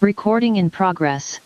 Recording in progress.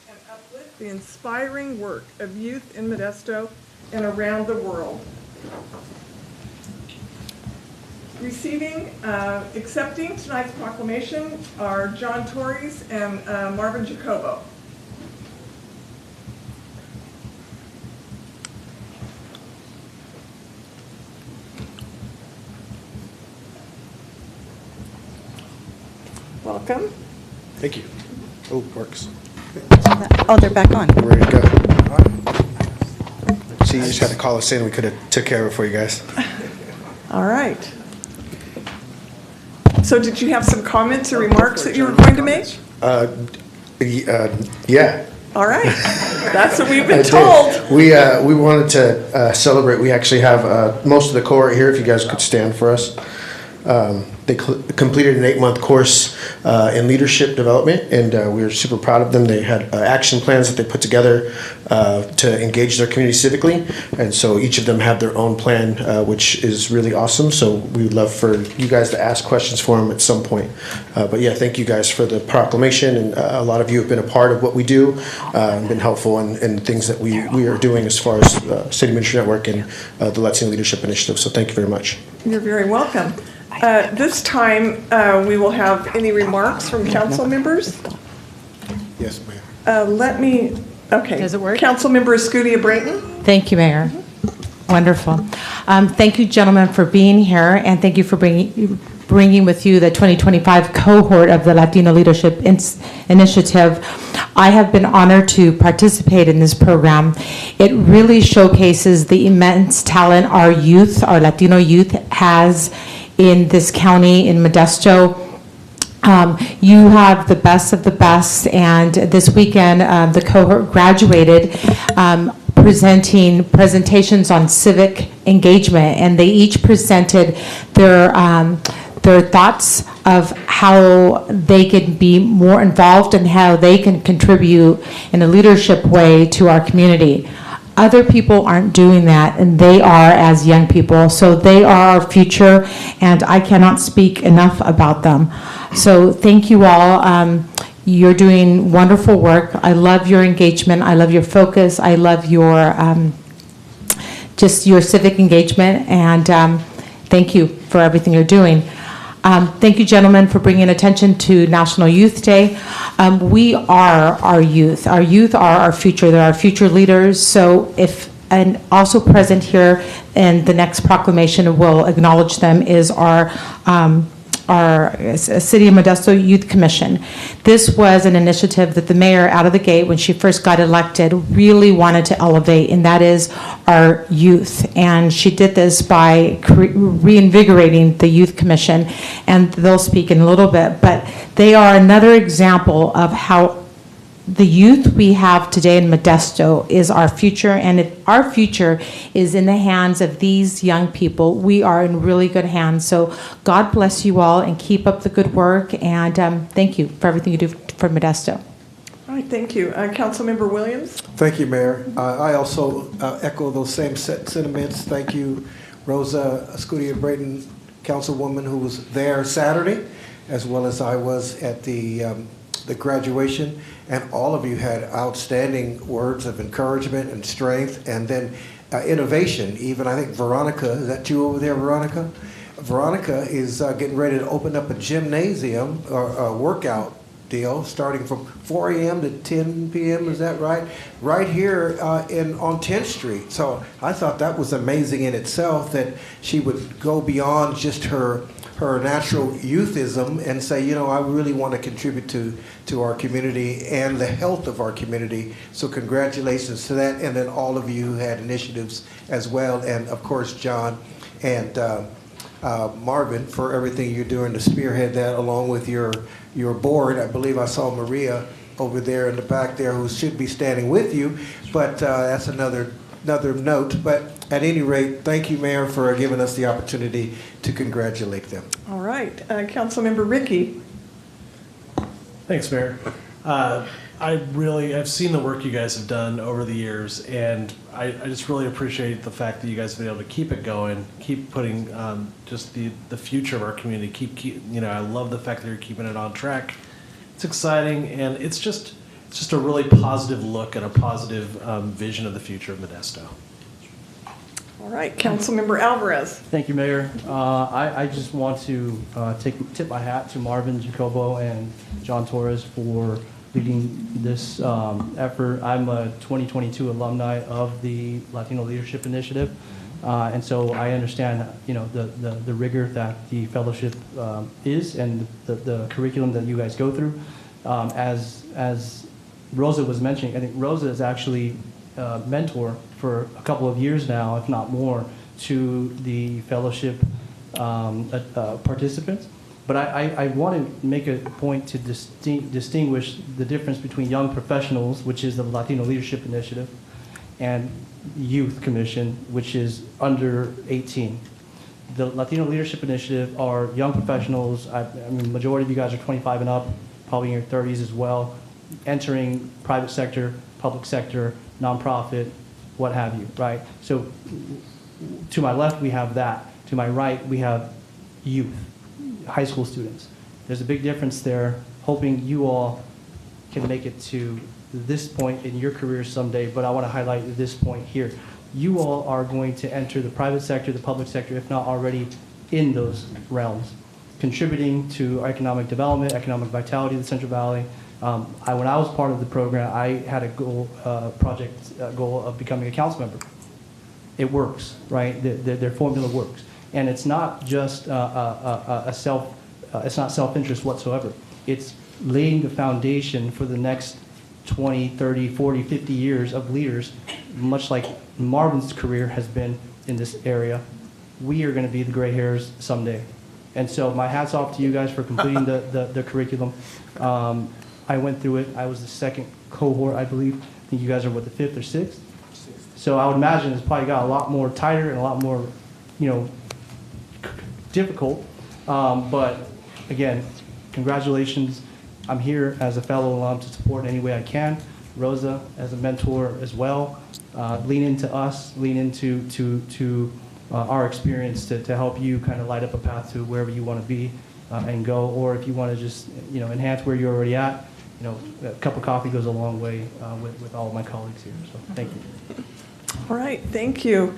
and uplift the inspiring work of youth in Modesto and around the world. Accepting tonight's proclamation are John Torres and Marvin Jacobo. Welcome. Thank you. Oh, it works. Oh, they're back on. We're ready to go. See, you just had to call us in. We could have took care of it for you guys. All right. So did you have some comments or remarks that you were going to make? Yeah. All right. That's what we've I been did. told. We wanted to celebrate. We actually have most of the cohort here. If you guys could stand for us. They completed an 8-month course in leadership development, and we were super proud of them. They had action plans that they put together to engage their community civically, and so each of them have their own plan, which is really awesome. So we would love for you guys to ask questions for them at some point. But yeah, thank you guys for the proclamation, and a lot of you have been a part of what we do and been helpful in things that we are doing as far as City Ministry Network and the Latino Leadership Initiative. So thank you very much. You're very welcome. This time, we will have any remarks from council members. Yes, ma'am. Okay. Does it work? Councilmember Escudia Brayton. Thank you, Mayor. Wonderful. Thank you, gentlemen, for being here, and thank you for bringing with you the 2025 cohort of the Latino Leadership Initiative. I have been honored to participate in this program. It really showcases the immense talent our youth, our Latino youth, has in this county, in Modesto. You have the best of the best, and this weekend the cohort graduated presenting presentations on civic engagement, and they each presented their thoughts of how they can be more involved and how they can contribute in a leadership way to our community. Other people aren't doing that, and they are as young people. So they are our future, and I cannot speak enough about them. So thank you all. You're doing wonderful work. I love your engagement. I love your focus. I love your just your civic engagement, and thank you for everything you're doing. Thank you, gentlemen, for bringing attention to National Youth Day. We are our youth. Our youth are our future. They're our future leaders. So and also present here in the next proclamation will acknowledge them is our City of Modesto Youth Commission. This was an initiative that the mayor, out of the gate, when she first got elected, really wanted to elevate, and that is our youth. And she did this by reinvigorating the Youth Commission, and they'll speak in a little bit, but they are another example of how the youth we have today in Modesto is our future, and if our future is in the hands of these young people, we are in really good hands. So God bless you all, and keep up the good work, and thank you for everything you do for Modesto. All right, thank you. Councilmember Williams. Thank you, Mayor. I also echo those same sentiments. Thank you, Rosa Escudia Brayton, Councilwoman, who was there Saturday, as well as I was at the graduation. And all of you had outstanding words of encouragement and strength, and then innovation. Even I think Veronica, is that you over there, Veronica? Veronica is getting ready to open up a gymnasium or a workout deal starting from 4 a.m. to 10 p.m. Is that right? Right here on 10th Street. So I thought that was amazing in itself, that she would go beyond just her natural youthism and say, you know, I really want to contribute to our community and the health of our community. So congratulations to that. And then all of you who had initiatives as well. And of course, John and Marvin, for everything you're doing to spearhead that, along with your board. I believe I saw Maria over there in the back there, who should be standing with you, but that's another note. But at any rate, thank you, Mayor, for giving us the opportunity to congratulate them. All right, Councilmember Ricky. Thanks, Mayor. I've seen the work you guys have done over the years, and I just really appreciate the fact that you guys have been able to keep it going, keep putting just the future of our community. Keep I love the fact that you're keeping it on track. It's exciting, and it's just a really positive look and a positive vision of the future of Modesto. All right, Councilmember Alvarez. Thank you, Mayor. I just want to tip my hat to Marvin Jacobo and John Torres for leading this effort. I'm a 2022 alumni of the Latino Leadership Initiative, and so I understand, the rigor that the fellowship is and the curriculum that you guys go through. As Rosa was mentioning, I think Rosa is actually a mentor for a couple of years now, if not more, to the fellowship participants. But I want to make a point to distinguish the difference between Young Professionals, which is the Latino Leadership Initiative, and Youth Commission, which is under 18. The Latino Leadership Initiative are young professionals. I mean, majority of you guys are 25 and up, probably in your 30s as well, entering private sector, public sector, nonprofit, what have you, right? So to my left, we have that. To my right, we have youth, high school students. There's a big difference there, hoping you all can make it to this point in your career someday, but I want to highlight this point here. You all are going to enter the private sector, the public sector, if not already in those realms, contributing to economic development, economic vitality of the Central Valley. When I was part of the program, I had a goal, goal of becoming a council member. It works, right? Their formula works. And it's not just it's not self-interest whatsoever. It's laying the foundation for the next 20, 30, 40, 50 years of leaders, much like Marvin's career has been in this area. We are going to be the gray hairs someday. And so my hat's off to you guys for completing the curriculum. I went through it. I was the second cohort, I believe. I think you guys are, what, the fifth or sixth? So I would imagine it's probably got a lot more tighter and a lot more, difficult. But again, congratulations. I'm here as a fellow alum to support in any way I can. Rosa, as a mentor as well. Lean into us, lean into our experience to help you kind of light up a path to wherever you want to be and go. Or if you want to just, enhance where you're already at, a cup of coffee goes a long way with all of my colleagues here. So thank you. All right, thank you.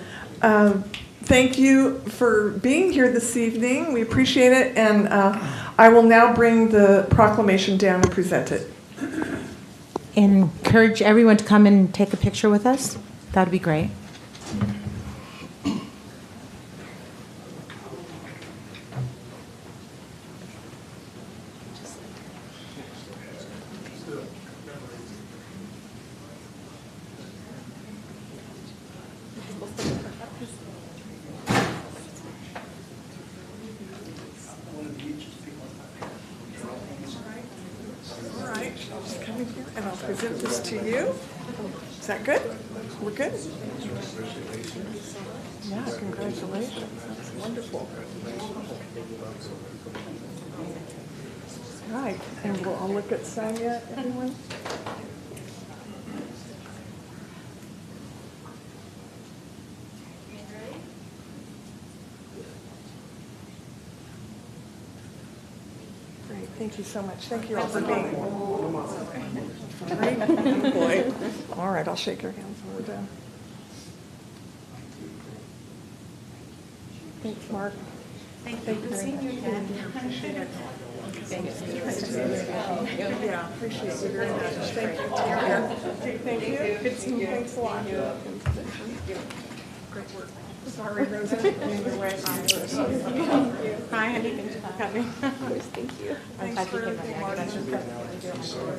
Thank you for being here this evening. We appreciate it, and I will now bring the proclamation down and present it. And encourage everyone to come and take a picture with us. That would be great. And I'll present this to you. Is that good? We're good? Yeah, congratulations. That's wonderful. Right, and we'll all look at Sonia, everyone. Great, thank you so much. Thank you all for being here. Great. Boy. All right, I'll shake your hands when we're done. Thanks, Mark. Thank you for seeing you again. Appreciate it. Thank you. Yeah, appreciate you very much. Thank you. Thank you. Good seeing you. Thanks a lot. Great work. Sorry, Rosa. Either way. Hi, honey. Thanks for coming. Thank you. Thanks for everything, Martin. For sure.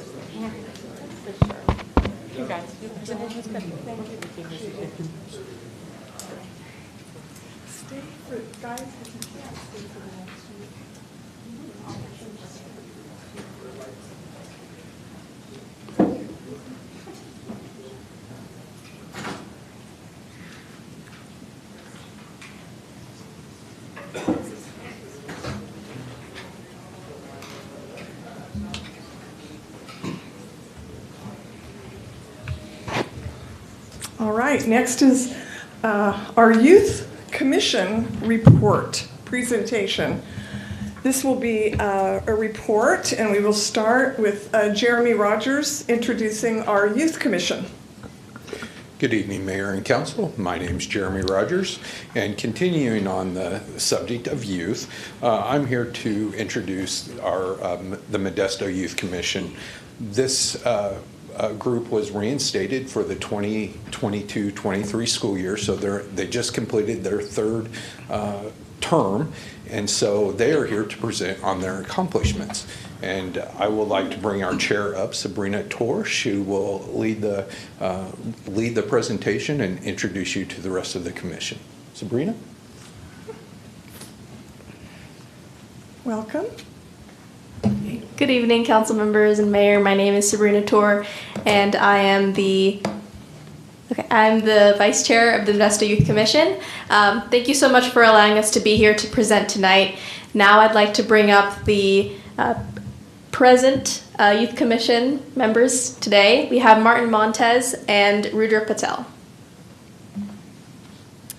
You guys, your presentation was good. Thank you. Stay for, guys, if you can't stay for the next week. All right, next is our Youth Commission report presentation. This will be a report, and we will start with Jeremy Rogers introducing our Youth Commission. Good evening, Mayor and Council. My name is Jeremy Rogers, and continuing on the subject of youth, I'm here to introduce our the Modesto Youth Commission. This group was reinstated for the 2022-23 school year, so they just completed their third term, and so they are here to present on their accomplishments. And I would like to bring our chair up, Sabrina Torsch, who will lead the presentation and introduce you to the rest of the commission. Sabrina? Welcome. Good evening, council members and mayor. My name is Sabrina Tor, and I'm the vice chair of the Modesto Youth Commission. Thank you so much for allowing us to be here to present tonight. Now I'd like to bring up the present Youth Commission members today. We have Martin Montez and Rudra Patel.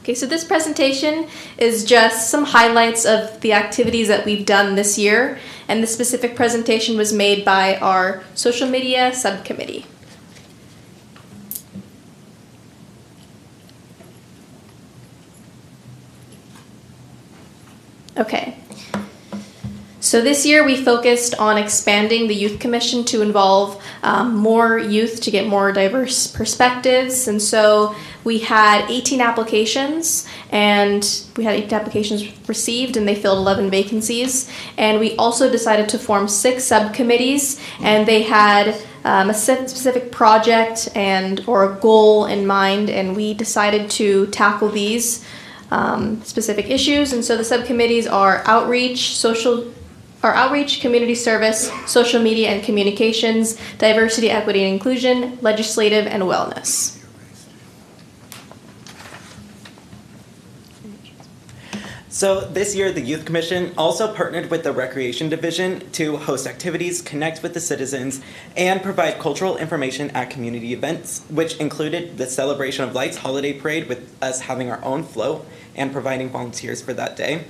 Okay, so this presentation is just some highlights of the activities that we've done this year, and the specific presentation was made by our social media subcommittee. Okay. So this year we focused on expanding the Youth Commission to involve more youth to get more diverse perspectives. And so we had 18 applications, and we had 8 applications received, and they filled 11 vacancies. And we also decided to form 6 subcommittees, and they had a specific project or a goal in mind, and we decided to tackle these specific issues. And so the subcommittees are outreach, community service, social media and communications, diversity, equity and inclusion, legislative, and wellness. So this year, the Youth Commission also partnered with the Recreation Division to host activities, connect with the citizens, and provide cultural information at community events, which included the Celebration of Lights holiday parade with us having our own float and providing volunteers for that day.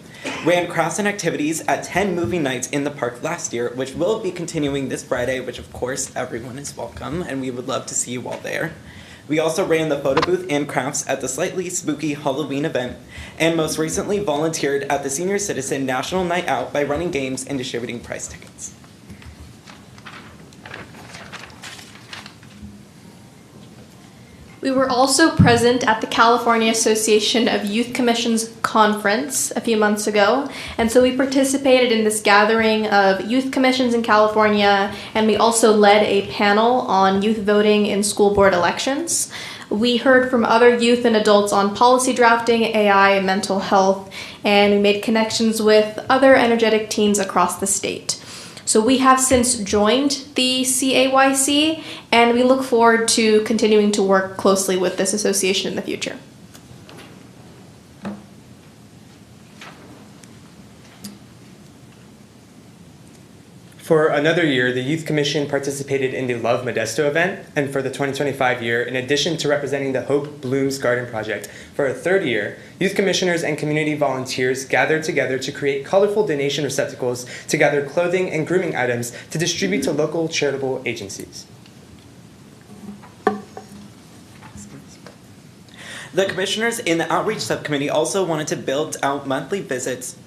Ran crafts and activities at 10 movie nights in the park last year, which will be continuing this Friday, which of course everyone is welcome, and we would love to see you all there. We also ran the photo booth and crafts at the slightly spooky Halloween event, and most recently volunteered at the Senior Citizen National Night Out by running games and distributing prize tickets. We were also present at the California Association of Youth Commissions conference a few months ago, and so we participated in this gathering of youth commissions in California, and we also led a panel on youth voting in school board elections. We heard from other youth and adults on policy drafting, AI, mental health, and we made connections with other energetic teens across the state. So we have since joined the CAYC, and we look forward to continuing to work closely with this association in the future. For another year, the Youth Commission participated in the Love Modesto event, and for the 2025 year, in addition to representing the Hope Blooms Garden Project, for a third year, youth commissioners and community volunteers gathered together to create colorful donation receptacles to gather clothing and grooming items to distribute to local charitable agencies. The commissioners in the outreach subcommittee also wanted to build on the monthly visits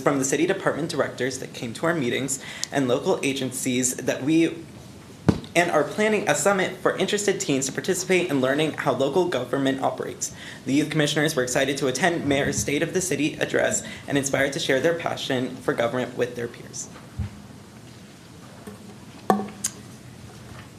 from the city department directors that came to our meetings and local agencies and are planning a summit for interested teens to participate in learning how local government operates. The youth commissioners were excited to attend Mayor's State of the City address and inspired to share their passion for government with their peers.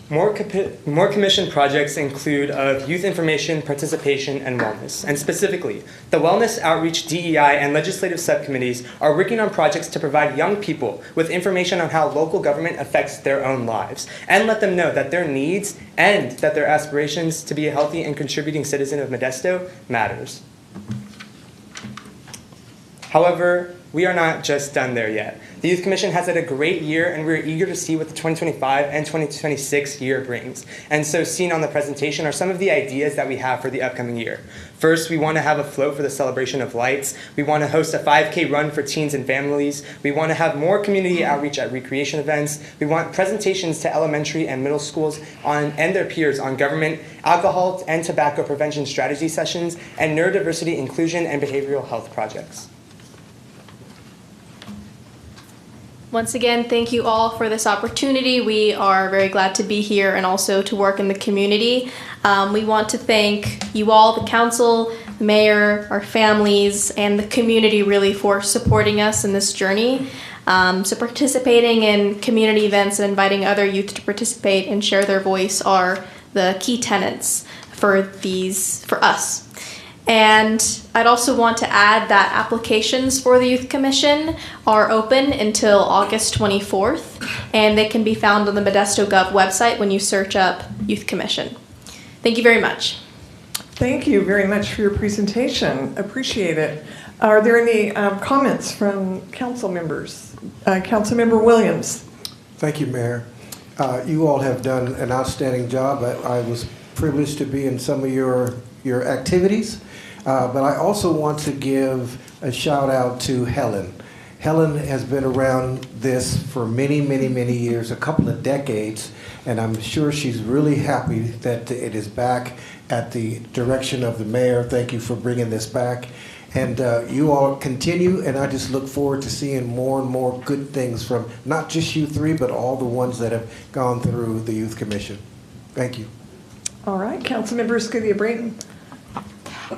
More commission projects include of youth information, participation, and wellness. And specifically, the Wellness, Outreach, DEI, and Legislative Subcommittees are working on projects to provide young people with information on how local government affects their own lives, and let them know that their needs and that their aspirations to be a healthy and contributing citizen of Modesto matters. However, we are not just done there yet. The Youth Commission has had a great year, and we're eager to see what the 2025 and 2026 year brings. And so seen on the presentation are some of the ideas that we have for the upcoming year. First, we want to have a float for the celebration of lights. We want to host a 5K run for teens and families. We want to have more community outreach at recreation events. We want presentations to elementary and middle schools and their peers on government, alcohol and tobacco prevention strategy sessions, and neurodiversity inclusion and behavioral health projects. Once again, thank you all for this opportunity. We are very glad to be here and also to work in the community. We want to thank you all, the council, the mayor, our families, and the community really for supporting us in this journey. So participating in community events and inviting other youth to participate and share their voice are the key tenets for us. And I'd also want to add that applications for the Youth Commission are open until August 24th, and they can be found on the Modesto Gov website when you search up Youth Commission. Thank you very much. Thank you very much for your presentation. Appreciate it. Are there any comments from council members? Councilmember Williams. Thank you, Mayor. You all have done an outstanding job. I was privileged to be in some of your activities, but I also want to give a shout out to Helen. Helen has been around this for many, many, many years, a couple of decades, and I'm sure she's really happy that it is back at the direction of the mayor. Thank you for bringing this back. And you all continue, and I just look forward to seeing more and more good things from not just you three, but all the ones that have gone through the Youth Commission. Thank you. All right, Councilmember City of Brayton.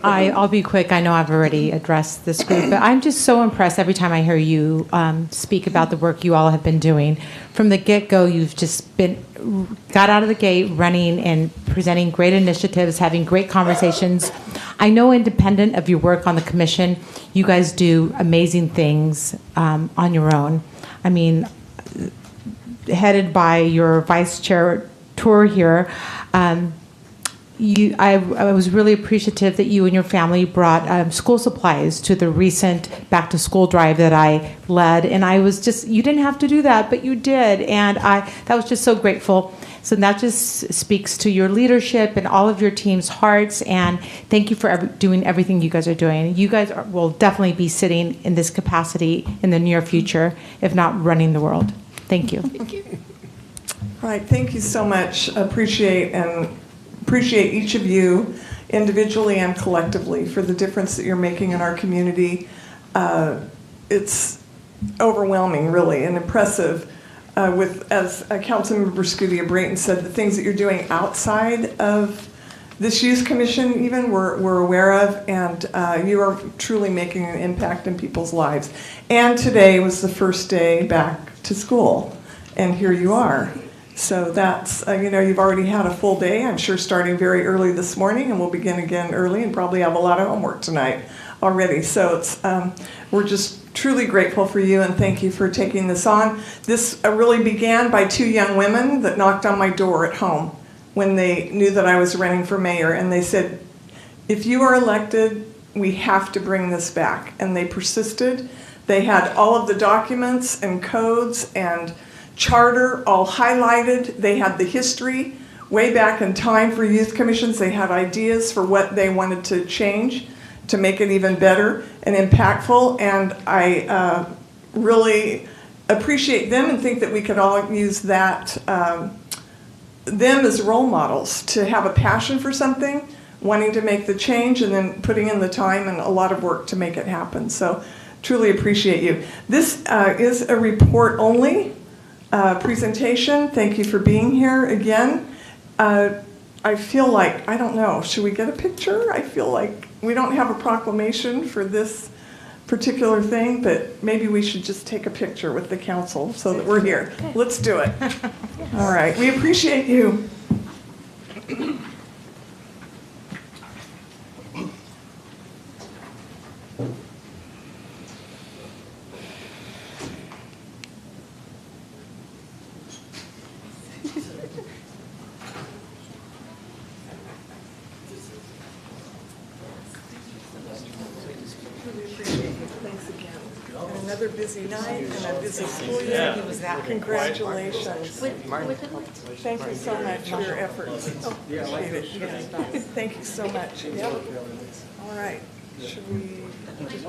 I'll be quick. I know I've already addressed this group, but I'm just so impressed every time I hear you speak about the work you all have been doing. From the get-go, you've just got out of the gate running and presenting great initiatives, having great conversations. I know independent of your work on the commission, you guys do amazing things on your own. I mean, headed by your vice chair tour here, I was really appreciative that you and your family brought school supplies to the recent back to school drive that I led, and I was just, you didn't have to do that, but you did, and that was just so grateful. So that just speaks to your leadership and all of your team's hearts, and thank you for doing everything you guys are doing. You guys will definitely be sitting in this capacity in the near future, if not running the world. Thank you. Thank you. All right, thank you so much. Appreciate each of you individually and collectively for the difference that you're making in our community. It's overwhelming, really, and impressive. As Councilmember Scooty of Brayton said, the things that you're doing outside of this Youth Commission even we're aware of, and you are truly making an impact in people's lives. And today was the first day back to school, and here you are. So that's, you've already had a full day, I'm sure, starting very early this morning, and we'll begin again early and probably have a lot of homework tonight already. So it's, we're just truly grateful for you, and thank you for taking this on. This really began by two young women that knocked on my door at home when they knew that I was running for mayor, and they said, if you are elected, we have to bring this back. And they persisted. They had all of the documents and codes and charter all highlighted. They had the history way back in time for youth commissions. They had ideas for what they wanted to change to make it even better and impactful. And I really appreciate them and think that we could all use that, them as role models, to have a passion for something, wanting to make the change, and then putting in the time and a lot of work to make it happen. So truly appreciate you. This is a report only presentation. Thank you for being here again. I feel like, I don't know, should we get a picture? I feel like we don't have a proclamation for this particular thing, but maybe we should just take a picture with the council so that we're here. Let's do it. All right, we appreciate you. another busy night and a busy school year. Congratulations. Thank you so much for your efforts. Oh, appreciate it. Thank you so much. Yep. All right. Should we?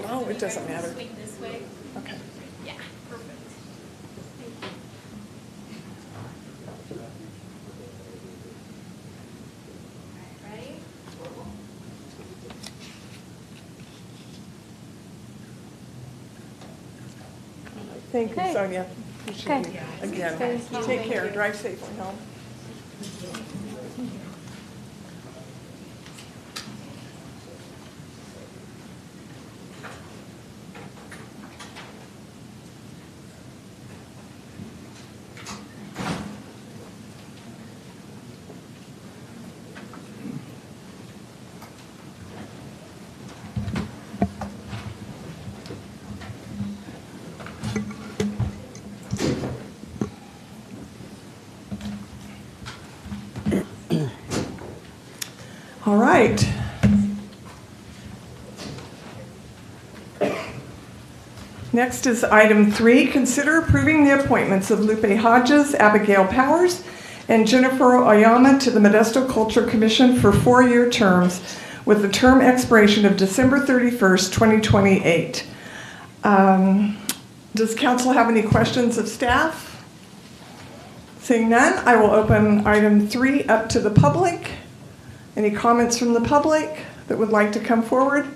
Oh, it doesn't matter. Okay. Yeah, perfect. Ready? Thank you, Okay. Sonia. Appreciate Okay. you again. Thank you. Take care. Drive safely home. All right. Next is item 3. Consider approving the appointments of Lupe Hodges, Abigail Powers, and Jennifer Oyama to the Modesto Culture Commission for 4-year terms with the term expiration of December 31st, 2028. Does council have any questions of staff? Seeing none, I will open item 3 up to the public. Any comments from the public that would like to come forward?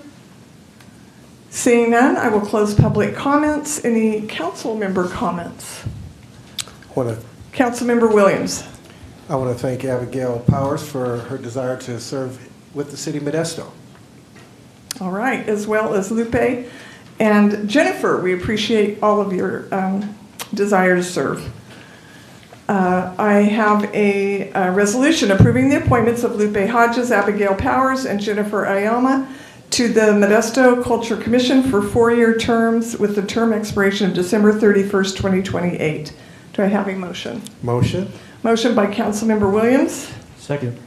Seeing none, I will close public comments. Any council member comments? Councilmember Williams. I want to thank Abigail Powers for her desire to serve with the city of Modesto. All right, as well as Lupe and Jennifer, we appreciate all of your desire to serve. I have a resolution approving the appointments of Lupe Hodges, Abigail Powers, and Jennifer Oyama to the Modesto Culture Commission for 4-year terms with the term expiration of December 31st, 2028. Do I have a motion? Motion. Motion by Councilmember Williams. Second.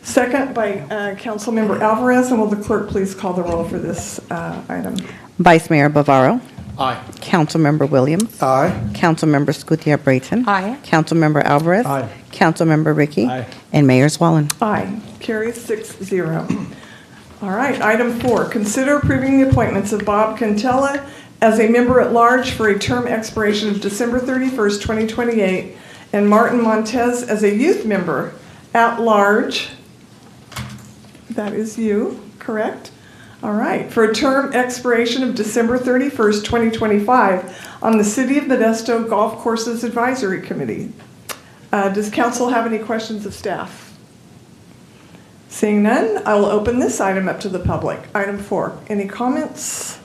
Second by Councilmember Alvarez. And will the clerk please call the roll for this item? Vice Mayor Bavaro. Aye. Councilmember Williams. Aye. Councilmember Scutia-Brayton. Aye. Councilmember Alvarez. Aye. Councilmember Ricky. Aye. And Mayor Swallen. Aye. Carries 6-0. All right, item 4, consider approving the appointments of Bob Cantella as a member at large for a term expiration of December 31st, 2028, and Martin Montez as a youth member at large. That is you, correct? All right, for a term expiration of December 31st, 2025 on the City of Modesto Golf Courses Advisory Committee. Does council have any questions of staff? Seeing none, I will open this item up to the public. Item 4, any comments?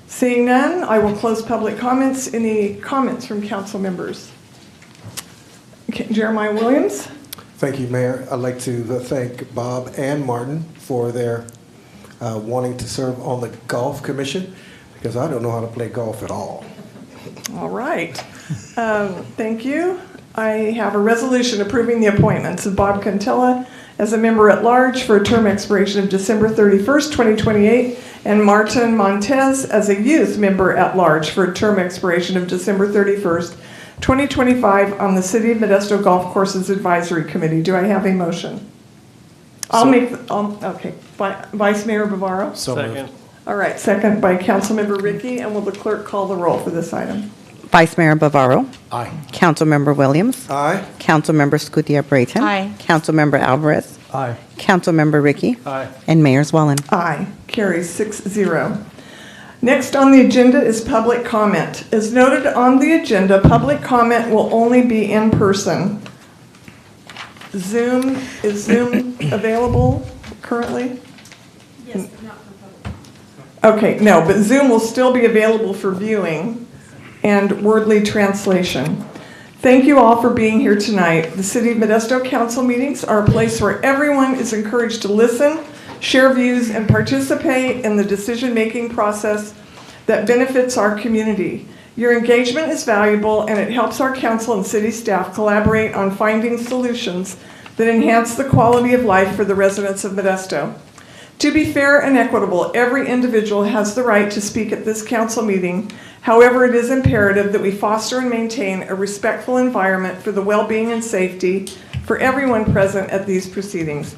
Seeing none, I will close public comments. Any comments from council members? Okay, Jeremiah Williams. Thank you, Mayor. I'd like to thank Bob and Martin for their wanting to serve on the Golf Commission, because I don't know how to play golf at all. All right. Thank you. I have a resolution approving the appointments of Bob Cantella as a member at large for a term expiration of December 31st, 2028, and Martin Montez as a youth member at large for a term expiration of December 31st, 2025 on the City of Modesto Golf Courses Advisory Committee. Do I have a motion? Okay. Vice Mayor Bavaro? Second. All right, second by Councilmember Ricky, and will the clerk call the roll for this item? Vice Mayor Bavaro. Aye. Councilmember Williams. Aye. Councilmember Scutia-Brayton. Aye. Councilmember Alvarez. Aye. Councilmember Ricky. Aye. And Mayor Swallen. Aye. Carries 6-0. Next on the agenda is public comment. As noted on the agenda, public comment will only be in person. Is Zoom available currently? Yes, but not for public. Okay, no, but Zoom will still be available for viewing and wordly translation. Thank you all for being here tonight. The City of Modesto Council meetings are a place where everyone is encouraged to listen, share views, and participate in the decision-making process that benefits our community. Your engagement is valuable, and it helps our council and city staff collaborate on finding solutions that enhance the quality of life for the residents of Modesto. To be fair and equitable, every individual has the right to speak at this council meeting. However, it is imperative that we foster and maintain a respectful environment for the well-being and safety for everyone present at these proceedings.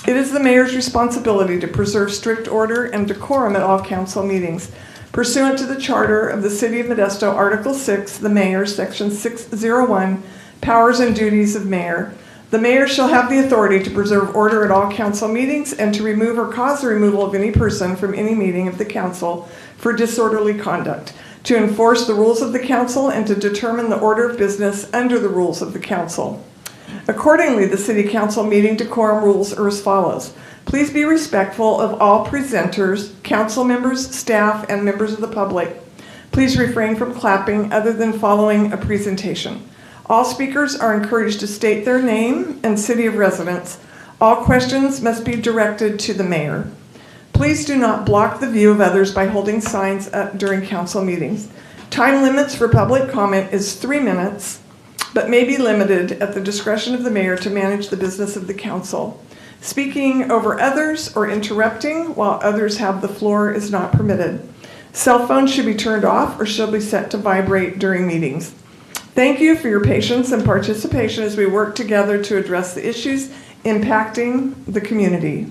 It is the mayor's responsibility to preserve strict order and decorum at all council meetings. Pursuant to the charter of the City of Modesto, Article 6, the mayor, Section 601, Powers and Duties of Mayor. The mayor shall have the authority to preserve order at all council meetings and to remove or cause the removal of any person from any meeting of the council for disorderly conduct, to enforce the rules of the council, and to determine the order of business under the rules of the council. Accordingly, the City Council meeting decorum rules are as follows. Please be respectful of all presenters, council members, staff, and members of the public. Please refrain from clapping other than following a presentation. All speakers are encouraged to state their name and city of residence. All questions must be directed to the mayor. Please do not block the view of others by holding signs up during council meetings. Time limits for public comment is 3 minutes, but may be limited at the discretion of the mayor to manage the business of the council. Speaking over others or interrupting while others have the floor is not permitted. Cell phones should be turned off or should be set to vibrate during meetings. Thank you for your patience and participation as we work together to address the issues impacting the community.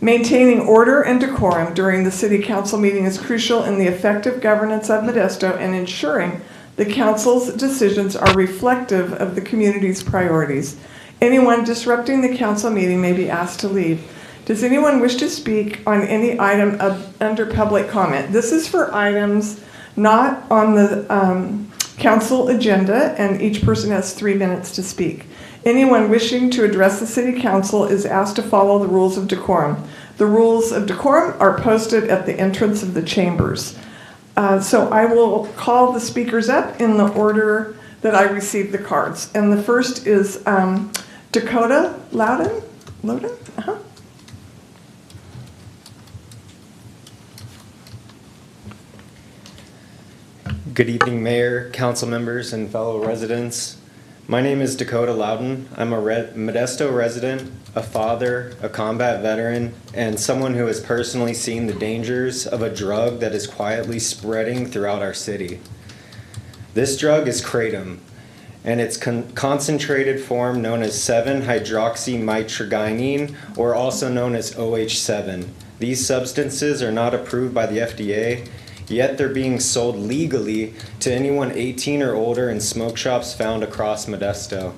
Maintaining order and decorum during the City Council meeting is crucial in the effective governance of Modesto and ensuring the council's decisions are reflective of the community's priorities. Anyone disrupting the council meeting may be asked to leave. Does anyone wish to speak on any item under public comment? This is for items not on the council agenda, and each person has 3 minutes to speak. Anyone wishing to address the City Council is asked to follow the rules of decorum. The rules of decorum are posted at the entrance of the chambers. So I will call the speakers up in the order that I received the cards. And the first is Dakota Loudon? Uh-huh. Good evening, Mayor, council members, and fellow residents. My name is Dakota Loudon. I'm a Modesto resident, a father, a combat veteran, and someone who has personally seen the dangers of a drug that is quietly spreading throughout our city. This drug is kratom, and its concentrated form known as 7-hydroxymitragynine, or also known as OH7. These substances are not approved by the FDA, yet they're being sold legally to anyone 18 or older in smoke shops found across Modesto,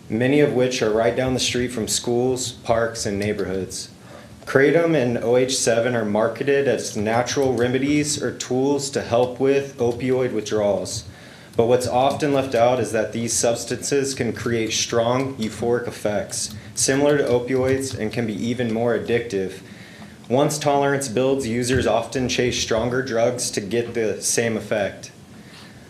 many of which are right down the street from schools, parks, and neighborhoods. Kratom and OH7 are marketed as natural remedies or tools to help with opioid withdrawals. But what's often left out is that these substances can create strong euphoric effects, similar to opioids, and can be even more addictive. Once tolerance builds, users often chase stronger drugs to get the same effect.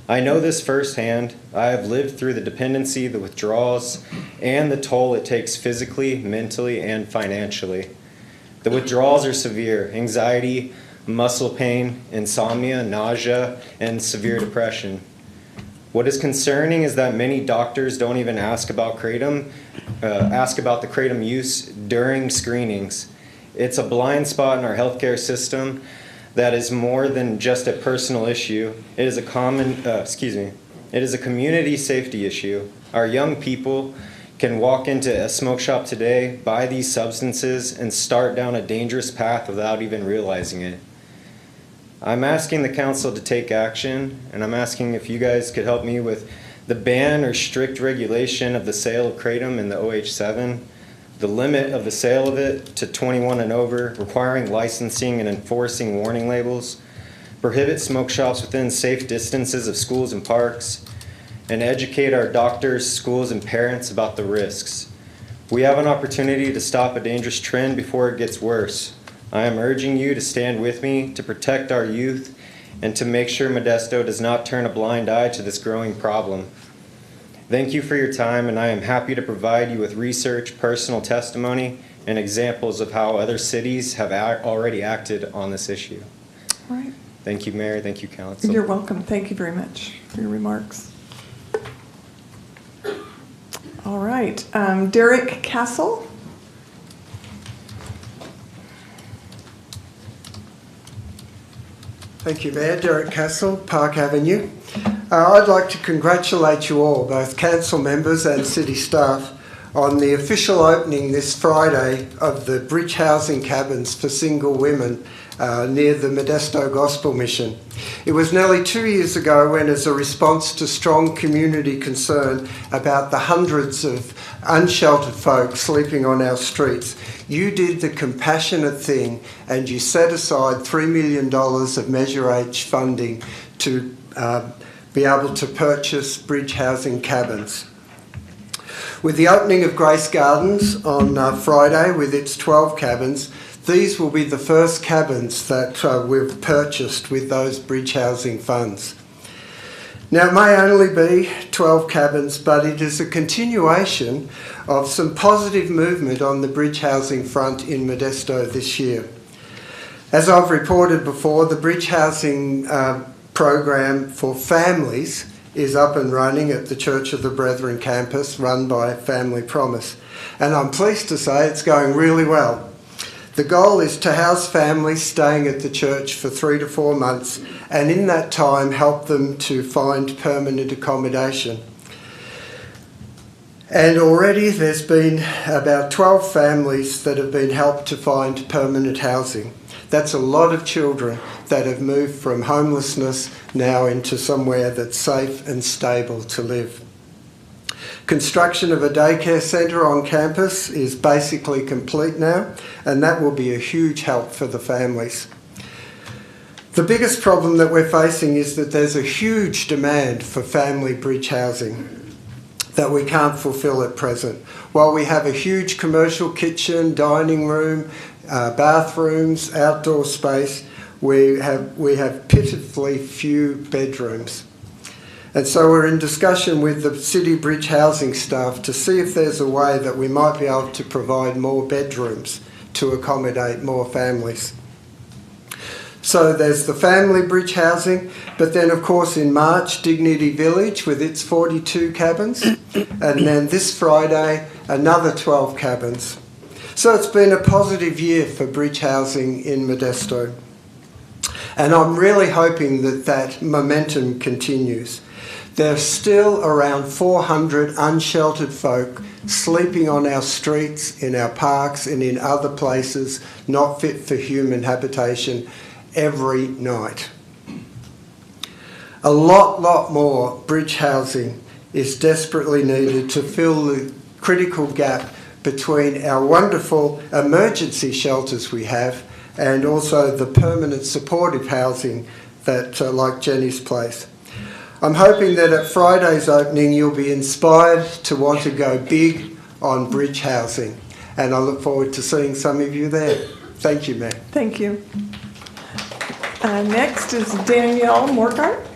I know this firsthand. I have lived through the dependency, the withdrawals, and the toll it takes physically, mentally, and financially. The withdrawals are severe: anxiety, muscle pain, insomnia, nausea, and severe depression. What is concerning is that many doctors don't even ask about the kratom use during screenings. It's a blind spot in our healthcare system that is more than just a personal issue. It is a community safety issue. Our young people can walk into a smoke shop today, buy these substances, and start down a dangerous path without even realizing it. I'm asking the council to take action, and I'm asking if you guys could help me with the ban or strict regulation of the sale of kratom and the OH7, the limit of the sale of it to 21 and over, requiring licensing and enforcing warning labels, prohibit smoke shops within safe distances of schools and parks, and educate our doctors, schools, and parents about the risks. We have an opportunity to stop a dangerous trend before it gets worse. I am urging you to stand with me to protect our youth and to make sure Modesto does not turn a blind eye to this growing problem. Thank you for your time, and I am happy to provide you with research, personal testimony, and examples of how other cities have already acted on this issue. All right. Thank you, Mayor. Thank you, Council. You're welcome. Thank you very much for your remarks. All right. Derek Castle. Thank you, Mayor. Derek Castle, Park Avenue. I'd like to congratulate you all, both council members and city staff, on the official opening this Friday of the bridge housing cabins for single women near the Modesto Gospel Mission. It was nearly 2 years ago when, as a response to strong community concern about the hundreds of unsheltered folk sleeping on our streets, you did the compassionate thing and you set aside $3 million of Measure H funding to be able to purchase bridge housing cabins. With the opening of Grace Gardens on Friday with its 12 cabins, these will be the first cabins that we've purchased with those bridge housing funds. Now, it may only be 12 cabins, but it is a continuation of some positive movement on the bridge housing front in Modesto this year. As I've reported before, the bridge housing program for families is up and running at the Church of the Brethren campus run by Family Promise. And I'm pleased to say it's going really well. The goal is to house families staying at the church for 3 to 4 months and in that time help them to find permanent accommodation. And already there's been about 12 families that have been helped to find permanent housing. That's a lot of children that have moved from homelessness now into somewhere that's safe and stable to live. Construction of a daycare centre on campus is basically complete now, and that will be a huge help for the families. The biggest problem that we're facing is that there's a huge demand for family bridge housing that we can't fulfil at present. While we have a huge commercial kitchen, dining room, bathrooms, outdoor space, we have pitifully few bedrooms. And so we're in discussion with the City Bridge Housing staff to see if there's a way that we might be able to provide more bedrooms to accommodate more families. So there's the family bridge housing, but then of course in March, Dignity Village with its 42 cabins, and then this Friday, another 12 cabins. So it's been a positive year for bridge housing in Modesto. And I'm really hoping that that momentum continues. There's still around 400 unsheltered folk sleeping on our streets, in our parks and in other places not fit for human habitation every night. A lot more bridge housing is desperately needed to fill the critical gap between our wonderful emergency shelters we have and also the permanent supportive housing that like Jenny's place. I'm hoping that at Friday's opening you'll be inspired to want to go big on bridge housing, and I look forward to seeing some of you there. Thank you, Mayor. Thank you. Next is Danielle Morgart.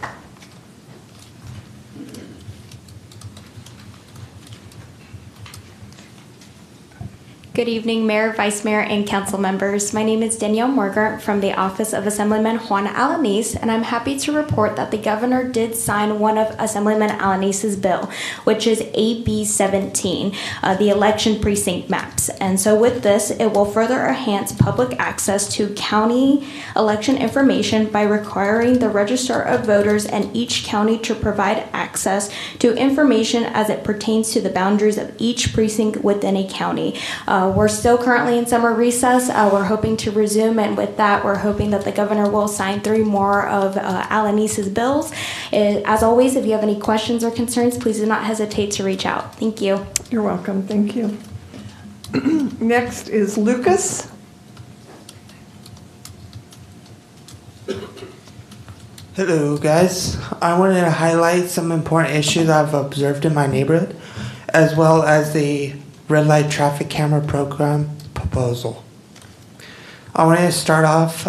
Good evening, Mayor, Vice Mayor, and Council members. My name is Danielle Morgart from the Office of Assemblyman Juan Alanis, and I'm happy to report that the Governor did sign one of Assemblyman Alanis's bill, which is AB 17, the election precinct maps. And so with this, it will further enhance public access to county election information by requiring the Register of Voters in each county to provide access to information as it pertains to the boundaries of each precinct within a county. We're still currently in summer recess. We're hoping to resume, and with that, we're hoping that the governor will sign 3 more of Alanis's bills. As always, if you have any questions or concerns, please do not hesitate to reach out. Thank you. You're welcome. Thank you. Next is Lucas. Hello, guys. I wanted to highlight some important issues I've observed in my neighborhood, as well as the red light traffic camera program proposal. I wanted to start off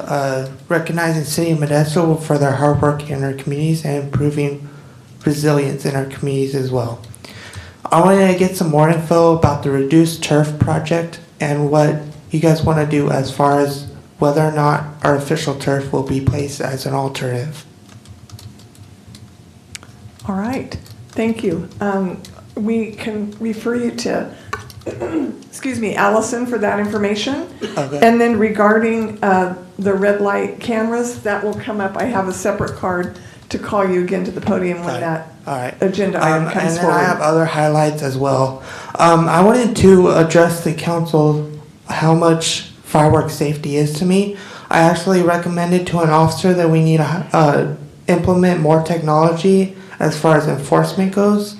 recognizing City of Modesto for their hard work in our communities and improving resilience in our communities as well. I wanted to get some more info about the reduced turf project and what you guys want to do as far as whether or not artificial turf will be placed as an alternative. All right. Thank you. We can refer you to excuse me, Allison for that information. Okay. And then regarding the red light cameras, that will come up. I have a separate card to call you again to the podium when that All right. agenda item And comes then forward. I have other highlights as well. I wanted to address the council how much fireworks safety is to me. I actually recommended to an officer that we need to implement more technology as far as enforcement goes.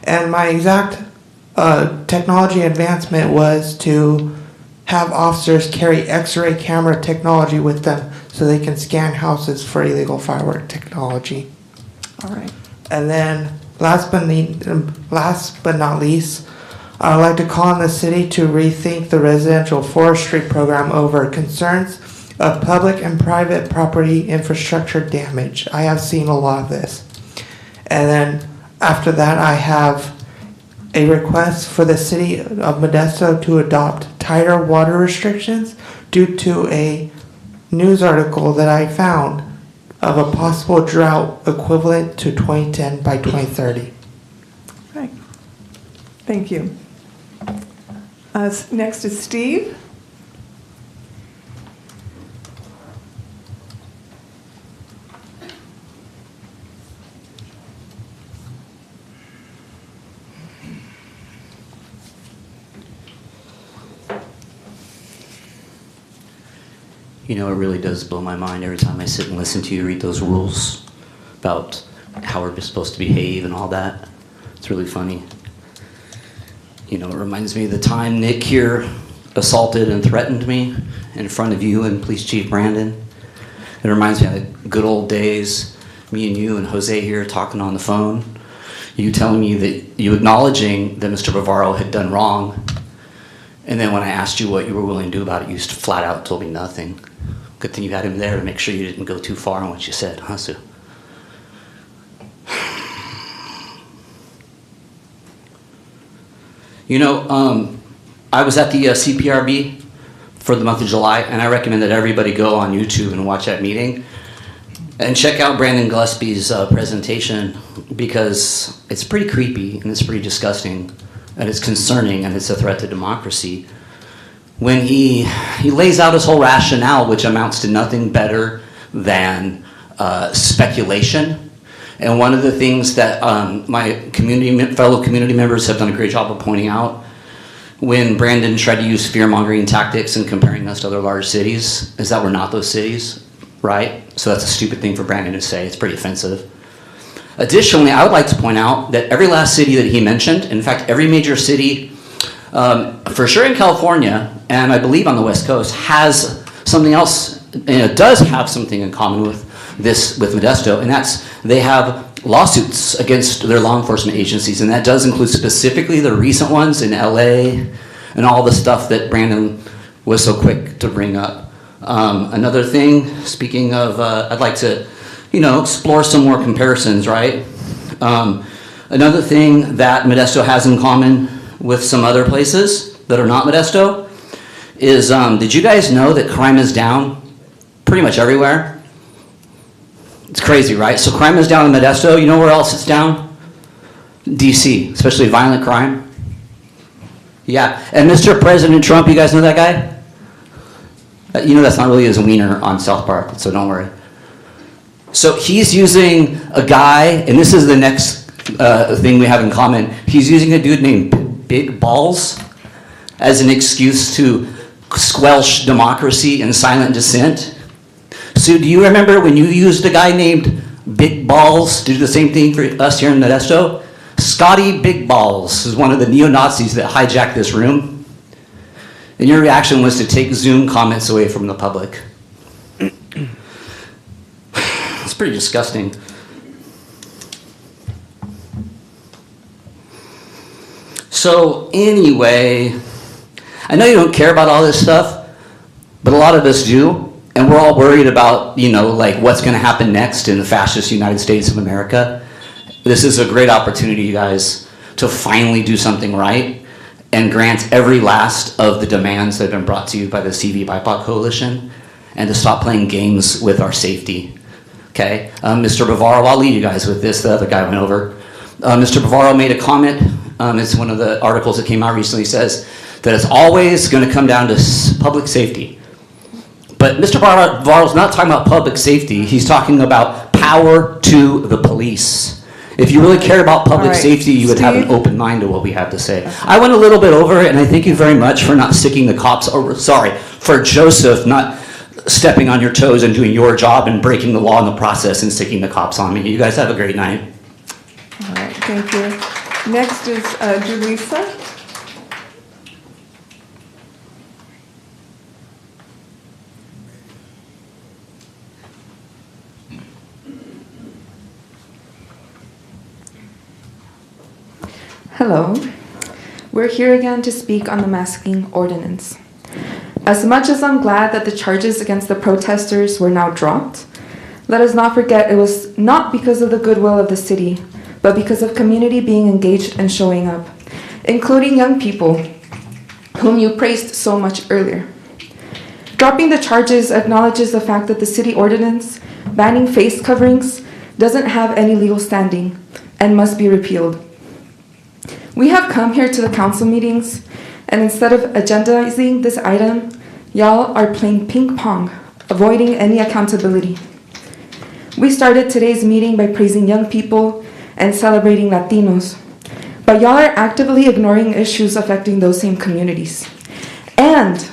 And my exact technology advancement was to have officers carry X-ray camera technology with them so they can scan houses for illegal firework technology. All right. And then last but not least, I would like to call on the city to rethink the residential forestry program over concerns of public and private property infrastructure damage. I have seen a lot of this. And then after that, I have a request for the city of Modesto to adopt tighter water restrictions due to a news article that I found of a possible drought equivalent to 2010 by 2030. Right. Thank you. Next is Steve. You know, it really does blow my mind every time I sit and listen to you read those rules about how we're supposed to behave and all that. It's really funny. You know, it reminds me of the time Nick here assaulted and threatened me in front of you and Police Chief Brandon. It reminds me of the good old days, me and you and Jose here talking on the phone. You telling me that you acknowledging that Mr. Bavaro had done wrong. And then when I asked you what you were willing to do about it, you just flat out told me nothing. Good thing you had him there to make sure you didn't go too far on what you said, huh, Sue? You know, I was at the CPRB for the month of July, and I recommend that everybody go on YouTube and watch that meeting and check out Brandon Gillespie's presentation, because it's pretty creepy and it's pretty disgusting and it's concerning and it's a threat to democracy. When he lays out his whole rationale, which amounts to nothing better than speculation. And one of the things that my fellow community members have done a great job of pointing out, when Brandon tried to use fear-mongering tactics and comparing us to other large cities, is that we're not those cities, right? So that's a stupid thing for Brandon to say. It's pretty offensive. Additionally, I would like to point out that every last city that he mentioned, in fact, every major city, for sure in California, and I believe on the West Coast, has something else, and it does have something in common with this, with Modesto, and that's they have lawsuits against their law enforcement agencies, and that does include specifically the recent ones in LA and all the stuff that Brandon was so quick to bring up. Another thing, speaking of, I'd like to, explore some more comparisons, right? Another thing that Modesto has in common with some other places that are not Modesto is, did you guys know that crime is down pretty much everywhere? It's crazy, right? So crime is down in Modesto. You know where else it's down? DC, especially violent crime. Yeah, and Mr. President Trump, you guys know that guy? That's not really his wiener on South Park, so don't worry. So he's using a guy, and this is the next thing we have in common. He's using a dude named Big Balls as an excuse to squelch democracy and silent dissent. So do you remember when you used a guy named Big Balls to do the same thing for us here in Modesto? Scotty Big Balls is one of the neo-Nazis that hijacked this room. And your reaction was to take Zoom comments away from the public. It's pretty disgusting. So anyway, I know you don't care about all this stuff, but a lot of us do. And we're all worried about, what's going to happen next in the fascist United States of America. This is a great opportunity, you guys, to finally do something right and grant every last of the demands that have been brought to you by the CV BIPOC Coalition, and to stop playing games with our safety. Okay? Mr. Bavaro, I'll leave you guys with this. The other guy went over. Mr. Bavaro made a comment It's one of the articles that came out recently, says that it's always going to come down to public safety. But Mr. Varl's not talking about public safety. He's talking about power to the police. If you really care about public safety, you would have an open mind to what we have to say. I went a little bit over, and I thank you very much for not sticking the cops over. Sorry, for Joseph not stepping on your toes and doing your job and breaking the law in the process and sticking the cops on me. You guys have a great night. All right, thank you. Next is Julissa. Hello. We're here again to speak on the masking ordinance. As much as I'm glad that the charges against the protesters were now dropped, let us not forget it was not because of the goodwill of the city, but because of community being engaged and showing up, including young people, whom you praised so much earlier. Dropping the charges acknowledges the fact that the city ordinance banning face coverings doesn't have any legal standing and must be repealed. We have come here to the council meetings, and instead of agendizing this item, y'all are playing ping pong, avoiding any accountability. We started today's meeting by praising young people and celebrating Latinos, but y'all are actively ignoring issues affecting those same communities and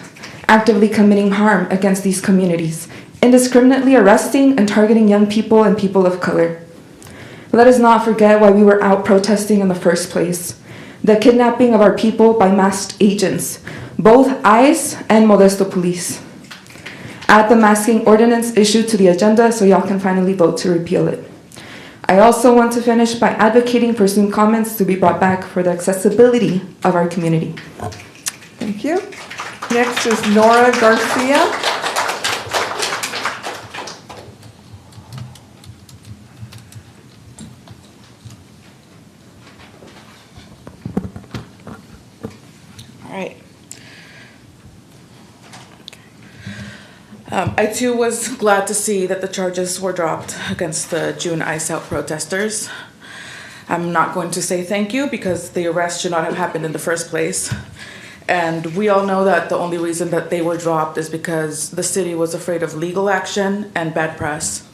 actively committing harm against these communities, indiscriminately arresting and targeting young people and people of color. Let us not forget why we were out protesting in the first place. The kidnapping of our people by masked agents, both ICE and Modesto police. Add the masking ordinance issue to the agenda so y'all can finally vote to repeal it. I also want to finish by advocating for Zoom comments to be brought back for the accessibility of our community. Thank you. Next is Nora Garcia. All right. I too was glad to see that the charges were dropped against the June ICE Out protesters. I'm not going to say thank you because the arrest should not have happened in the first place. And we all know that the only reason that they were dropped is because the city was afraid of legal action and bad press.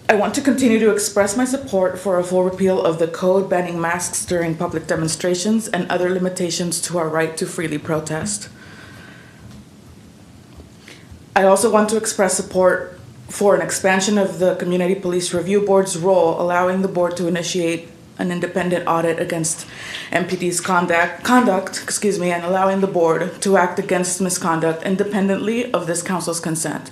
I want to continue to express my support for a full repeal of the code banning masks during public demonstrations and other limitations to our right to freely protest. I also want to express support for an expansion of the Community Police Review Board's role, allowing the board to initiate an independent audit against MPD's conduct, and allowing the board to act against misconduct independently of this council's consent.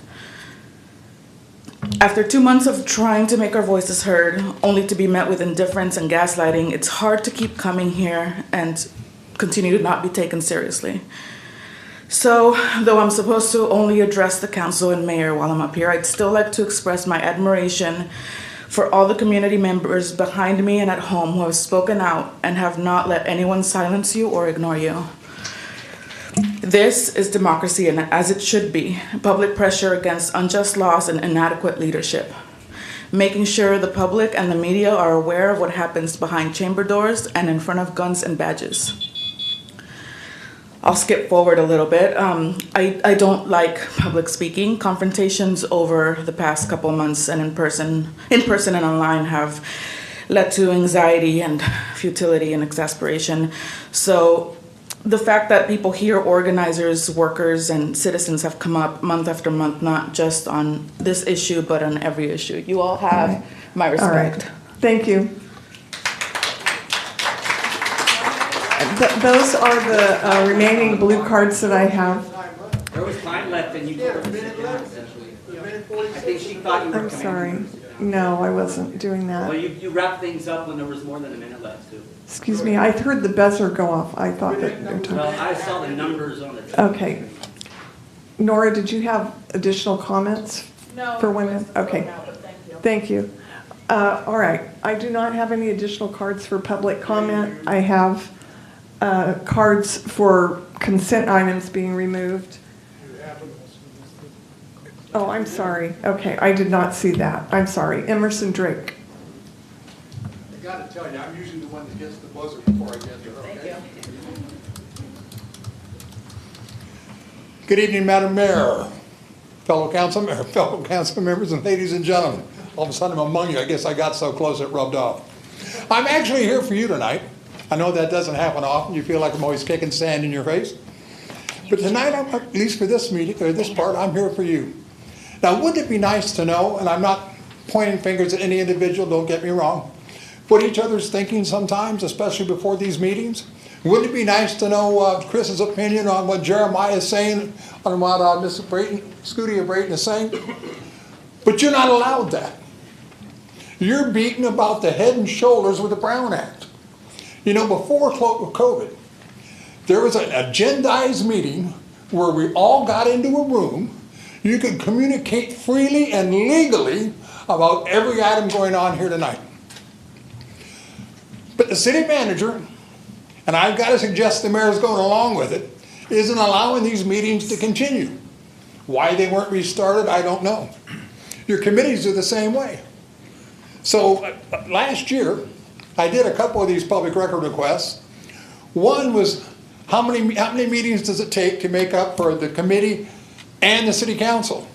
After 2 months of trying to make our voices heard, only to be met with indifference and gaslighting, it's hard to keep coming here and continue to not be taken seriously. So, though I'm supposed to only address the council and mayor while I'm up here, I'd still like to express my admiration for all the community members behind me and at home who have spoken out and have not let anyone silence you or ignore you. This is democracy, and as it should be, public pressure against unjust laws and inadequate leadership. Making sure the public and the media are aware of what happens behind chamber doors and in front of guns and badges. I'll skip forward a little bit. I don't like public speaking. Confrontations over the past couple months and in person and online have led to anxiety and futility and exasperation. So the fact that people here, organizers, workers, and citizens have come up month after month, not just on this issue, but on every issue. You all have my respect. All right. Thank you. Those are the remaining blue cards that I have. There was time left and you told her to sit down, essentially. I think she thought you were I'm coming. sorry. No, I wasn't doing that. Well, you wrapped things up when there was more than a minute left, too. Excuse me, I heard the buzzer go off. I thought that they were talking. Well, I saw the numbers on it. Okay. Nora, did you have additional comments? No. For women? Okay. Thank you. All right. I do not have any additional cards for public comment. I have cards for consent items being removed. Oh, I'm sorry. Okay, I did not see that. I'm sorry. Emerson Drake. got to tell you, I'm usually the one that gets the buzzer before I get there, okay? Thank you. Good evening, Madam Mayor, fellow council members, and ladies and gentlemen. All of a sudden I'm among you. I guess I got so close it rubbed off. I'm actually here for you tonight. I know that doesn't happen often. You feel like I'm always kicking sand in your face. But tonight, at least for this meeting, or this part, I'm here for you. Now, wouldn't it be nice to know, and I'm not pointing fingers at any individual, don't get me wrong, what each other's thinking sometimes, especially before these meetings? Wouldn't it be nice to know Chris's opinion on what Jeremiah is saying, on what Ms. Scooty Brayton is saying? But you're not allowed that. You're beaten about the head and shoulders with the Brown Act. You know, before COVID, there was an agendized meeting where we all got into a room. You could communicate freely and legally about every item going on here tonight. But the city manager, and I've got to suggest the mayor's going along with it, isn't allowing these meetings to continue. Why they weren't restarted, I don't know. Your committees are the same way. So last year, I did a couple of these public record requests. One was, how many meetings does it take to make up for the committee and the city council?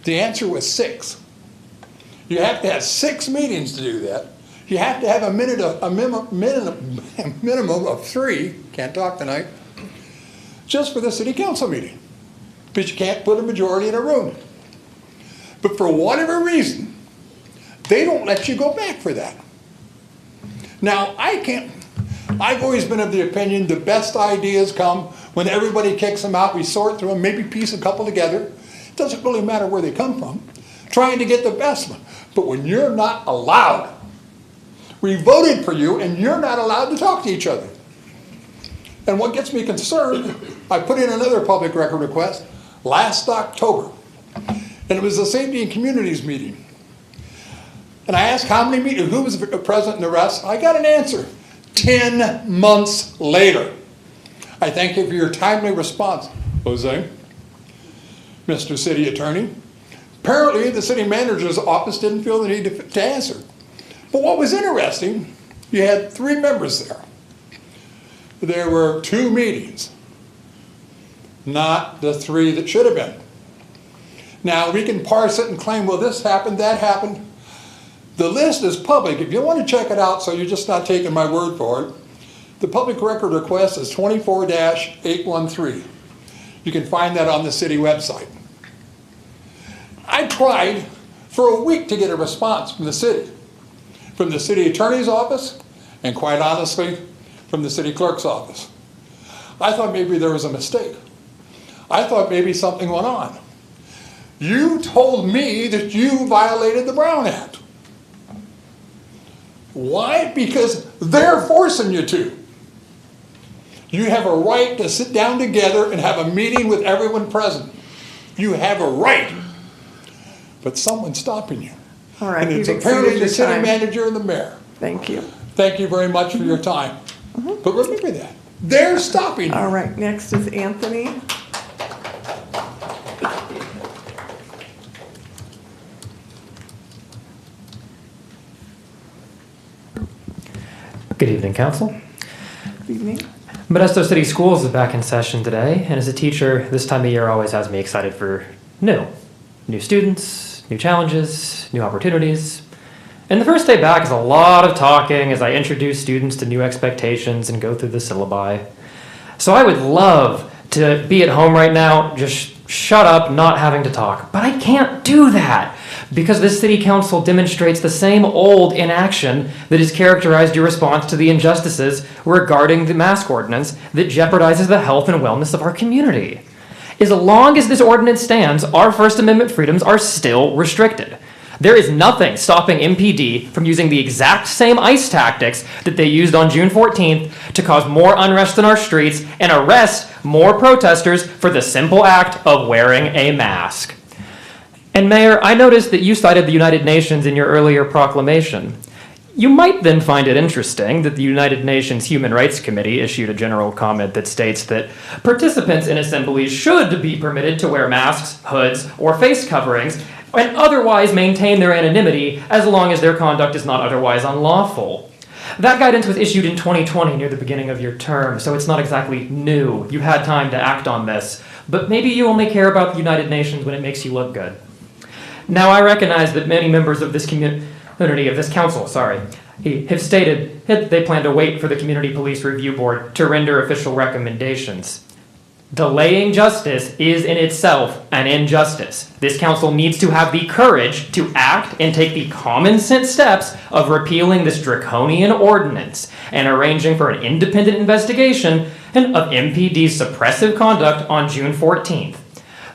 The answer was 6. You have to have 6 meetings to do that. You have to have a minimum of 3, can't talk tonight, just for the city council meeting. But you can't put a majority in a room. But for whatever reason, they don't let you go back for that. Now, I've always been of the opinion the best ideas come when everybody kicks them out, we sort through them, maybe piece a couple together. It doesn't really matter where they come from, trying to get the best one. But when you're not allowed, we voted for you and you're not allowed to talk to each other. And what gets me concerned, I put in another public record request last October, and it was the Safety and Communities meeting. And I asked how many meetings, who was present and the rest. I got an answer 10 months later. I thank you for your timely response, Jose, Mr. City Attorney. Apparently, the city manager's office didn't feel the need to answer. But what was interesting, you had 3 members there. There were 2 meetings, not the 3 that should have been. Now, we can parse it and claim, well, this happened, that happened. The list is public. If you want to check it out so you're just not taking my word for it, the public record request is 24-813. You can find that on the city website. I tried for a week to get a response from the city attorney's office, and quite honestly, from the city clerk's office. I thought maybe there was a mistake. I thought maybe something went on. You told me that you violated the Brown Act. Why? Because they're forcing you to. You have a right to sit down together and have a meeting with everyone present. You have a right. But someone's stopping you. All right, and it's you've apparently exceeded the your city time. manager and the mayor. Thank you. Thank you very much for your time. But remember that. They're stopping you. All right, next is Anthony. Good evening, Council. Good evening. Modesto City Schools is back in session today, and as a teacher, this time of year always has me excited for new students, new challenges, new opportunities. And the first day back is a lot of talking as I introduce students to new expectations and go through the syllabi. So I would love to be at home right now, just shut up, not having to talk. But I can't do that because this city council demonstrates the same old inaction that has characterized your response to the injustices regarding the mask ordinance that jeopardizes the health and wellness of our community. As long as this ordinance stands, our First Amendment freedoms are still restricted. There is nothing stopping MPD from using the exact same ICE tactics that they used on June 14th to cause more unrest in our streets and arrest more protesters for the simple act of wearing a mask. And Mayor, I noticed that you cited the United Nations in your earlier proclamation. You might then find it interesting that the United Nations Human Rights Committee issued a general comment that states that participants in assemblies should be permitted to wear masks, hoods, or face coverings and otherwise maintain their anonymity as long as their conduct is not otherwise unlawful. That guidance was issued in 2020 near the beginning of your term, so it's not exactly new. You had time to act on this, but maybe you only care about the United Nations when it makes you look good. Now, I recognize that many members of this community, of this council, have stated that they plan to wait for the Community Police Review Board to render official recommendations. Delaying justice is in itself an injustice. This council needs to have the courage to act and take the common sense steps of repealing this draconian ordinance and arranging for an independent investigation of MPD's suppressive conduct on June 14th.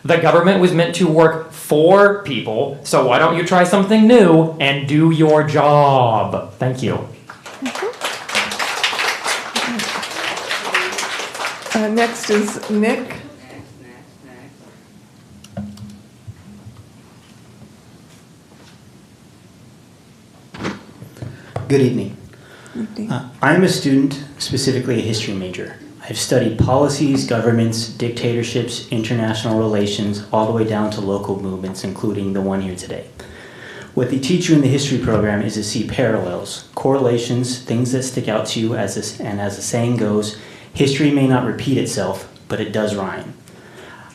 The government was meant to work for people, so why don't you try something new and do your job? Thank you. Next is Nick. Good evening. I'm a student, specifically a history major. I've studied policies, governments, dictatorships, international relations, all the way down to local movements, including the one here today. What they teach you in the history program is to see parallels, correlations, things that stick out to you, and as the saying goes, history may not repeat itself, but it does rhyme.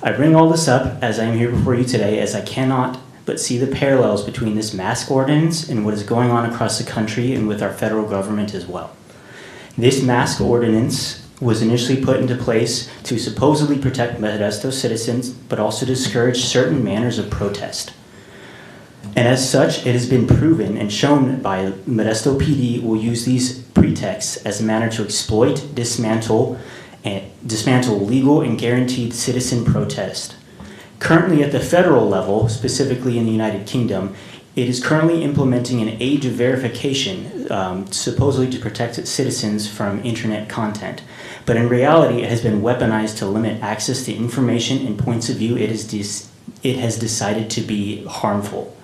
I bring all this up as I am here before you today, as I cannot but see the parallels between this mask ordinance and what is going on across the country and with our federal government as well. This mask ordinance was initially put into place to supposedly protect Modesto citizens, but also discourage certain manners of protest. And as such, it has been proven and shown by Modesto PD will use these pretexts as a manner to exploit, dismantle legal and guaranteed citizen protest. Currently at the federal level, specifically in the United Kingdom, it is currently implementing an age of verification, supposedly to protect its citizens from internet content. But in reality, it has been weaponized to limit access to information and points of view it has decided to be harmful.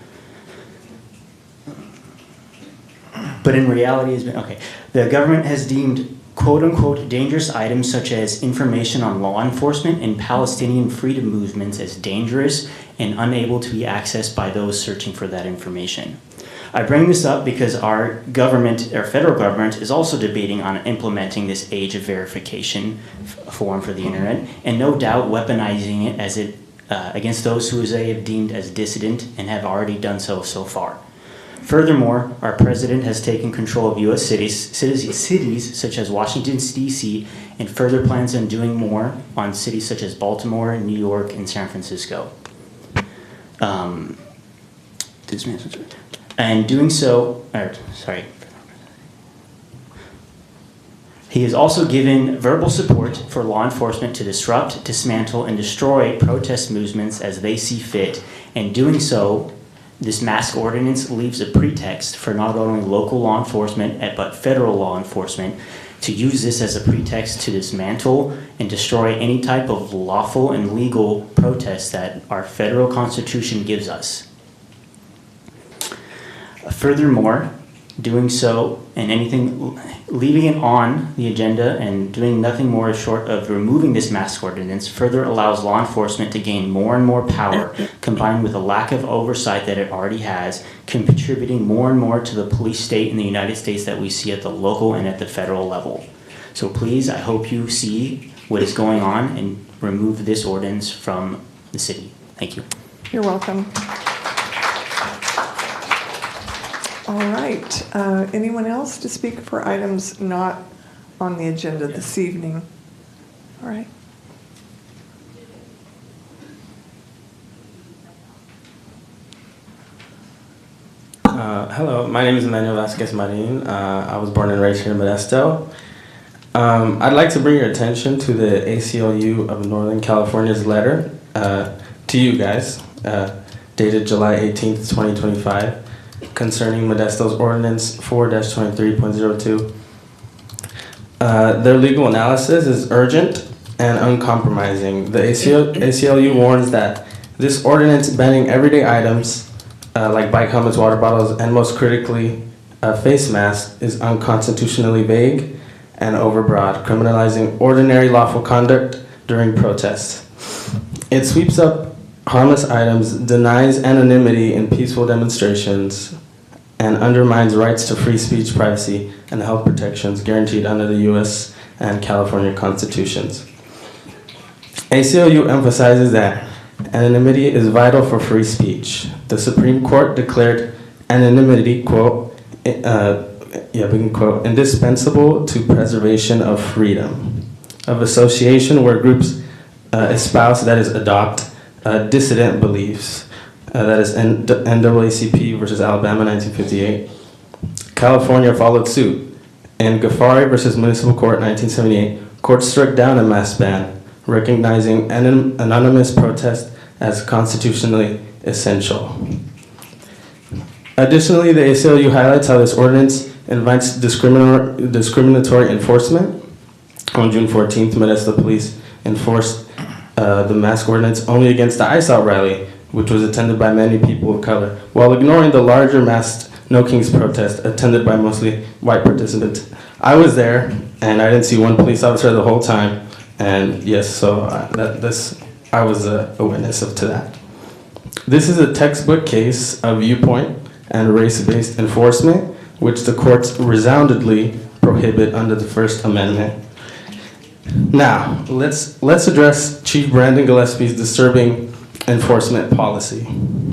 But in reality, the government has deemed quote-unquote dangerous items such as information on law enforcement and Palestinian freedom movements as dangerous and unable to be accessed by those searching for that information. I bring this up because our government, our federal government, is also debating on implementing this age of verification form for the internet, and no doubt weaponizing it as against those who they have deemed as dissident and have already done so far. Furthermore, our president has taken control of U.S. cities such as Washington, D.C., and further plans on doing more on cities such as Baltimore, New York, and San Francisco. And doing so, he has also given verbal support for law enforcement to disrupt, dismantle, and destroy protest movements as they see fit. And doing so, this mask ordinance leaves a pretext for not only local law enforcement, but federal law enforcement to use this as a pretext to dismantle and destroy any type of lawful and legal protest that our federal constitution gives us. Furthermore, doing so and leaving it on the agenda and doing nothing more short of removing this mask ordinance further allows law enforcement to gain more and more power, combined with a lack of oversight that it already has, contributing more and more to the police state in the United States that we see at the local and at the federal level. So please, I hope you see what is going on and remove this ordinance from the city. Thank you. You're welcome. All right. Anyone else to speak for items not on the agenda this evening? All right. Hello, my name is Emmanuel Vasquez Marin. I was born and raised here in Modesto. I'd like to bring your attention to the ACLU of Northern California's letter to you guys, dated July 18th, 2025. Concerning Modesto's Ordinance 4-23.02. Their legal analysis is urgent and uncompromising. The ACLU warns that this ordinance banning everyday items like bike helmets, water bottles, and most critically, face masks is unconstitutionally vague and overbroad, criminalizing ordinary lawful conduct during protests. It sweeps up harmless items, denies anonymity in peaceful demonstrations, and undermines rights to free speech, privacy, and health protections guaranteed under the U.S. and California constitutions. ACLU emphasizes that anonymity is vital for free speech. The Supreme Court declared anonymity, quote, we can quote, indispensable to preservation of freedom of association, where groups espouse, that is, adopt dissident beliefs. That is NAACP versus Alabama, 1958. California followed suit. In Ghaffari versus Municipal Court, 1978, court struck down a mask ban, recognizing anonymous protest as constitutionally essential. Additionally, the ACLU highlights how this ordinance invites discriminatory enforcement. On June 14th, Modesto police enforced the mask ordinance only against the Ice Out rally, which was attended by many people of color, while ignoring the larger masked No Kings protest attended by mostly white participants. I was there, and I didn't see one police officer the whole time, and yes, so I was a witness to that. This is a textbook case of viewpoint and race-based enforcement, which the courts resoundingly prohibit under the First Amendment. Now, let's address Chief Brandon Gillespie's disturbing enforcement policy,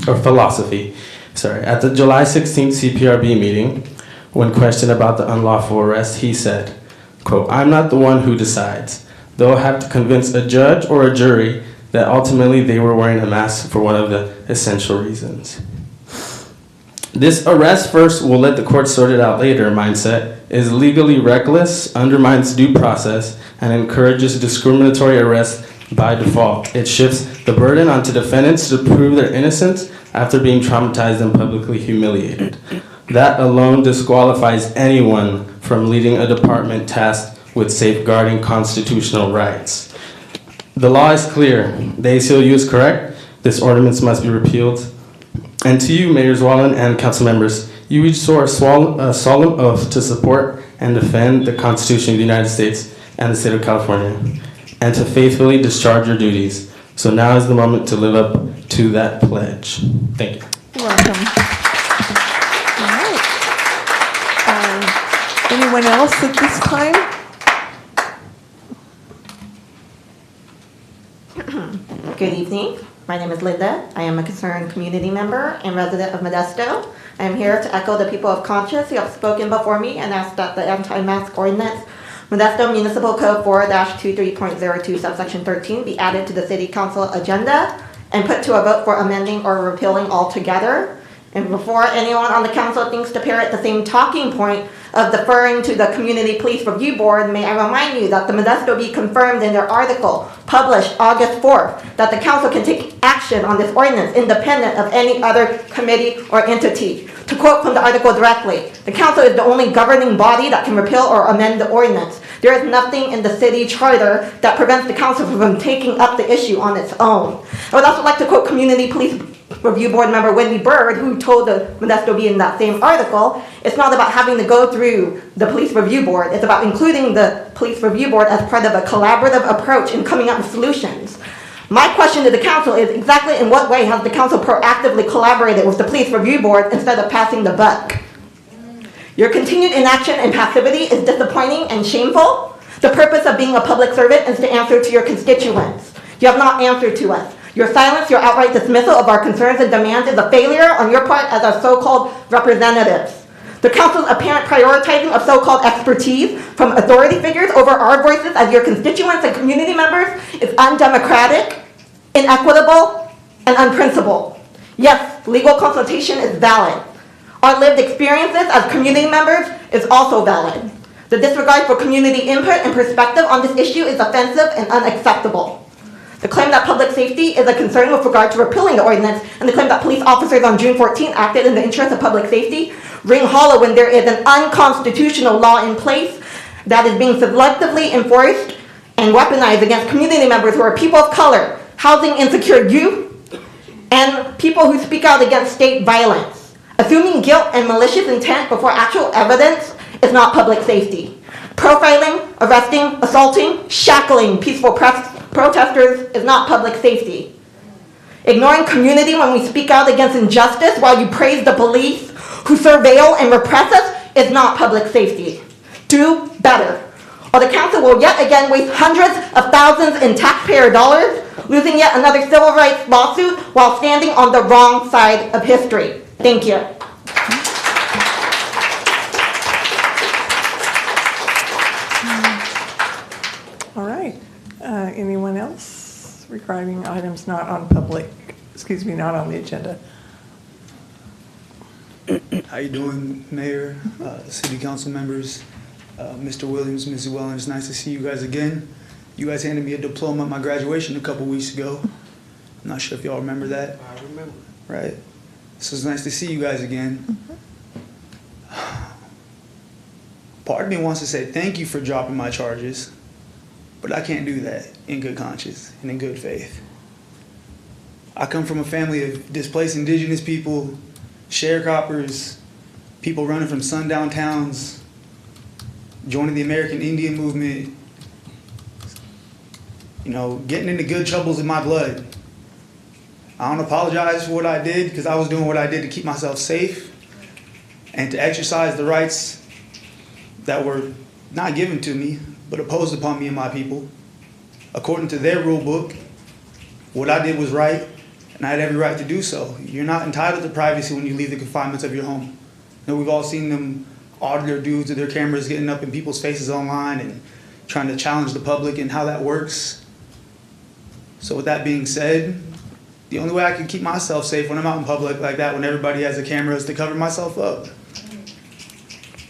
or philosophy. At the July 16th CPRB meeting, when questioned about the unlawful arrest, he said, quote, "I'm not the one who decides. They'll have to convince a judge or a jury that ultimately they were wearing a mask for one of the essential reasons." This arrest first, will let the court sort it out later mindset is legally reckless, undermines due process, and encourages discriminatory arrest by default. It shifts the burden onto defendants to prove their innocence after being traumatized and publicly humiliated. That alone disqualifies anyone from leading a department tasked with safeguarding constitutional rights. The law is clear. The ACLU is correct. This ordinance must be repealed. And to you, Mayors Wallen and council members, you each swore a solemn oath to support and defend the Constitution of the United States and the state of California, and to faithfully discharge your duties. So now is the moment to live up to that pledge. Thank you. You're welcome. All right. Anyone else at this time? Good evening. My name is Linda. I am a concerned community member and resident of Modesto. I am here to echo the people of conscience who have spoken before me and ask that the anti-mask ordinance, Modesto Municipal Code 4-23.02 subsection 13, be added to the City Council agenda and put to a vote for amending or repealing altogether. And before anyone on the council thinks to parrot the same talking point of deferring to the Community Police Review Board, may I remind you that the Modesto Bee confirmed in their article published August 4th that the council can take action on this ordinance independent of any other committee or entity. To quote from the article directly, the council is the only governing body that can repeal or amend the ordinance. There is nothing in the city charter that prevents the council from taking up the issue on its own. I would also like to quote Community Police Review Board member Wendy Bird, who told the Modesto Bee in that same article, it's not about having to go through the Police Review Board, it's about including the Police Review Board as part of a collaborative approach in coming up with solutions. My question to the council is exactly in what way has the council proactively collaborated with the Police Review Board instead of passing the buck? Your continued inaction and passivity is disappointing and shameful. The purpose of being a public servant is to answer to your constituents. You have not answered to us. Your silence, your outright dismissal of our concerns and demands is a failure on your part as our so-called representatives. The council's apparent prioritizing of so-called expertise from authority figures over our voices as your constituents and community members is undemocratic, inequitable, and unprincipled. Yes, legal consultation is valid. Our lived experiences as community members is also valid. The disregard for community input and perspective on this issue is offensive and unacceptable. The claim that public safety is a concern with regard to repealing the ordinance and the claim that police officers on June 14 acted in the interest of public safety ring hollow when there is an unconstitutional law in place that is being selectively enforced and weaponized against community members who are people of color, housing insecure youth, and people who speak out against state violence. Assuming guilt and malicious intent before actual evidence is not public safety. Profiling, arresting, assaulting, shackling peaceful protesters is not public safety. Ignoring community when we speak out against injustice while you praise the police who surveil and repress us is not public safety. Do better, or the council will yet again waste hundreds of thousands in taxpayer dollars, losing yet another civil rights lawsuit while standing on the wrong side of history. Thank you. All right. Anyone else regarding items not on not on the agenda? How you doing, Mayor, City Council members, Mr. Williams, Ms. Llewellyn? It's nice to see you guys again. You guys handed me a diploma at my graduation a couple weeks ago. I'm not sure if y'all remember that. I remember. Right? So it's nice to see you guys again. Part of me wants to say thank you for dropping my charges, but I can't do that in good conscience and in good faith. I come from a family of displaced indigenous people, sharecroppers, people running from sundown towns, joining the American Indian movement, you know, getting into good troubles in my blood. I don't apologize for what I did because I was doing what I did to keep myself safe and to exercise the rights that were not given to me, but imposed upon me and my people. According to their rule book, what I did was right, and I had every right to do so. You're not entitled to privacy when you leave the confinements of your home. You know, we've all seen them audit their dudes with their cameras getting up in people's faces online and trying to challenge the public and how that works. So with that being said, the only way I can keep myself safe when I'm out in public like that, when everybody has a camera, is to cover myself up.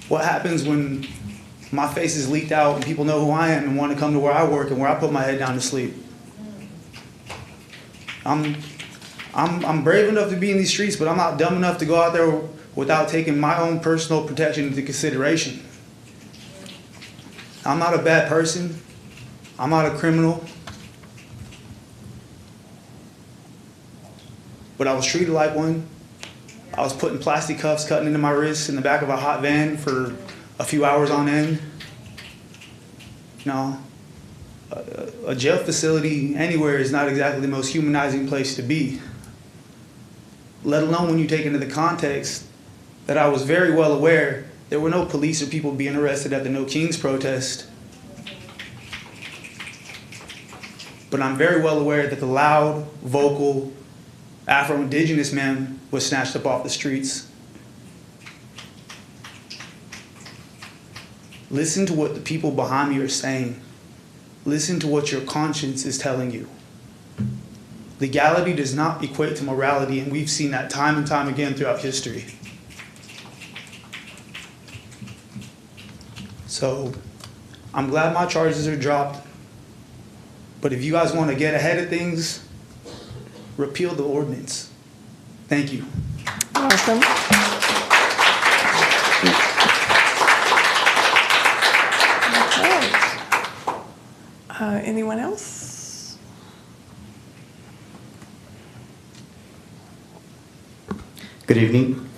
What happens when my face is leaked out and people know who I am and want to come to where I work and where I put my head down to sleep? I'm brave enough to be in these streets, but I'm not dumb enough to go out there without taking my own personal protection into consideration. I'm not a bad person. I'm not a criminal. But I was treated like one. I was put in plastic cuffs, cutting into my wrists in the back of a hot van for a few hours on end. You know, a jail facility anywhere is not exactly the most humanizing place to be. Let alone when you take into the context that I was very well aware there were no police or people being arrested at the No Kings protest. But I'm very well aware that the loud, vocal, Afro-Indigenous man was snatched up off the streets. Listen to what the people behind me are saying. Listen to what your conscience is telling you. Legality does not equate to morality, and we've seen that time and time again throughout history. So, I'm glad my charges are dropped, but if you guys want to get ahead of things, repeal the ordinance. Thank you. Awesome. Anyone else? Good evening.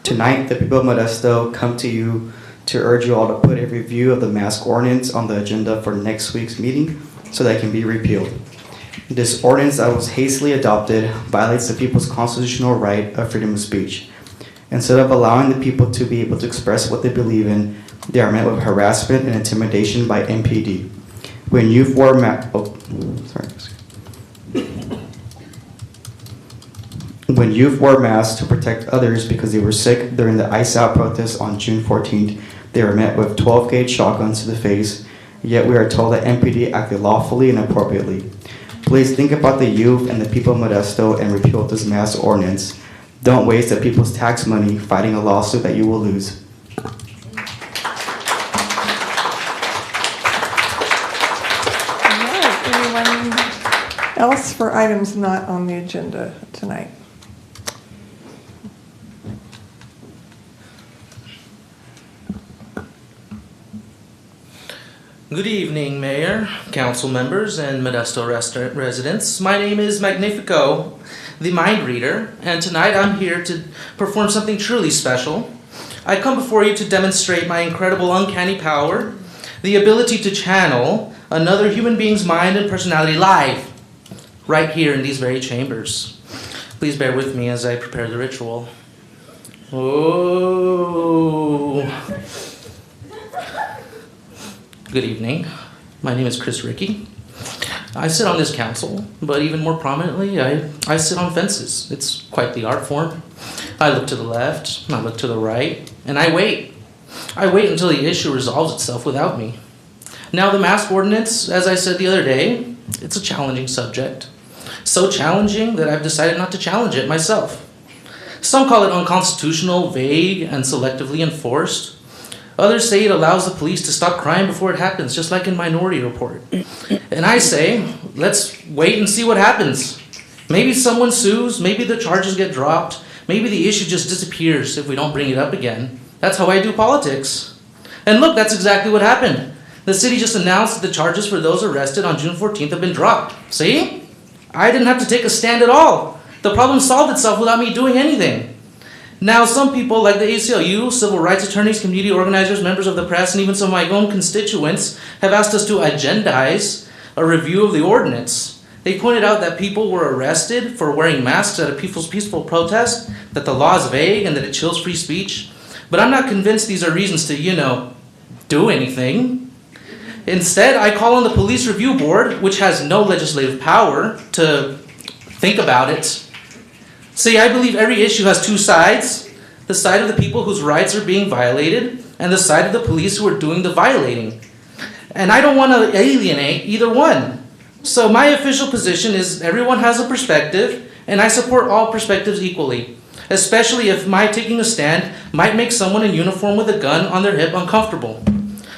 Tonight, the people of Modesto come to you to urge you all to put a review of the mask ordinance on the agenda for next week's meeting so that it can be repealed. This ordinance that was hastily adopted violates the people's constitutional right of freedom of speech. Instead of allowing the people to be able to express what they believe in, they are met with harassment and intimidation by MPD. When youth wore When youth wore masks to protect others because they were sick during the Ice Out protest on June 14th, they were met with 12-gauge shotguns to the face, yet we are told that MPD acted lawfully and appropriately. Please think about the youth and the people of Modesto and repeal this mask ordinance. Don't waste the people's tax money fighting a lawsuit that you will lose. Anyone else for items not on the agenda tonight? Good evening, Mayor, council members, and Modesto residents. My name is Magnifico, the Mind Reader, and tonight I'm here to perform something truly special. I come before you to demonstrate my incredible uncanny power, the ability to channel another human being's mind and personality live, right here in these very chambers. Please bear with me as I prepare the ritual. Oh. Good evening. My name is Chris Rickey. I sit on this council, but even more prominently, I sit on fences. It's quite the art form. I look to the left, I look to the right, and I wait. I wait until the issue resolves itself without me. Now, the mask ordinance, as I said the other day, it's a challenging subject. So challenging that I've decided not to challenge it myself. Some call it unconstitutional, vague, and selectively enforced. Others say it allows the police to stop crime before it happens, just like in Minority Report. And I say, let's wait and see what happens. Maybe someone sues, maybe the charges get dropped, maybe the issue just disappears if we don't bring it up again. That's how I do politics. And look, that's exactly what happened. The city just announced that the charges for those arrested on June 14th have been dropped. See? I didn't have to take a stand at all. The problem solved itself without me doing anything. Now, some people, like the ACLU, civil rights attorneys, community organizers, members of the press, and even some of my own constituents have asked us to agendize a review of the ordinance. They pointed out that people were arrested for wearing masks at a peaceful protest, that the law is vague, and that it chills free speech. But I'm not convinced these are reasons to, do anything. Instead, I call on the Police Review Board, which has no legislative power, to think about it. See, I believe every issue has two sides. The side of the people whose rights are being violated, and the side of the police who are doing the violating. And I don't want to alienate either one. So my official position is everyone has a perspective, and I support all perspectives equally, especially if my taking a stand might make someone in uniform with a gun on their hip uncomfortable.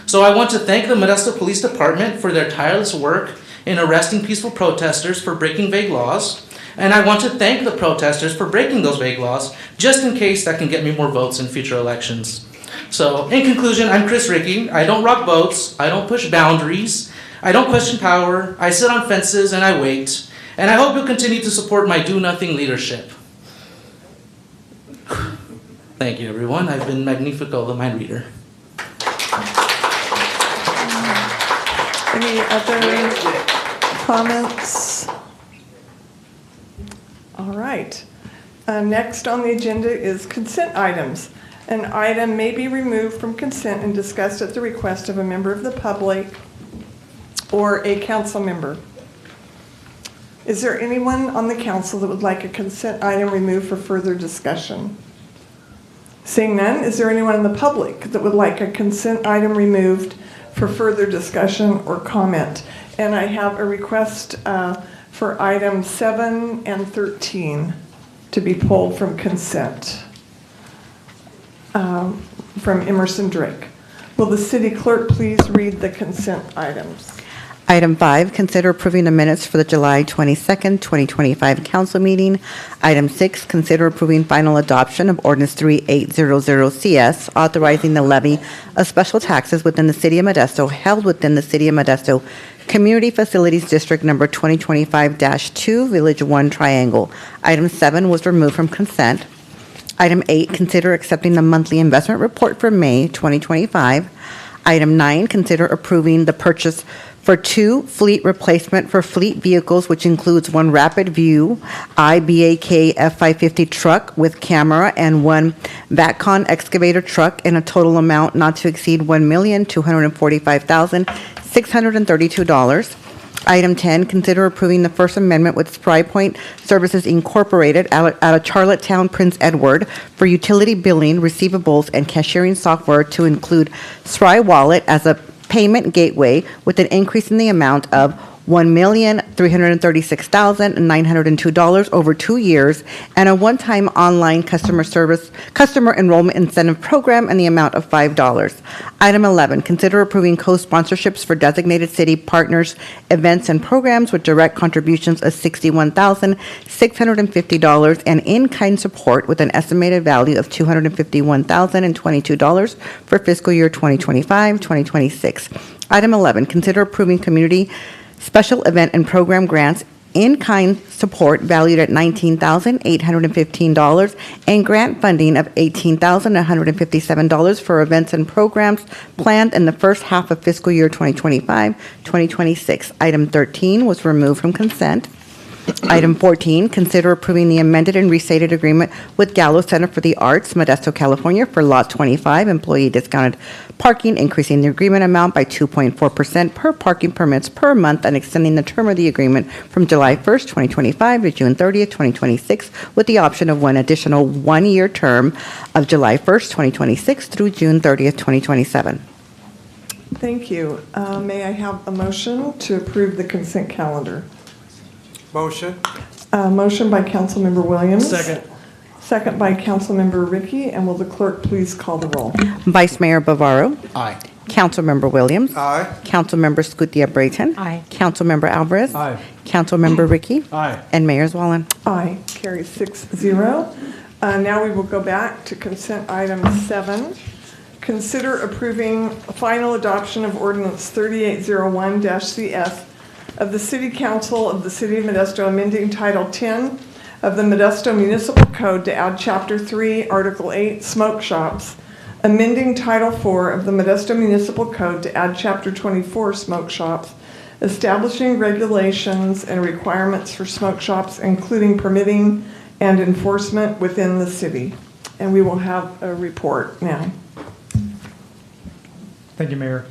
So I want to thank the Modesto Police Department for their tireless work in arresting peaceful protesters for breaking vague laws. And I want to thank the protesters for breaking those vague laws, just in case that can get me more votes in future elections. So, in conclusion, I'm Chris Rickey. I don't rock boats. I don't push boundaries. I don't question power. I sit on fences and I wait. And I hope you'll continue to support my do-nothing leadership. Thank you, everyone. I've been Magnifico, the mind reader. Any other comments? All right. Next on the agenda is consent items. An item may be removed from consent and discussed at the request of a member of the public or a council member. Is there anyone on the council that would like a consent item removed for further discussion? Seeing none, is there anyone in the public that would like a consent item removed for further discussion or comment? And I have a request for items 7 and 13 to be pulled from consent from Emerson Drake. Will the city clerk please read the consent items? Item 5, consider approving the minutes for the July 22nd, 2025 council meeting. Item 6, consider approving final adoption of ordinance 3800CS, authorizing the levy of special taxes within the city of Modesto, held within the city of Modesto Community Facilities District number 2025-2, Village 1 Triangle. Item 7 was removed from consent. Item 8, consider accepting the monthly investment report for May 2025. Item 9, consider approving the purchase for 2 fleet replacement for fleet vehicles, which includes 1 Rapid View IBAK F550 truck with camera and 1 Vatcon excavator truck in a total amount not to exceed $1,245,632. Item 10, consider approving the First Amendment with Spry Point Services Incorporated out of Charlottetown, Prince Edward for utility billing, receivables, and cashiering software to include Spry Wallet as a payment gateway with an increase in the amount of $1,336,902 over 2 years, and a one-time online customer enrollment incentive program in the amount of $5. Item 11, consider approving co-sponsorships for designated city partners, events, and programs with direct contributions of $61,650 and in-kind support with an estimated value of $251,022 for fiscal year 2025-2026. Item 11, consider approving community special event and program grants in-kind support valued at $19,815 and grant funding of $18,157 for events and programs planned in the first half of fiscal year 2025-2026. Item 13 was removed from consent. Item 14, consider approving the amended and restated agreement with Gallo Center for the Arts, Modesto, California for Lot 25, employee discounted parking, increasing the agreement amount by 2.4% per parking permits per month and extending the term of the agreement from July 1st, 2025 to June 30th, 2026, with the option of one additional one-year term of July 1st, 2026 through June 30th, 2027. Thank you. May I have a motion to approve the consent calendar? Motion. Motion by Councilmember Williams. Second. Second by Councilmember Ricky, and will the clerk please call the roll? Vice Mayor Bavaro. Aye. Councilmember Williams. Aye. Councilmember Scutia Brayton. Aye. Councilmember Alvarez. Aye. Councilmember Ricky. Aye. And Mayor Zwallen. Aye, carries 6-0. Now we will go back to consent item 7. Consider approving final adoption of ordinance 3801-CS of the City Council of the City of Modesto amending Title 10 of the Modesto Municipal Code to add Chapter 3, Article 8, smoke shops, amending Title 4 of the Modesto Municipal Code to add Chapter 24, smoke shops, establishing regulations and requirements for smoke shops, including permitting and enforcement within the city. And we will have a report now. Thank you, Mayor.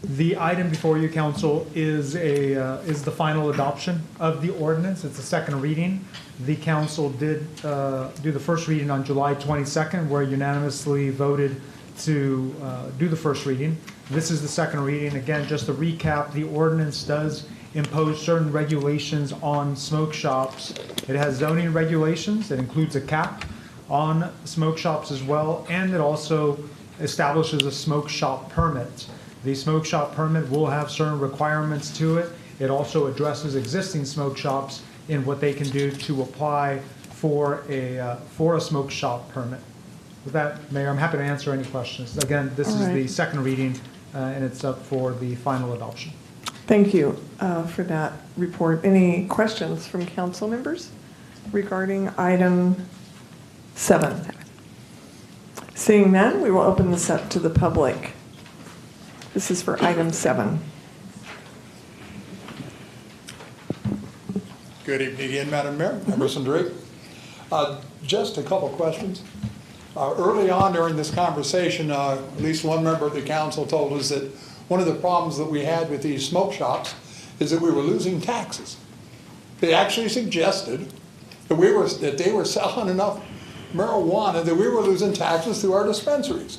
The item before you, Council, is the final adoption of the ordinance. It's a second reading. The Council did do the first reading on July 22nd, where unanimously voted to do the first reading. This is the second reading. Again, just to recap, the ordinance does impose certain regulations on smoke shops. It has zoning regulations. It includes a cap on smoke shops as well, and it also establishes a smoke shop permit. The smoke shop permit will have certain requirements to it. It also addresses existing smoke shops in what they can do to apply for a smoke shop permit. With that, Mayor, I'm happy to answer any questions. Again, this is the second reading, and it's up for the final adoption. Thank you for that report. Any questions from council members regarding item 7? Seeing none, we will open this up to the public. This is for item 7. Good evening again, Madam Mayor, members and Drake. Just a couple questions. Early on during this conversation, at least one member of the council told us that one of the problems that we had with these smoke shops is that we were losing taxes. They actually suggested that they were selling enough marijuana that we were losing taxes through our dispensaries.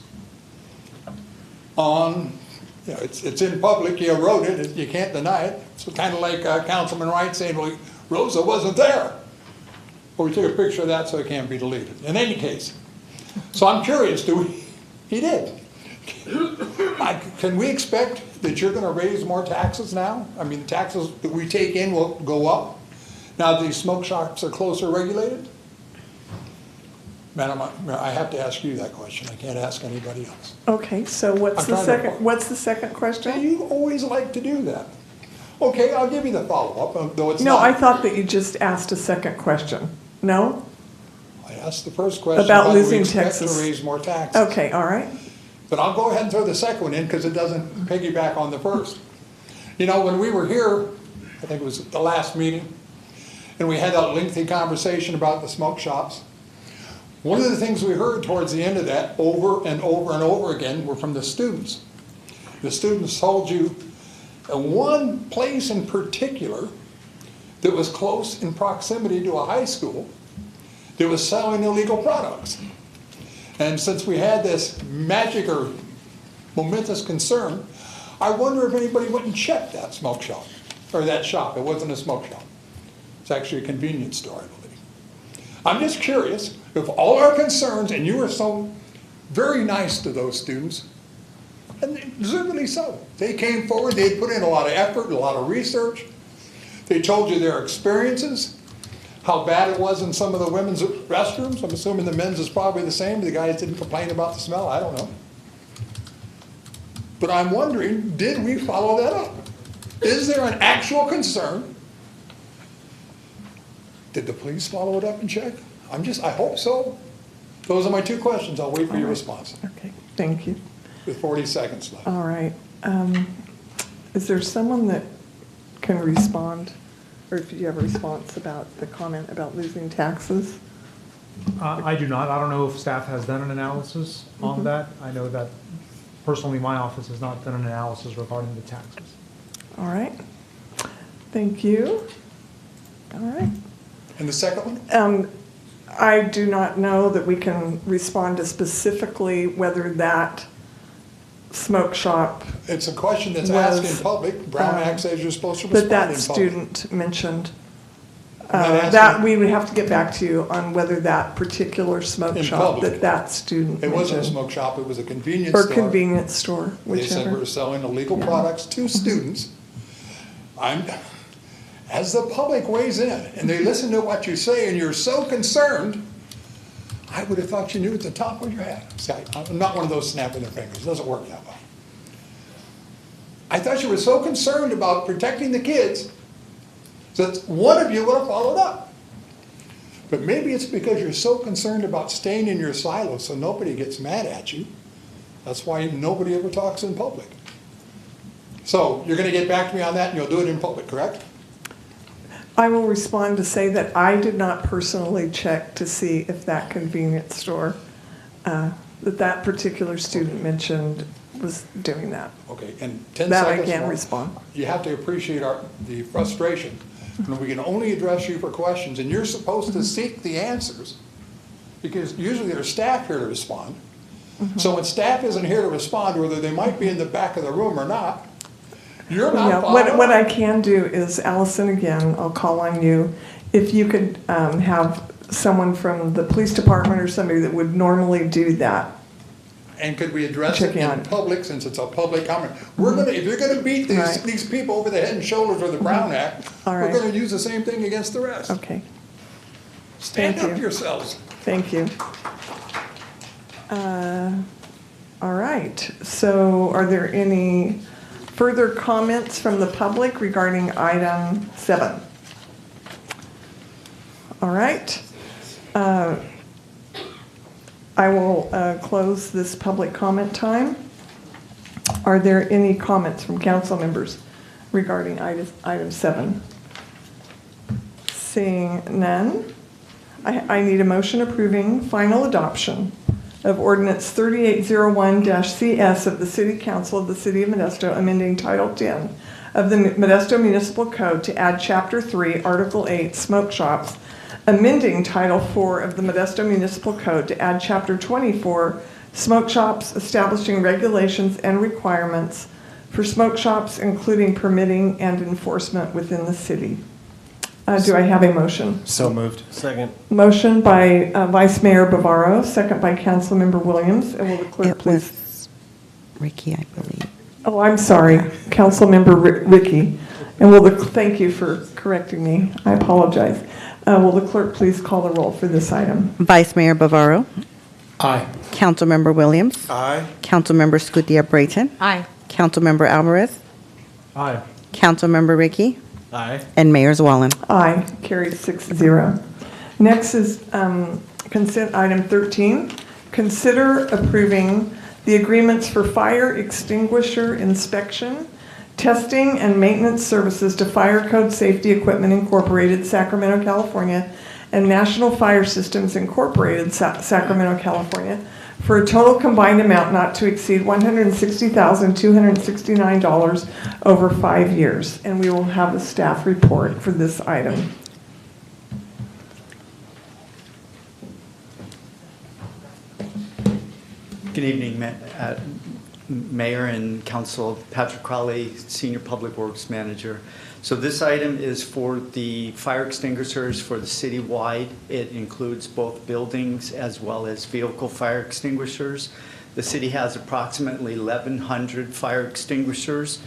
It's in public, you wrote it, you can't deny it. It's kind of like Councilman Wright saying, well, Rosa wasn't there. Well, we took a picture of that so it can't be deleted. In any case, so I'm curious, he did. Can we expect that you're going to raise more taxes now? I mean, the taxes that we take in will go up now that these smoke shops are closer regulated? Madam, I have to ask you that question. I can't ask anybody else. Okay, so what's the second question? You always like to do that. Okay, I'll give you the follow-up, though it's No, not. I thought that you just asked a second question. No? I asked the first question About losing we expect Texas. to raise more taxes. Okay, all right. But I'll go ahead and throw the second one in because it doesn't piggyback on the first. You know, when we were here, I think it was at the last meeting, and we had that lengthy conversation about the smoke shops, one of the things we heard towards the end of that over and over and over again were from the students. The students told you one place in particular that was close in proximity to a high school that was selling illegal products. And since we had this magic or momentous concern, I wonder if anybody went and checked that smoke shop, or that shop. It wasn't a smoke shop. It's actually a convenience store, I believe. I'm just curious if all our concerns, and you were so very nice to those students, and deservedly so. They came forward, they put in a lot of effort, a lot of research. They told you their experiences, how bad it was in some of the women's restrooms. I'm assuming the men's is probably the same. The guys didn't complain about the smell. I don't know. But I'm wondering, did we follow that up? Is there an actual concern? Did the police follow it up and check? I hope so. Those are my two questions. I'll wait for your response. Okay, thank you. With 40 seconds left. All right. Is there someone that can respond or if you have a response about the comment about losing taxes. I do not. I don't know if staff has done an analysis on that. I know that personally my office has not done an analysis regarding the taxes. All right. Thank you. All right. And the second one? I do not know that we can respond to specifically whether that smoke shop. It's a question that's asked in public. Brown Act says you're supposed to respond in That public. student mentioned. I'm not That asking- we would have to get back to you on whether that particular smoke In shop public. that student It wasn't a mentioned. smoke shop, it was a convenience Or store. convenience store, They said whichever. we're selling illegal products to students. As the public weighs in and they listen to what you say and you're so concerned, I would have thought you knew at the top of your head. See, I'm not one of those snapping their fingers, it doesn't work that way. I thought you were so concerned about protecting the kids that one of you would have followed up. But maybe it's because you're so concerned about staying in your silo so nobody gets mad at you. That's why nobody ever talks in public. So you're going to get back to me on that and you'll do it in public, correct? I will respond to say that I did not personally check to see if that convenience store, that particular student mentioned was doing that. Okay, and 10 That I seconds can't more. respond. You have to appreciate the frustration. And we can only address you for questions, and you're supposed to seek the answers, because usually there's staff here to respond. So when staff isn't here to respond, whether they might be in the back of the room or not, you're not Yeah, following what I up. can do is, Allison, again, I'll call on you. If you could have someone from the police department or somebody that would normally do that. And could we address it Checking on in it. public, since it's a public comment? We're gonna, if you're gonna beat these people over the head and shoulders with the Brown Act, All we're right. gonna use the same thing against the rest. Okay. Stand Thank up you. yourselves. Thank you. All right, so are there any further comments from the public regarding item 7? All right. I will close this public comment time. Are there any comments from council members regarding item 7? Seeing none, I need a motion approving final adoption of ordinance 3801-CS of the City Council of the City of Modesto, amending Title 10 of the Modesto Municipal Code to add Chapter 3, Article 8, smoke shops, amending Title 4 of the Modesto Municipal Code to add Chapter 24, smoke shops, establishing regulations and requirements for smoke shops, including permitting and enforcement within the city. Do I have a motion? So moved. Second. Motion by Vice Mayor Bavaro, second by Councilmember Williams. And will the clerk please? Was Ricky, I believe. Oh, I'm sorry, Councilmember Ricky. And thank you for correcting me. I apologize. Will the clerk please call the roll for this item? Vice Mayor Bavaro. Aye. Councilmember Williams. Aye. Councilmember Scutia Brayton. Aye. Councilmember Alvarez. Aye. Councilmember Ricky. Aye. And Mayor Zwallen. Aye, carried 6-0. Next is consent item 13. Consider approving the agreements for fire extinguisher inspection, testing, and maintenance services to Fire Code Safety Equipment Incorporated, Sacramento, California, and National Fire Systems Incorporated, Sacramento, California, for a total combined amount not to exceed $160,269 over 5 years. And we will have a staff report for this item. Good evening, Mayor and Council. Patrick Crowley, Senior Public Works Manager. So this item is for the fire extinguishers for the citywide. It includes both buildings as well as vehicle fire extinguishers. The city has approximately 1,100 fire extinguishers.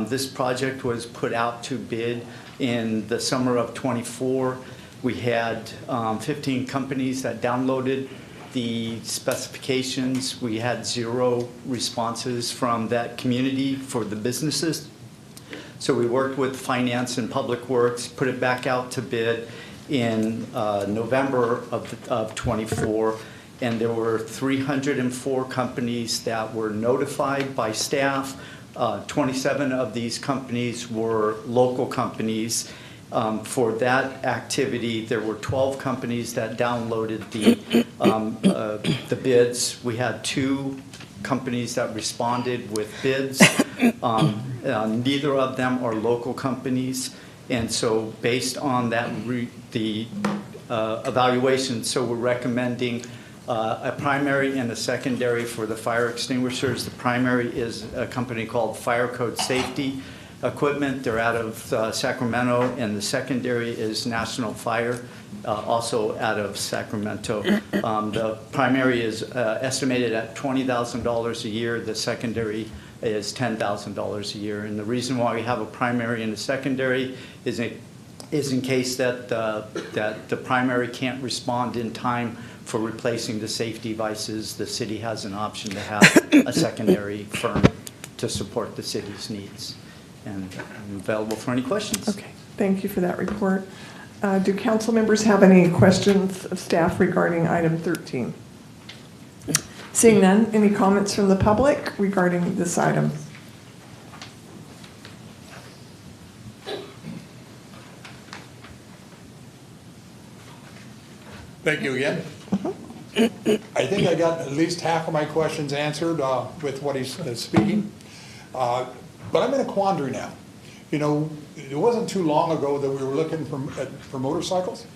This project was put out to bid in the summer of '24. We had 15 companies that downloaded the specifications. We had 0 responses from that community for the businesses. So we worked with Finance and Public Works, put it back out to bid in November of '24, and there were 304 companies that were notified by staff. 27 of these companies were local companies, For that activity, there were 12 companies that downloaded the bids. We had 2 companies that responded with bids. Neither of them are local companies. And so based on that, the evaluation, so we're recommending a primary and a secondary for the fire extinguishers. The primary is a company called Passcode Safety Equipment. They're out of Sacramento, and the secondary is National Fire, also out of Sacramento. The primary is estimated at $20,000 a year. The secondary is $10,000 a year. And the reason why we have a primary and a secondary is in case that the primary can't respond in time for replacing the safety devices. The city has an option to have a secondary firm to support the city's needs. And I'm available for any questions. Okay, thank you for that report. Do council members have any questions of staff regarding item 13? Seeing none, any comments from the public regarding this item? Thank you again. I think I got at least half of my questions answered with what he's speaking. But I'm in a quandary now. You know, it wasn't too long ago that we were looking for motorcycles.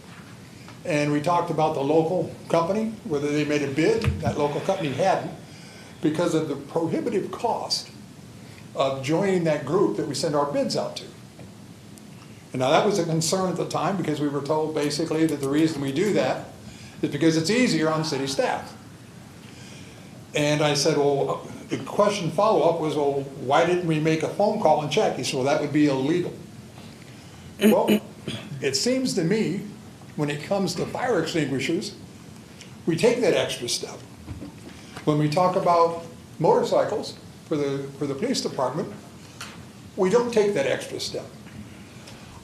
And we talked about the local company, whether they made a bid. That local company hadn't, because of the prohibitive cost of joining that group that we send our bids out to. And now that was a concern at the time, because we were told basically that the reason we do that is because it's easier on city staff. And I said, well, the question follow-up was, well, why didn't we make a phone call and check? He said, well, that would be illegal. Well, it seems to me, when it comes to fire extinguishers, we take that extra step. When we talk about motorcycles for the police department, we don't take that extra step.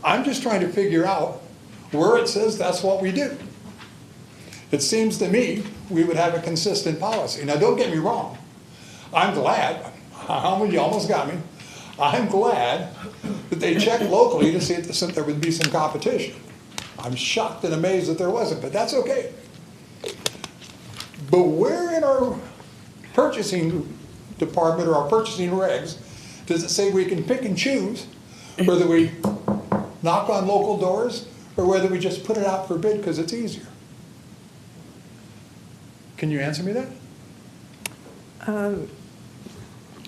I'm just trying to figure out where it says that's what we do. It seems to me we would have a consistent policy. Now, don't get me wrong. I'm glad, you almost got me, I'm glad that they checked locally to see if there would be some competition. I'm shocked and amazed that there wasn't, but that's okay. But where in our purchasing department or our purchasing regs does it say we can pick and choose whether we knock on local doors or whether we just put it out for bid because it's easier? Can you answer me that?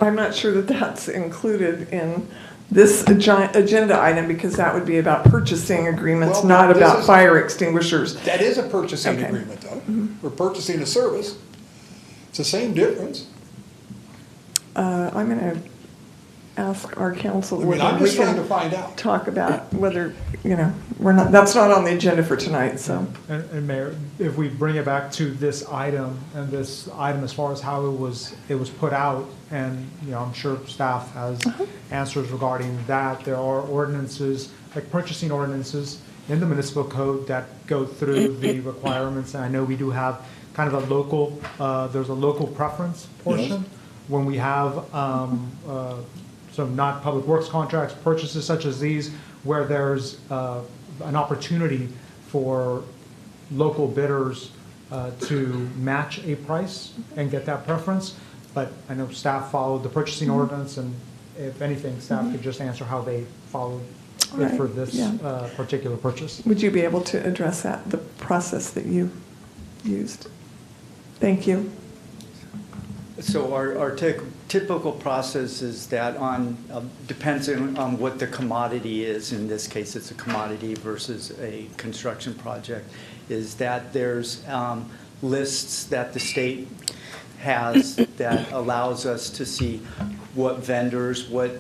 I'm not sure that that's included in this agenda item, because that would be about purchasing agreements, not about fire extinguishers. That is a purchasing agreement, though. We're purchasing a service. It's the same difference. I'm going to ask our council I'm whether we just trying to can find out. talk about whether, that's not on the agenda for tonight, so. And Mayor, if we bring it back to this item, and this item as far as how it was put out, and I'm sure staff has answers regarding that. There are ordinances, like purchasing ordinances in the municipal code that go through the requirements. And I know we do have kind of a local, there's a local preference portion when we have some not public works contracts, purchases such as these, where there's an opportunity for local bidders to match a price and get that preference. But I know staff followed the purchasing ordinance, and if anything, staff could just answer how they followed it for this particular purchase. Would you be able to address that, the process that you used? Thank you. So our typical process is that depends on what the commodity is. In this case, it's a commodity versus a construction project. Is that there's lists that the state has that allows us to see what vendors, what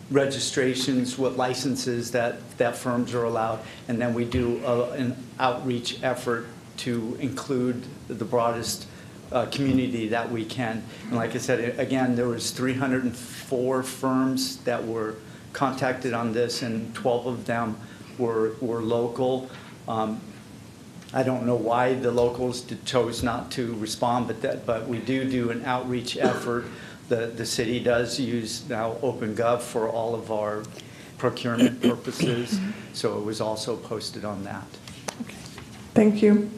registrations, what licenses that firms are allowed, and then we do an outreach effort to include the broadest community that we can. And like I said, again, there was 304 firms that were contacted on this, and 12 of them were local. I don't know why the locals chose not to respond, but we do an outreach effort. The city does use now OpenGov for all of our procurement purposes, so it was also posted on that. Thank you.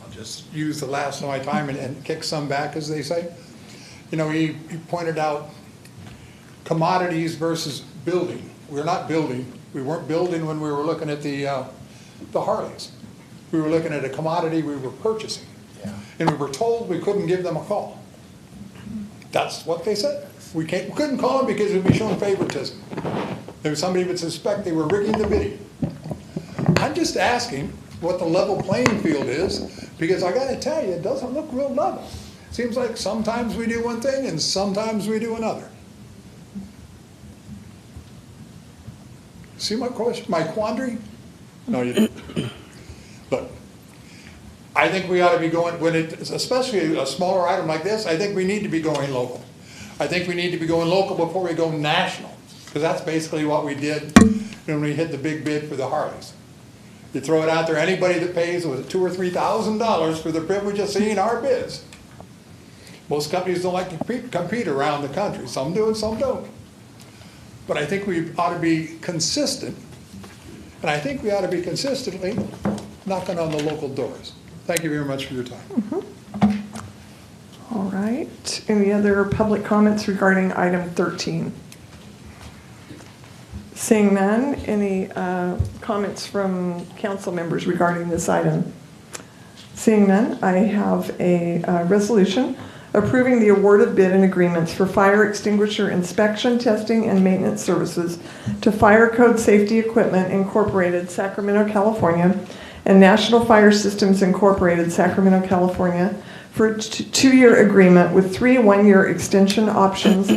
I'll just use the last of my time and kick some back, as they say. You know, he pointed out commodities versus building. We're not building. We weren't building when we were looking at the Harleys. We were looking at a commodity we were purchasing. And we were told we couldn't give them a call. That's what they said. We couldn't call them because it would be showing favoritism. If somebody would suspect they were rigging the bidding. I'm just asking what the level playing field is, because I gotta tell you, it doesn't look real level. Seems like sometimes we do one thing and sometimes we do another. See my question, my quandary? No, you don't. Look, I think we ought to be going, especially a smaller item like this, I think we need to be going local. I think we need to be going local before we go national, because that's basically what we did when we hit the big bid for the Harleys. You throw it out there, anybody that pays was $2,000 or $3,000 for the privilege of seeing our bids. Most companies don't like to compete around the country. Some do and some don't. But I think we ought to be consistent, and I think we ought to be consistently knocking on the local doors. Thank you very much for your time. All right. Any other public comments regarding item 13? Seeing none, any comments from council members regarding this item? Seeing none, I have a resolution approving the award of bid and agreements for fire extinguisher inspection, testing, and maintenance services to Fire Code Safety Equipment Incorporated, Sacramento, California, and National Fire Systems Incorporated, Sacramento, California, for a 2-year agreement with 3 one-year extension options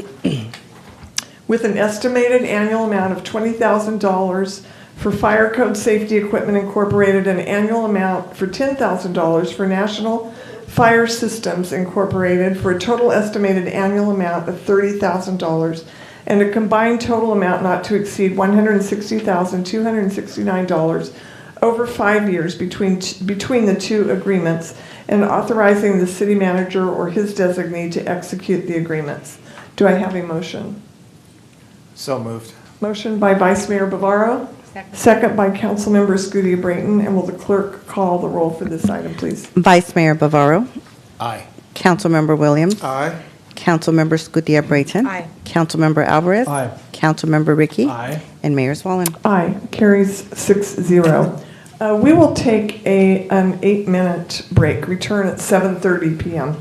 with an estimated annual amount of $20,000 for Fire Code Safety Equipment Incorporated, an annual amount for $10,000 for National Fire Systems Incorporated, for a total estimated annual amount of $30,000, and a combined total amount not to exceed $160,269 over 5 years between the 2 agreements, and authorizing the city manager or his designee to execute the agreements. Do I have a motion? So moved. Motion by Vice Mayor Bavaro. Second by Councilmember Scudia Brayton. And will the clerk call the roll for this item, please? Vice Mayor Bavaro. Aye. Councilmember Williams. Aye. Councilmember Scudia Brayton. Aye. Councilmember Alvarez. Aye. Councilmember Ricky. Aye. And Mayor Swallen. Aye. Carries 6-0. We will take an 8-minute break. Return at 7:30 p.m.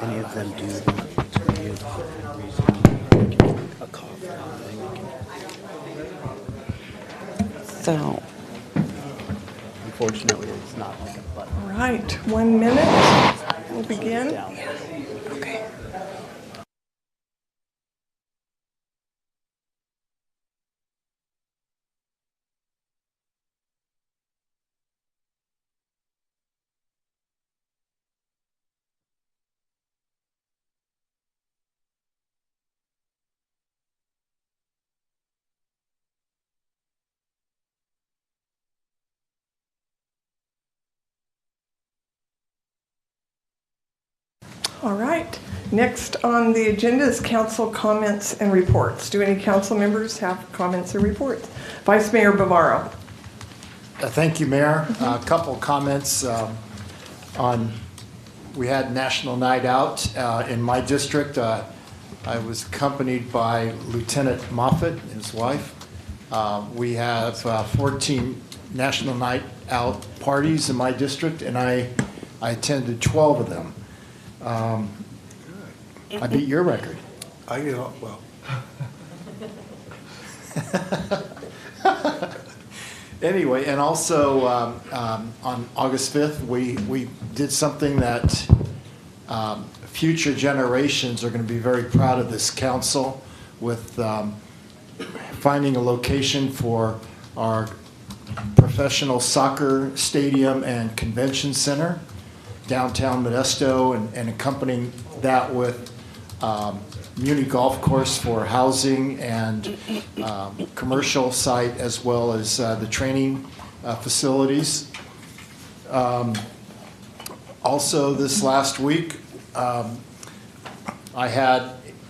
any of them do a call for anything? So, Unfortunately, it's not like a button. All right, 1 minute. We'll begin. Okay. All right. Next on the agenda is council comments and reports. Do any council members have comments or reports? Vice Mayor Bavaro. Thank you, Mayor. A couple of comments we had National Night Out in my district. I was accompanied by Lieutenant Moffett and his wife. We have 14 National Night Out parties in my district, and I attended 12 of them. I beat your record. Well. Anyway, and also on August 5th, we did something that future generations are going to be very proud of this council with finding a location for our professional soccer stadium and convention center downtown Modesto, and accompanying that with Muni Golf Course for housing and commercial site, as well as the training facilities. Also, this last week, I had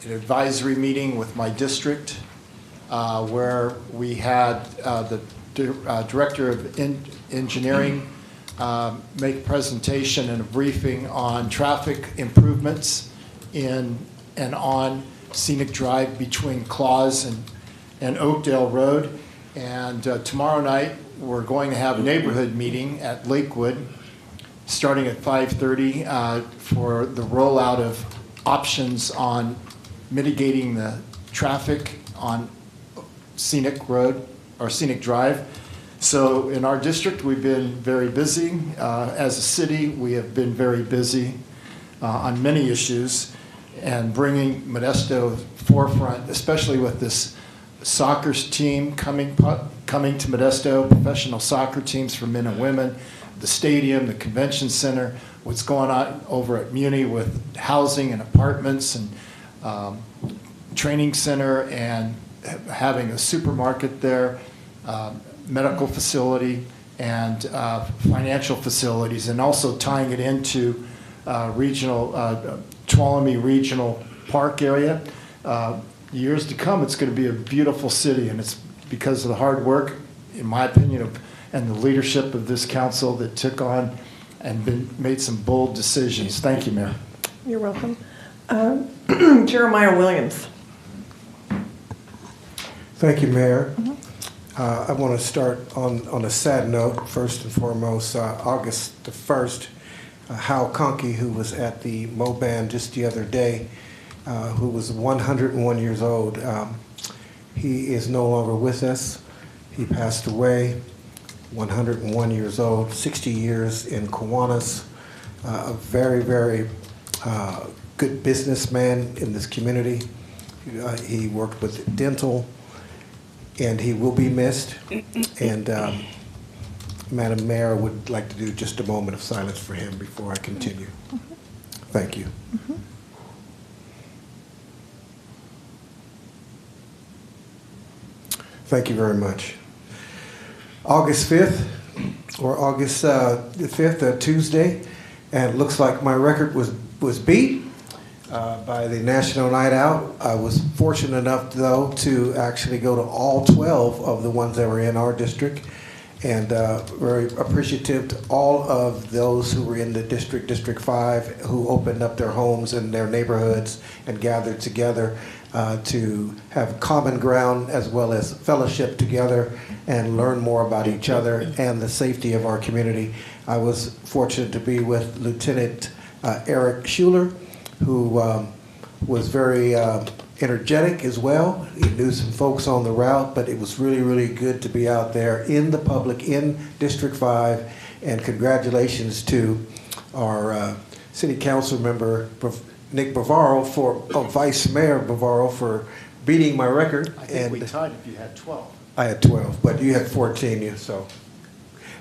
an advisory meeting with my district where we had the Director of Engineering make a presentation and a briefing on traffic improvements in and on Scenic Drive between Claus and Oakdale Road. And tomorrow night, we're going to have a neighborhood meeting at Lakewood, starting at 5:30 for the rollout of options on mitigating the traffic on Scenic Road or Scenic Drive. So in our district, we've been very busy. As a city, we have been very busy on many issues and bringing Modesto forefront, especially with this soccer team coming to Modesto, professional soccer teams for men and women, the stadium, the convention center, what's going on over at Muni with housing and apartments and training center, and having a supermarket there, medical facility, and financial facilities, and also tying it into regional, Tuolumne Regional Park area. Years to come, it's going to be a beautiful city, and it's because of the hard work, in my opinion, and the leadership of this council that took on and made some bold decisions. Thank you, Mayor. You're welcome. Jeremiah Williams. Thank you, Mayor. I want to start on a sad note. First and foremost, August the 1st, Hal Conkey, who was at the MoBan just the other day, who was 101 years old. He is no longer with us. He passed away, 101 years old, 60 years in Kiwanis, a very, very good businessman in this community. He worked with dental, and he will be missed. And Madam Mayor, I would like to do just a moment of silence for him before I continue. Thank you. Thank you very much. August 5th, or August the 5th, Tuesday, and it looks like my record was beat by the National Night Out. I was fortunate enough, though, to actually go to all 12 of the ones that were in our district, and very appreciative to all of those who were in the District 5, who opened up their homes and their neighborhoods and gathered together to have common ground as well as fellowship together and learn more about each other and the safety of our community. I was fortunate to be with Lieutenant Eric Schuler, who was very energetic as well. He knew some folks on the route, but it was really, really good to be out there in the public in District 5. And congratulations to our City Council member, Nick Bavaro, Vice Mayor Bavaro, for beating my record. I think we tied if you had 12. I had 12, but you had 14, so.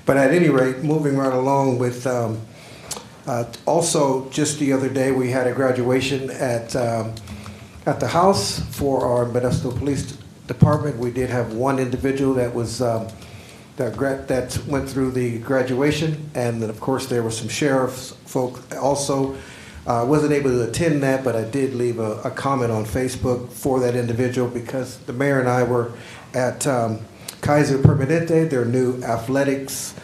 But at any rate, moving right along with, also just the other day, we had a graduation at the house for our Modesto Police Department. We did have one individual that was, that went through the graduation, and then of course there were some sheriff's folk also. I wasn't able to attend that, but I did leave a comment on Facebook for that individual because the mayor and I were at Kaiser Permanente, their new athletics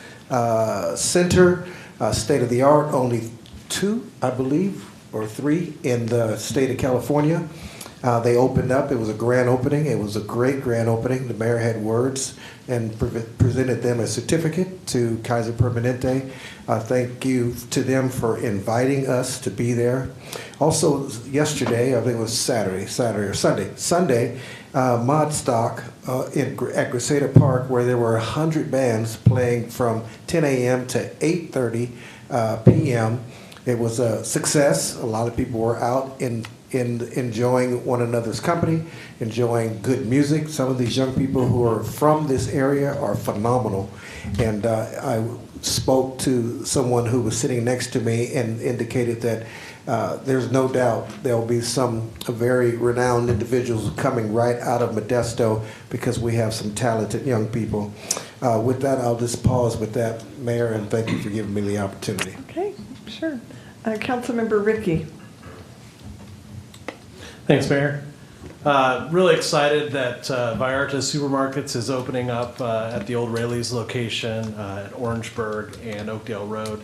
center, state of the art, only 2, I believe, or 3 in the state of California. They opened up, it was a grand opening, it was a great grand opening. The mayor had words and presented them a certificate to Kaiser Permanente. Thank you to them for inviting us to be there. Also yesterday, I think it was Saturday or Sunday, Modstock at Griseda Park, where there were 100 bands playing from 10 a.m. to 8:30 p.m. It was a success. A lot of people were out in enjoying one another's company, enjoying good music. Some of these young people who are from this area are phenomenal. And I spoke to someone who was sitting next to me and indicated that there's no doubt there'll be some very renowned individuals coming right out of Modesto because we have some talented young people. With that, I'll just pause with that, Mayor, and thank you for giving me the opportunity. Okay, sure. Councilmember Ricky. Thanks, Mayor. Really excited that Vallarta Supermarkets is opening up at the old Rayleigh's location at Orangeburg and Oakdale Road.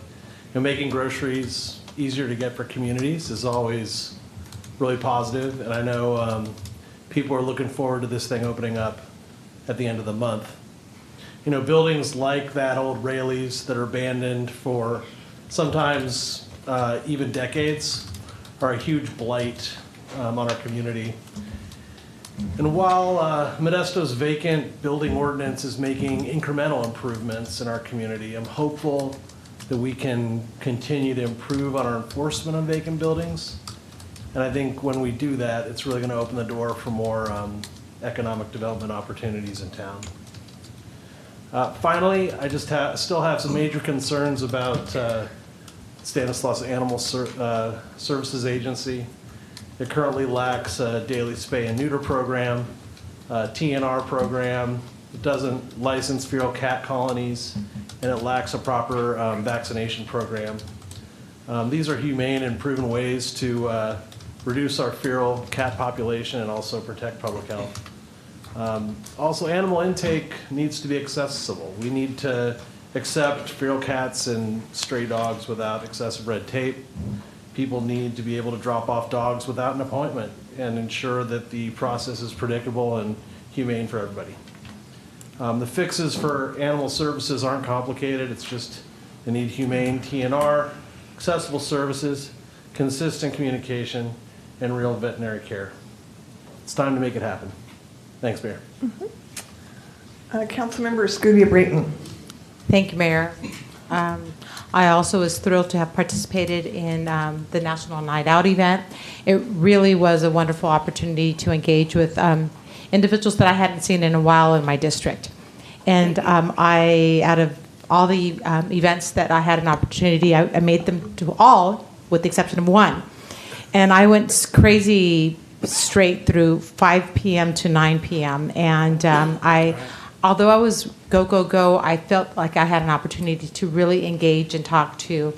Making groceries easier to get for communities is always really positive, and I know people are looking forward to this thing opening up at the end of the month. Buildings like that old Rayleigh's that are abandoned for sometimes even decades are a huge blight on our community. And while Modesto's vacant building ordinance is making incremental improvements in our community, I'm hopeful that we can continue to improve on our enforcement on vacant buildings. And I think when we do that, it's really going to open the door for more economic development opportunities in town. Finally, I just still have some major concerns about Stanislaus Animal Services Agency. It currently lacks a daily spay and neuter program, a TNR program. It doesn't license feral cat colonies, and it lacks a proper vaccination program. These are humane and proven ways to reduce our feral cat population and also protect public health. Also, animal intake needs to be accessible. We need to accept feral cats and stray dogs without excessive red tape. People need to be able to drop off dogs without an appointment and ensure that the process is predictable and humane for everybody. The fixes for animal services aren't complicated. It's just they need humane TNR, accessible services, consistent communication, and real veterinary care. It's time to make it happen. Thanks, Mayor. Councilmember Scudia Brayton. Thank you, Mayor. I also was thrilled to have participated in the National Night Out event. It really was a wonderful opportunity to engage with individuals that I hadn't seen in a while in my district. And out of all the events that I had an opportunity, I made them to all, with the exception of one. And I went crazy straight through 5 p.m. to 9 p.m. And although I was go, I felt like I had an opportunity to really engage and talk to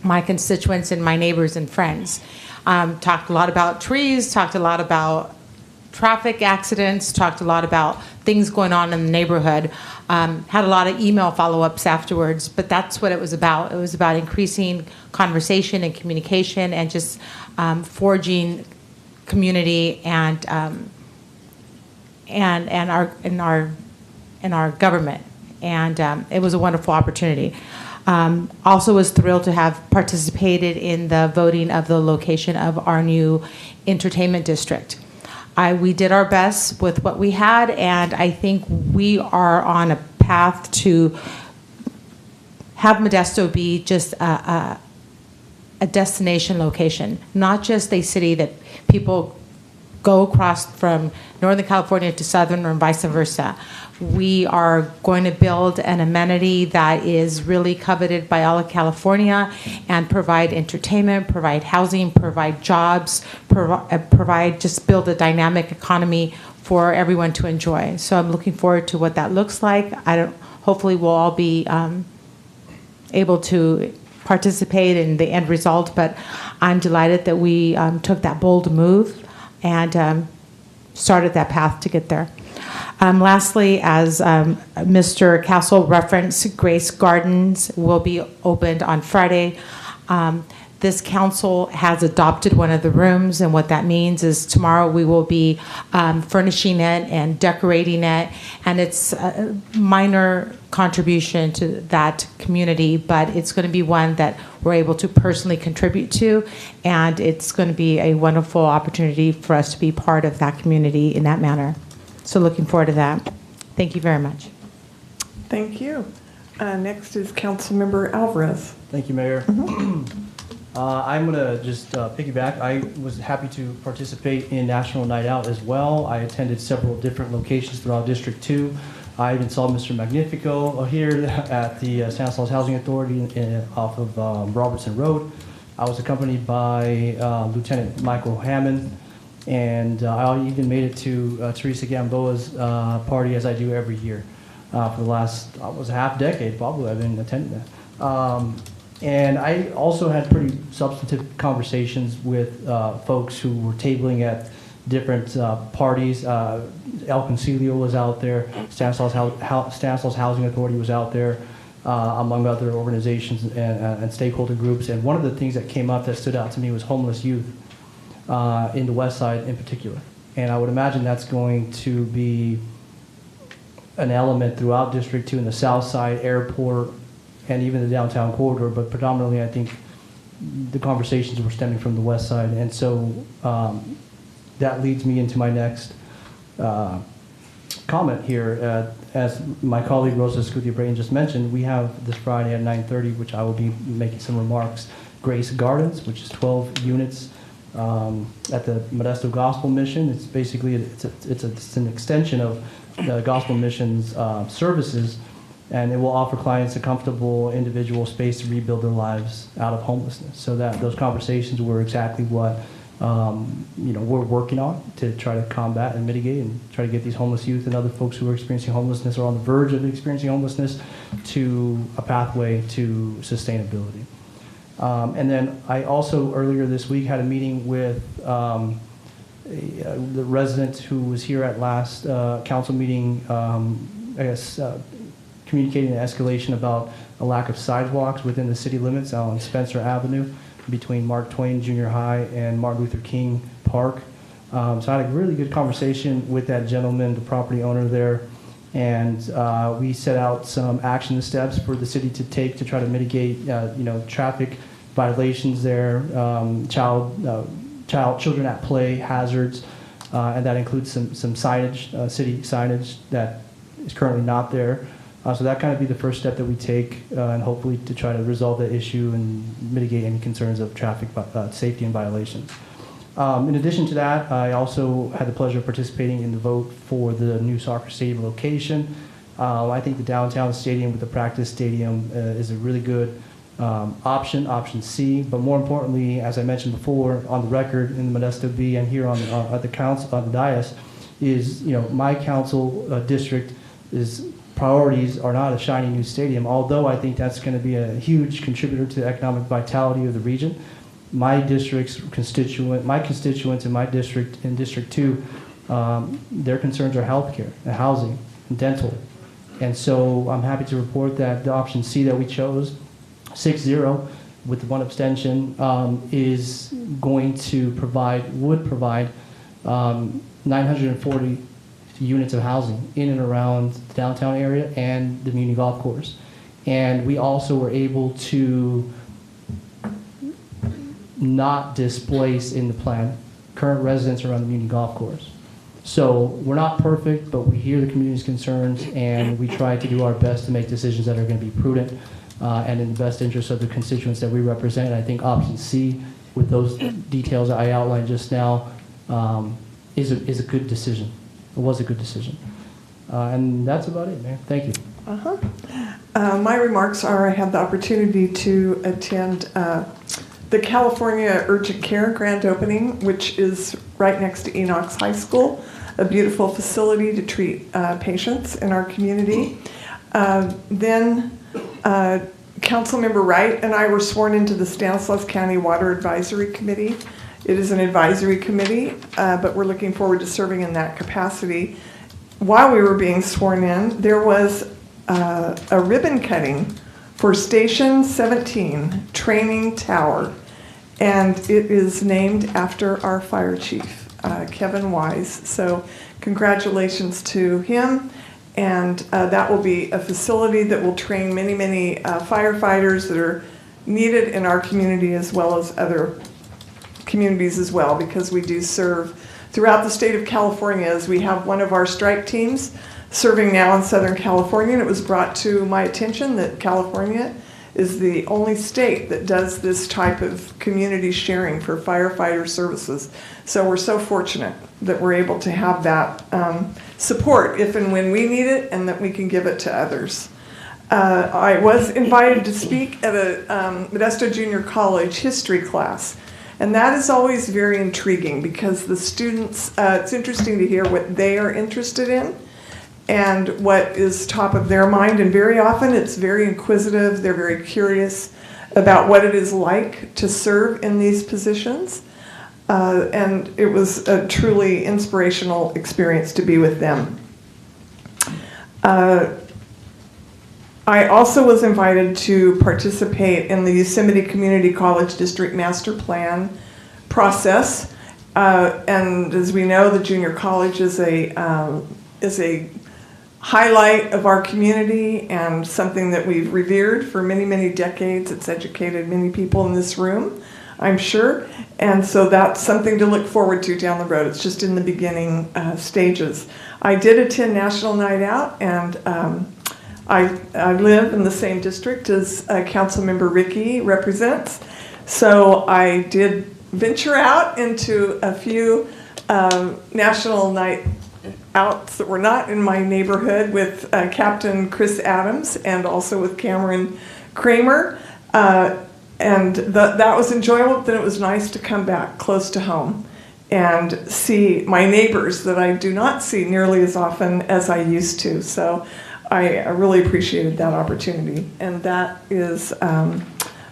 my constituents and my neighbors and friends. Talked a lot about trees, talked a lot about traffic accidents, talked a lot about things going on in the neighborhood. Had a lot of email follow-ups afterwards, but that's what it was about. It was about increasing conversation and communication and just forging community and our government, and it was a wonderful opportunity. Also was thrilled to have participated in the voting of the location of our new entertainment district. We did our best with what we had, and I think we are on a path to have Modesto be just a destination location, not just a city that people go across from Northern California to Southern or vice versa. We are going to build an amenity that is really coveted by all of California and provide entertainment, provide housing, provide jobs, just build a dynamic economy for everyone to enjoy. So I'm looking forward to what that looks like. Hopefully we'll all be able to participate in the end result, but I'm delighted that we took that bold move and started that path to get there. Lastly, as Mr. Castle referenced, Grace Gardens will be opened on Friday. This council has adopted one of the rooms, and what that means is tomorrow we will be furnishing it and decorating it, and it's a minor contribution to that community, but it's going to be one that we're able to personally contribute to, and it's going to be a wonderful opportunity for us to be part of that community in that manner. So looking forward to that. Thank you very much. Thank you. Next is Councilmember Alvarez. Thank you, Mayor. I'm going to just piggyback. I was happy to participate in National Night Out as well. I attended several different locations throughout District 2. I even saw Mr. Magnifico here at the Stanislaus Housing Authority off of Robertson Road. I was accompanied by Lieutenant Michael Hammond, and I even made it to Teresa Gamboa's party, as I do every year. For the last, a half decade probably, I've been attending that. And I also had pretty substantive conversations with folks who were tabling at different parties. El Concilio was out there, Stanislaus Housing Authority was out there, among other organizations and stakeholder groups. And one of the things that came up that stood out to me was homeless youth in the West Side in particular. And I would imagine that's going to be an element throughout District 2 in the South Side, Airport, and even the downtown corridor, but predominantly I think the conversations were stemming from the West Side. And so that leads me into my next comment here. As my colleague Rosa Escutia-Brayton just mentioned, we have this Friday at 9:30, which I will be making some remarks, Grace Gardens, which is 12 units at the Modesto Gospel Mission. It's basically, it's an extension of the Gospel Mission's services, and it will offer clients a comfortable individual space to rebuild their lives out of homelessness. So that those conversations were exactly what we're working on to try to combat and mitigate and try to get these homeless youth and other folks who are experiencing homelessness or on the verge of experiencing homelessness to a pathway to sustainability. And then I also earlier this week had a meeting with the resident who was here at last council meeting, communicating an escalation about a lack of sidewalks within the city limits on Spencer Avenue between Mark Twain Junior High and Martin Luther King Park. So I had a really good conversation with that gentleman, the property owner there, and we set out some action steps for the city to take to try to mitigate, traffic violations there, children at play hazards, and that includes some signage, city signage that is currently not there. So that kind of be the first step that we take, and hopefully to try to resolve the issue and mitigate any concerns of traffic safety and violations. In addition to that, I also had the pleasure of participating in the vote for the new soccer stadium location. I think the downtown stadium with the practice stadium is a really good option C. But more importantly, as I mentioned before, on the record in the Modesto B and here at the council, on the dais, is my council district is. Priorities are not a shiny new stadium, although I think that's going to be a huge contributor to the economic vitality of the region. My constituents in my district, in District 2, their concerns are healthcare and housing and dental. And so I'm happy to report that the option C that we chose, 6-0, with one abstention, is going to would provide 940 units of housing in and around the downtown area and the Muni Golf Course. And we also were able to not displace in the plan current residents around the Muni Golf Course. So we're not perfect, but we hear the community's concerns, and we try to do our best to make decisions that are going to be prudent and in the best interest of the constituents that we represent. And I think option C, with those details that I outlined just now, is a good decision. It was a good decision. And that's about it, Mayor. Thank you. My remarks are I had the opportunity to attend the California Urgent Care grand opening, which is right next to Enoch's High School, a beautiful facility to treat patients in our community. Then Councilmember Wright and I were sworn into the Stanislaus County Water Advisory Committee. It is an advisory committee, but we're looking forward to serving in that capacity. While we were being sworn in, there was a ribbon cutting for Station 17 Training Tower, and it is named after our fire chief, Kevin Wise. So congratulations to him, and that will be a facility that will train many, many firefighters that are needed in our community as well as other communities as well, because we do serve throughout the state of California, as we have one of our strike teams serving now in Southern California, and it was brought to my attention that California is the only state that does this type of community sharing for firefighter services. So we're so fortunate that we're able to have that support if and when we need it, and that we can give it to others. I was invited to speak at a Modesto Junior College history class. And that is always very intriguing because the students, it's interesting to hear what they are interested in and what is top of their mind. And very often it's very inquisitive. They're very curious about what it is like to serve in these positions. And it was a truly inspirational experience to be with them. I also was invited to participate in the Yosemite Community College District Master Plan process. And as we know, the junior college is a highlight of our community and something that we've revered for many, many decades. It's educated many people in this room, I'm sure. And so that's something to look forward to down the road. It's just in the beginning stages. I did attend National Night Out, and I live in the same district as Councilmember Ricky represents, so I did venture out into a few National Night Outs that were not in my neighborhood with Captain Chris Adams and also with Cameron Kramer, and that was enjoyable. Then it was nice to come back close to home and see my neighbors that I do not see nearly as often as I used to. So I really appreciated that opportunity, and that is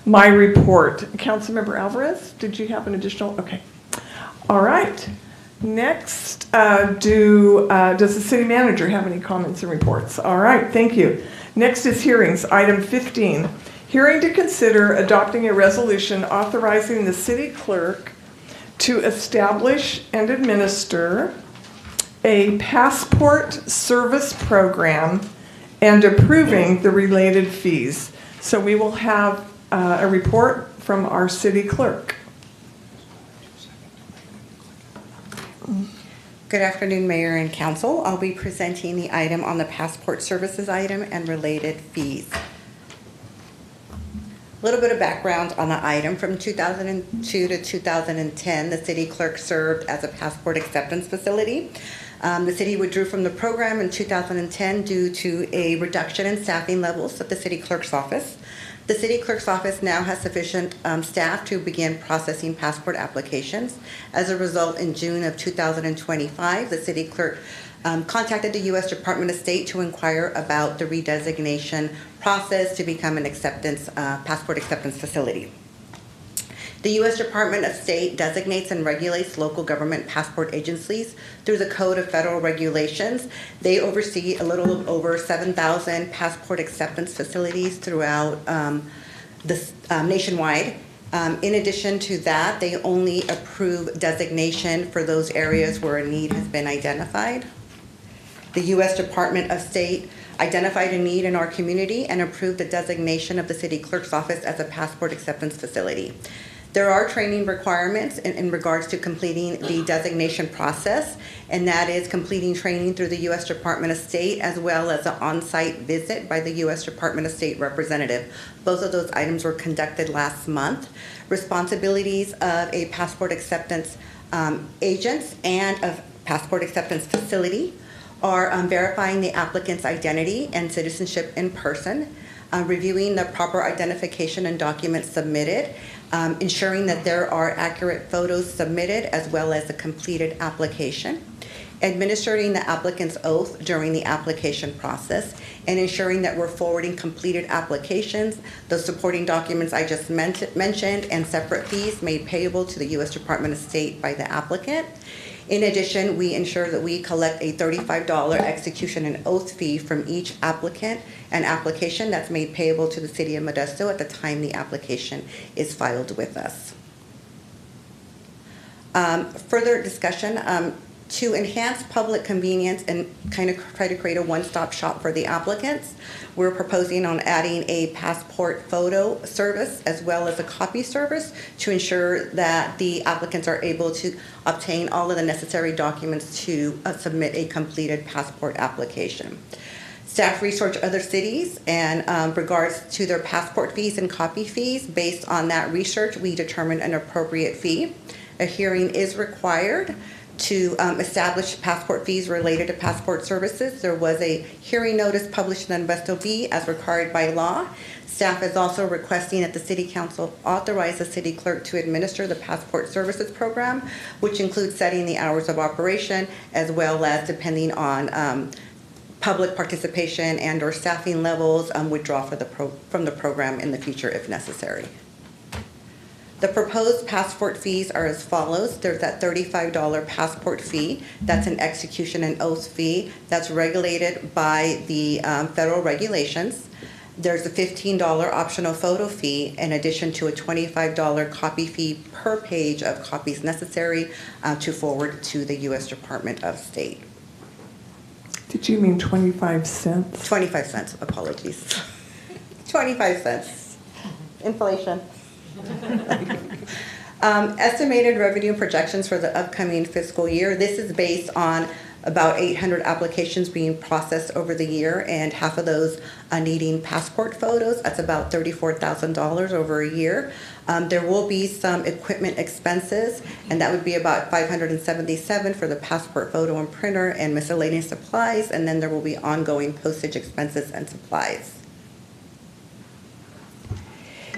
my report. Councilmember Alvarez, did you have an additional? Okay. All right. Next, does the city manager have any comments and reports? All right, thank you. Next is hearings. Item 15, hearing to consider adopting a resolution authorizing the city clerk to establish and administer a passport service program and approving the related fees. So we will have a report from our city clerk. Good afternoon, Mayor and Council. I'll be presenting the item on the passport services item and related fees. A little bit of background on the item. From 2002 to 2010, the city clerk served as a passport acceptance facility. The city withdrew from the program in 2010 due to a reduction in staffing levels at the city clerk's office. The city clerk's office now has sufficient staff to begin processing passport applications. As a result, in June of 2025, the city clerk contacted the U.S. Department of State to inquire about the redesignation process to become an passport acceptance facility. The U.S. Department of State designates and regulates local government passport agencies through the Code of Federal Regulations. They oversee a little over 7,000 passport acceptance facilities throughout nationwide. In addition to that, they only approve designation for those areas where a need has been identified. The U.S. Department of State identified a need in our community, and approved the designation of the city clerk's office as a passport acceptance facility. There are training requirements in regards to completing the designation process, and that is completing training through the U.S. Department of State as well as an on-site visit by the U.S. Department of State representative. Both of those items were conducted last month. Responsibilities of a passport acceptance agent and of passport acceptance facility are verifying the applicant's identity and citizenship in person, reviewing the proper identification and documents submitted, ensuring that there are accurate photos submitted as well as a completed application, administering the applicant's oath during the application process, and ensuring that we're forwarding completed applications, the supporting documents I just mentioned, and separate fees made payable to the U.S. Department of State by the applicant. In addition, we ensure that we collect a $35 execution and oath fee from each applicant and application that's made payable to the City of Modesto at the time the application is filed with us. Further discussion, to enhance public convenience and kind of try to create a one-stop shop for the applicants, we're proposing on adding a passport photo service as well as a copy service to ensure that the applicants are able to obtain all of the necessary documents to submit a completed passport application. Staff researched other cities and regards to their passport fees and copy fees. Based on that research, we determined an appropriate fee. A hearing is required to establish passport fees related to passport services. There was a hearing notice published in the Modesto Bee as required by law. Staff is also requesting that the City Council authorize the City Clerk to administer the Passport Services Program, which includes setting the hours of operation as well as, depending on public participation and or staffing levels, withdraw from the program in the future if necessary. The proposed passport fees are as follows. There's that $35 passport fee. That's an execution and oath fee that's regulated by the federal regulations. There's a $15 optional photo fee in addition to a $25 copy fee per page of copies necessary to forward to the U.S. Department of State. Did you mean 25 cents? 25 cents, apologies. 25 cents. Inflation. Estimated revenue projections for the upcoming fiscal year. This is based on about 800 applications being processed over the year, and half of those needing passport photos. That's about $34,000 over a year. There will be some equipment expenses, and that would be about $577 for the passport photo and printer and miscellaneous supplies, and then there will be ongoing postage expenses and supplies.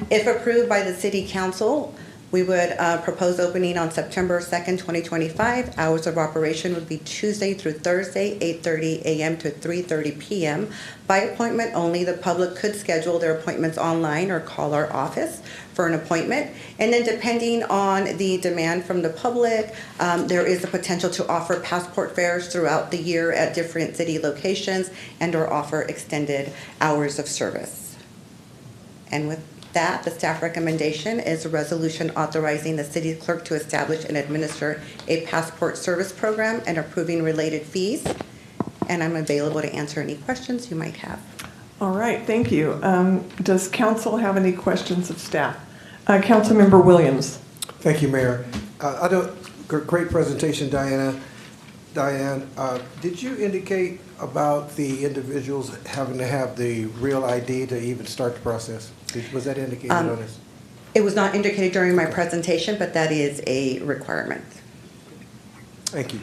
If approved by the City Council, we would propose opening on September 2nd, 2025. Hours of operation would be Tuesday through Thursday, 8:30 a.m. to 3:30 p.m. By appointment only. The public could schedule their appointments online or call our office for an appointment. And then depending on the demand from the public, there is the potential to offer passport fairs throughout the year at different city locations and or offer extended hours of service. And with that, the staff recommendation is a resolution authorizing the city clerk to establish and administer a passport service program and approving related fees. And I'm available to answer any questions you might have. All right, thank you. Does council have any questions of staff? Councilmember Williams. Thank you, Mayor. Great presentation, Diane, did you indicate about the individuals having to have the real ID to even start the process? Was that indicated on this? It was not indicated during my presentation, but that is a requirement. Thank you.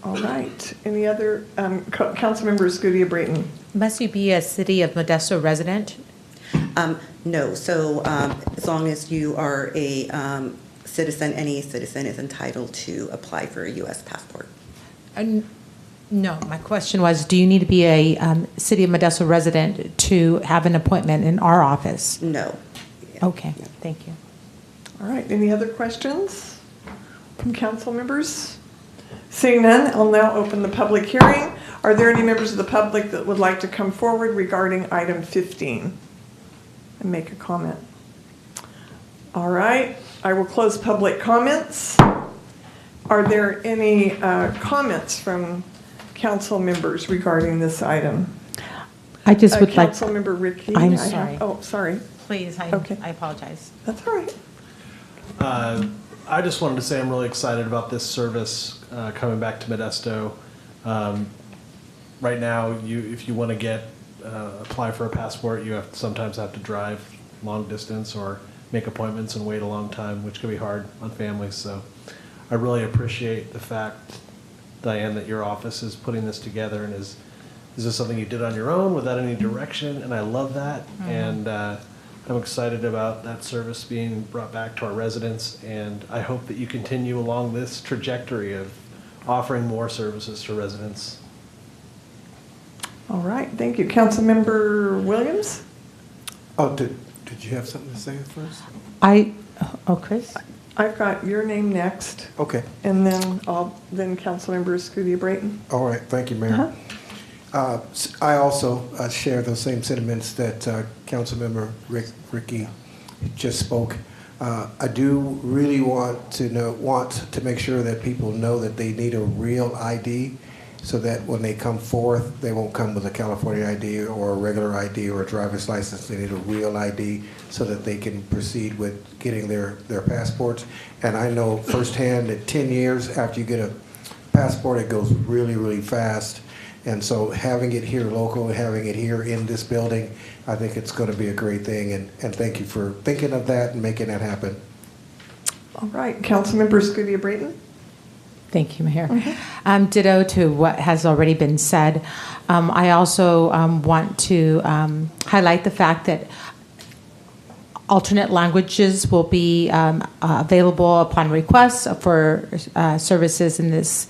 All right. Any other, Councilmember Escudia Brayton? Must you be a City of Modesto resident? No. So as long as you are a citizen, any citizen is entitled to apply for a U.S. passport. No, my question was, do you need to be a City of Modesto resident to have an appointment in our office? No. Okay, thank you. All right, any other questions from council members? Seeing none, I'll now open the public hearing. Are there any members of the public that would like to come forward regarding item 15 and make a comment? All right, I will close public comments. Are there any comments from council members regarding this item? I just would like. Councilmember Ricky. I'm I have- sorry. Oh, sorry. Please, Okay. I apologize. That's all right. I just wanted to say I'm really excited about this service coming back to Modesto. Right now, if you want to apply for a passport, you sometimes have to drive long distance or make appointments and wait a long time, which can be hard on families. So I really appreciate the fact, Diane, that your office is putting this together. And is this something you did on your own without any direction? And I love that. And I'm excited about that service being brought back to our residents. And I hope that you continue along this trajectory of offering more services to residents. All right, thank you. Councilmember Williams? Oh, did you have something to say first? Chris? I've got your name next. Okay. And then Councilmember Scudia Brayton. All right, thank you, Mayor. I also share those same sentiments that Councilmember Ricky just spoke. I do really want to make sure that people know that they need a real ID, so that when they come forth, they won't come with a California ID or a regular ID or a driver's license. They need a real ID so that they can proceed with getting their passports. And I know firsthand that 10 years after you get a passport, it goes really, really fast. And so having it here local, having it here in this building, I think it's going to be a great thing. And thank you for thinking of that and making that happen. All right, Councilmember Scudia Brayton. Thank you, Mayor. Ditto to what has already been said. I also want to highlight the fact that alternate languages will be available upon request for services in this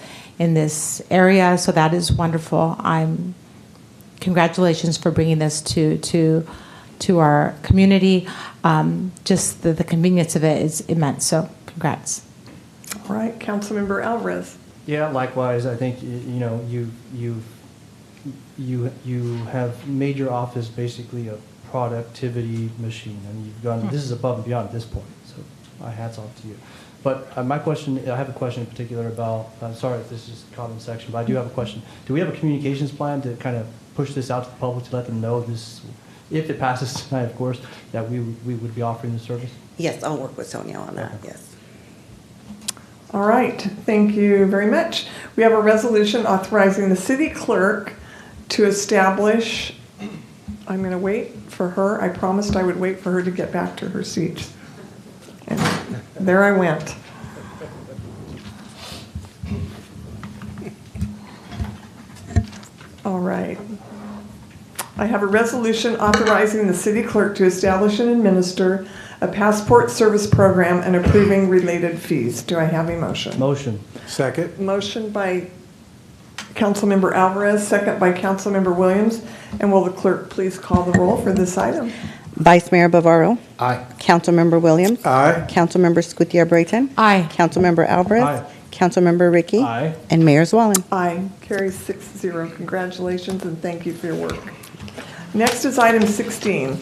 area. So that is wonderful. Congratulations for bringing this to our community. Just the convenience of it is immense. So congrats. All right, Councilmember Alvarez. Yeah, likewise. I think you have made your office basically a productivity machine, and you've gone. This is above and beyond at this point. So my hats off to you. But I have a question in particular about. I'm sorry if this is comment section, but I do have a question. Do we have a communications plan to kind of push this out to the public to let them know this, if it passes tonight, of course, that we would be offering the service? Yes, I'll work with Sonia on that, yes. All right, thank you very much. We have a resolution authorizing the city clerk to establish, I'm going to wait for her. I promised I would wait for her to get back to her seat. And there I went. All right. I have a resolution authorizing the city clerk to establish and administer a passport service program and approving related fees. Do I have a motion? Motion. Second. Motion by Councilmember Alvarez, second by Councilmember Williams. And will the clerk please call the roll for this item? Vice Mayor Bavaro. Aye. Councilmember Williams. Aye. Councilmember Scutia Brayton. Aye. Councilmember Alvarez. Aye. Councilmember Ricky. Aye. And Mayor Zwallen. Aye. Carries 6-0. Congratulations and thank you for your work. Next is item 16.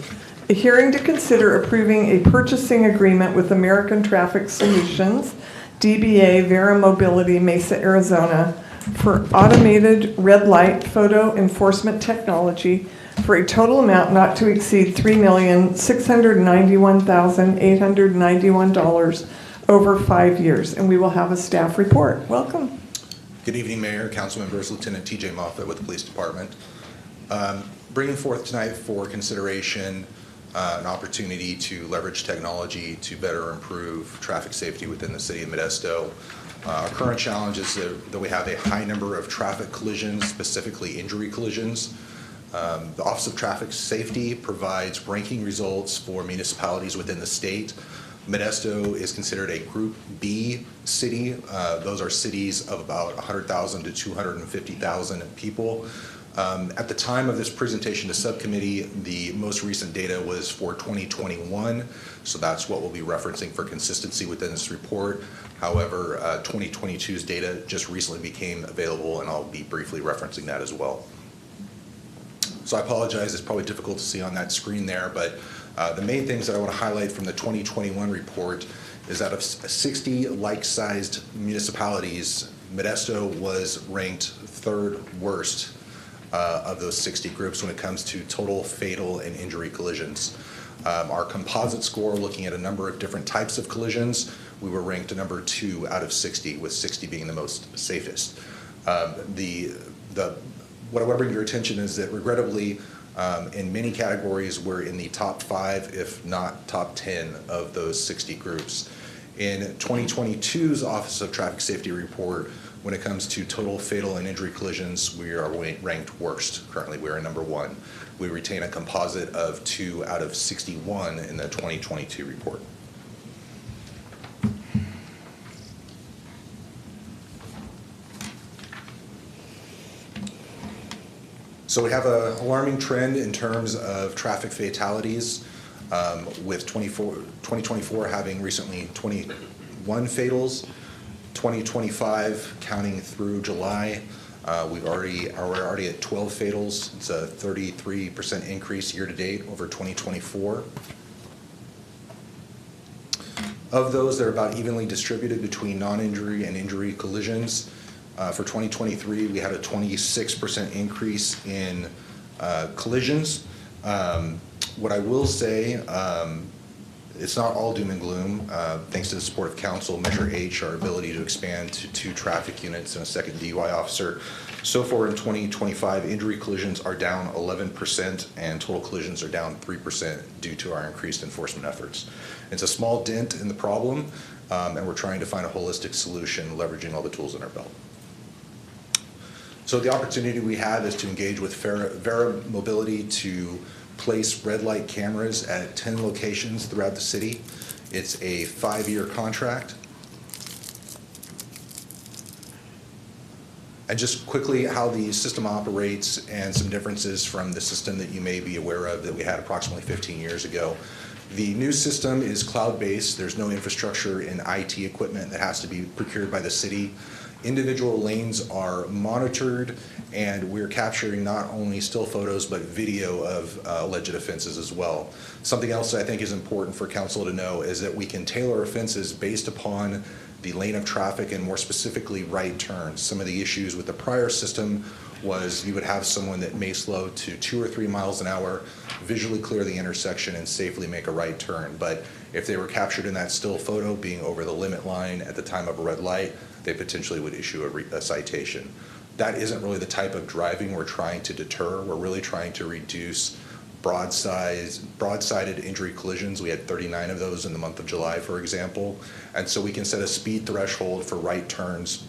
A hearing to consider approving a purchasing agreement with American Traffic Solutions, DBA Vera Mobility, Mesa, Arizona, for automated red light photo enforcement technology for a total amount not to exceed $3,691,891 over 5 years. And we will have a staff report. Welcome. Good evening, Mayor, council members, Lieutenant TJ Moffett with the Police Department. Bringing forth tonight for consideration an opportunity to leverage technology to better improve traffic safety within the city of Modesto. Our current challenge is that we have a high number of traffic collisions, specifically injury collisions. The Office of Traffic Safety provides ranking results for municipalities within the state. Modesto is considered a Group B city. Those are cities of about 100,000 to 250,000 people. At the time of this presentation to subcommittee, the most recent data was for 2021, so that's what we'll be referencing for consistency within this report. However, 2022's data just recently became available, and I'll be briefly referencing that as well. So I apologize, it's probably difficult to see on that screen there, but the main things that I want to highlight from the 2021 report is out of 60 like-sized municipalities, Modesto was ranked third worst of those 60 groups when it comes to total fatal and injury collisions. Our composite score, looking at a number of different types of collisions, we were ranked number 2 out of 60, with 60 being the most safest. What I want to bring to your attention is that regrettably, in many categories, we're in the top 5, if not top 10 of those 60 groups. In 2022's Office of Traffic Safety report, when it comes to total fatal and injury collisions, we are ranked worst. Currently, we are number 1. We retain a composite of 2 out of 61 in the 2022 report. So we have an alarming trend in terms of traffic fatalities, with 2024 having recently 21 fatals. 2025, counting through July, we're already at 12 fatals. It's a 33% increase year to date over 2024. Of those, they're about evenly distributed between non-injury and injury collisions. For 2023, we had a 26% increase in collisions. What I will say, it's not all doom and gloom. Thanks to the support of council, Measure H, our ability to expand to 2 traffic units and a second DUI officer. So far in 2025, injury collisions are down 11% and total collisions are down 3% due to our increased enforcement efforts. It's a small dent in the problem, and we're trying to find a holistic solution, leveraging all the tools in our belt. So the opportunity we have is to engage with Vera Mobility to place red light cameras at 10 locations throughout the city. It's a 5-year contract. And just quickly how the system operates and some differences from the system that you may be aware of that we had approximately 15 years ago. The new system is cloud-based. There's no infrastructure and IT equipment that has to be procured by the city. Individual lanes are monitored, and we're capturing not only still photos but video of alleged offenses as well. Something else that I think is important for council to know is that we can tailor offenses based upon the lane of traffic and more specifically right turns. Some of the issues with the prior system was you would have someone that may slow to 2 or 3 miles an hour, visually clear the intersection and safely make a right turn. But if they were captured in that still photo being over the limit line at the time of a red light, they potentially would issue a citation. That isn't really the type of driving we're trying to deter. We're really trying to reduce broadsided injury collisions. We had 39 of those in the month of July, for example. And so we can set a speed threshold for right turns,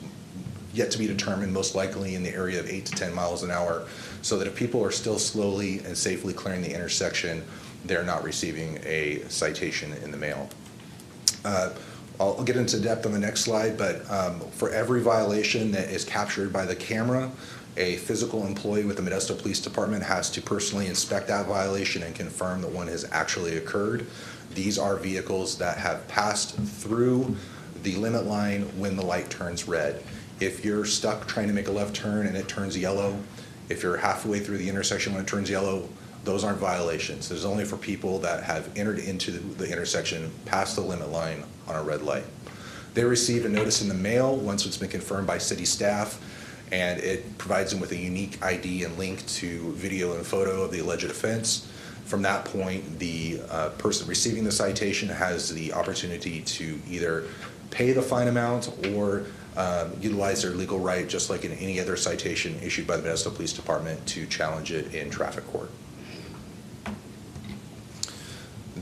yet to be determined, most likely in the area of 8 to 10 miles an hour, so that if people are still slowly and safely clearing the intersection, they're not receiving a citation in the mail. I'll get into depth on the next slide, but for every violation that is captured by the camera, a physical employee with the Modesto Police Department has to personally inspect that violation and confirm that one has actually occurred. These are vehicles that have passed through the limit line when the light turns red. If you're stuck trying to make a left turn and it turns yellow, if you're halfway through the intersection when it turns yellow, those aren't violations. There's only for people that have entered into the intersection past the limit line on a red light. They receive a notice in the mail once it's been confirmed by city staff, and it provides them with a unique ID and link to video and photo of the alleged offense. From that point, the person receiving the citation has the opportunity to either pay the fine amount or utilize their legal right, just like in any other citation issued by the Modesto Police Department, to challenge it in traffic court.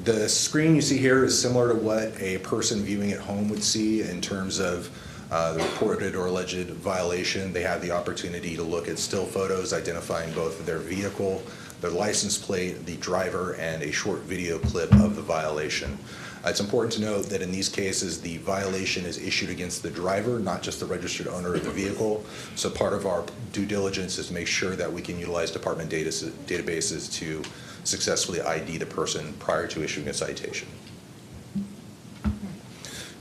The screen you see here is similar to what a person viewing at home would see in terms of the reported or alleged violation. They have the opportunity to look at still photos identifying both their vehicle, their license plate, the driver, and a short video clip of the violation. It's important to note that in these cases, the violation is issued against the driver, not just the registered owner of the vehicle. So part of our due diligence is to make sure that we can utilize department databases to successfully ID the person prior to issuing a citation.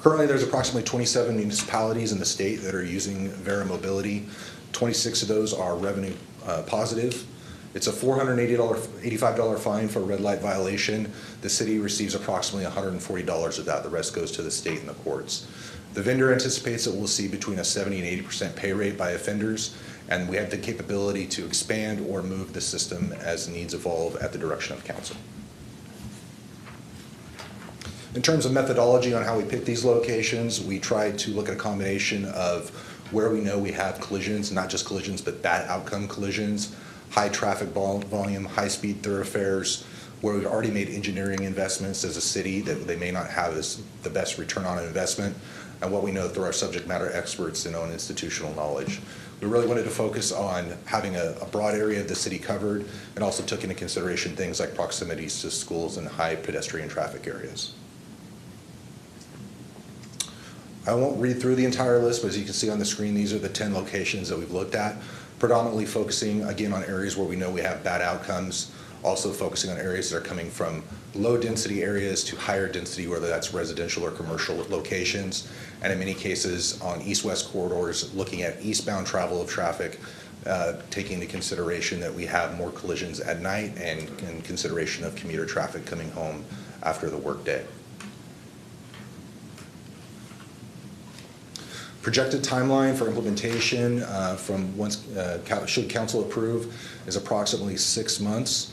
Currently, there's approximately 27 municipalities in the state that are using Vera Mobility. 26 of those are revenue positive. It's a $485 fine for a red light violation. The city receives approximately $140 of that. The rest goes to the state and the courts. The vendor anticipates that we'll see between a 70 and 80% pay rate by offenders, and we have the capability to expand or move the system as needs evolve at the direction of council. In terms of methodology on how we pick these locations, we try to look at a combination of where we know we have collisions, not just collisions, but bad outcome collisions, high traffic volume, high-speed thoroughfares, where we've already made engineering investments as a city that they may not have as the best return on investment, and what we know through our subject matter experts and own institutional knowledge. We really wanted to focus on having a broad area of the city covered, and also took into consideration things like proximities to schools and high pedestrian traffic areas. I won't read through the entire list, but as you can see on the screen, these are the 10 locations that we've looked at, predominantly focusing, again, on areas where we know we have bad outcomes, also focusing on areas that are coming from low-density areas to higher density, whether that's residential or commercial locations, and in many cases on east-west corridors, looking at eastbound travel of traffic, taking into consideration that we have more collisions at night and in consideration of commuter traffic coming home after the workday. Projected timeline for implementation from once should council approve is approximately 6 months.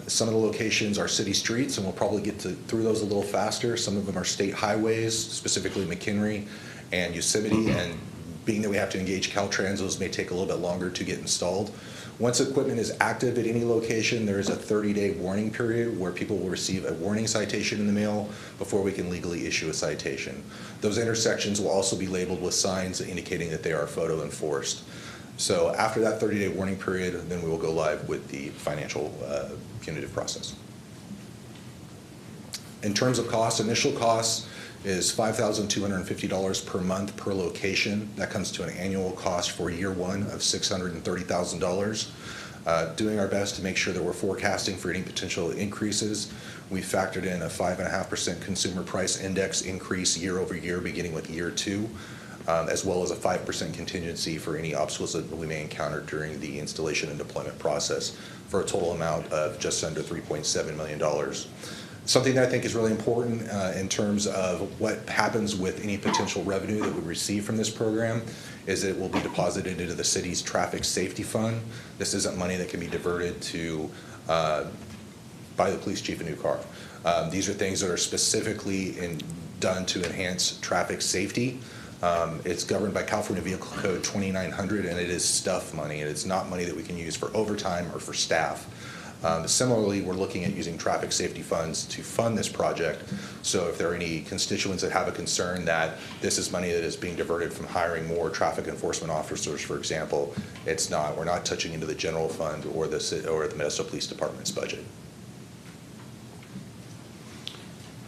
Some of the locations are city streets, and we'll probably get through those a little faster. Some of them are state highways, specifically McHenry and Yosemite, and being that we have to engage Caltrans, those may take a little bit longer to get installed. Once equipment is active at any location, there is a 30-day warning period where people will receive a warning citation in the mail before we can legally issue a citation. Those intersections will also be labeled with signs indicating that they are photo enforced. So after that 30-day warning period, then we will go live with the financial punitive process. In terms of costs, initial costs is $5,250 per month per location. That comes to an annual cost for year one of $630,000. Doing our best to make sure that we're forecasting for any potential increases. We factored in a 5.5% consumer price index increase year over year, beginning with year two, as well as a 5% contingency for any obstacles that we may encounter during the installation and deployment process, for a total amount of just under $3.7 million. Something that I think is really important in terms of what happens with any potential revenue that we receive from this program is that it will be deposited into the city's traffic safety fund. This isn't money that can be diverted to buy the police chief a new car. These are things that are specifically done to enhance traffic safety. It's governed by California Vehicle Code 2900, and it is stuff money, and it's not money that we can use for overtime or for staff. Similarly, we're looking at using traffic safety funds to fund this project. So if there are any constituents that have a concern that this is money that is being diverted from hiring more traffic enforcement officers, for example, it's not. We're not touching into the general fund or the Modesto Police Department's budget.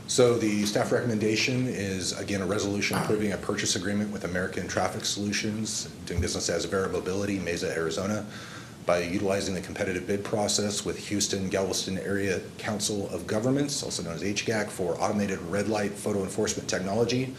So the staff recommendation is, again, a resolution approving a purchase agreement with American Traffic Solutions, doing business as Vera Mobility, Mesa, Arizona, by utilizing the competitive bid process with Houston Galveston Area Council of Governments, also known as HGAC, for automated red light photo enforcement technology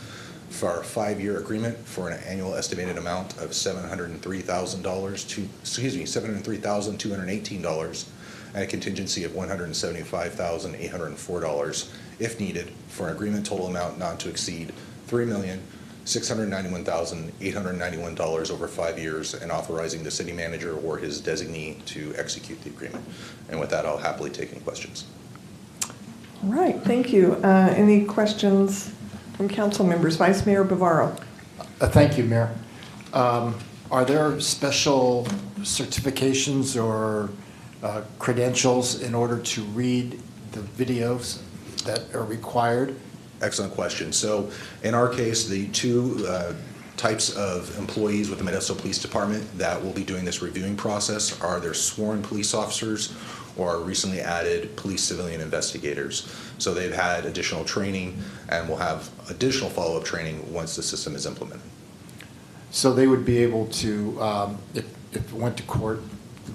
for our 5-year agreement for an annual estimated amount of $703,218 and a contingency of $175,804 if needed, for an agreement total amount not to exceed $3,691,891 over 5 years, and authorizing the city manager or his designee to execute the agreement. And with that, I'll happily take any questions. All right, thank you. Any questions from council members? Vice Mayor Bavaro. Thank you, Mayor. Are there special certifications or credentials in order to read the videos that are required? Excellent question. So in our case, the two types of employees with the Modesto Police Department that will be doing this reviewing process are their sworn police officers or recently added police civilian investigators. So they've had additional training and will have additional follow-up training once the system is implemented. So they would be able to, if it went to court,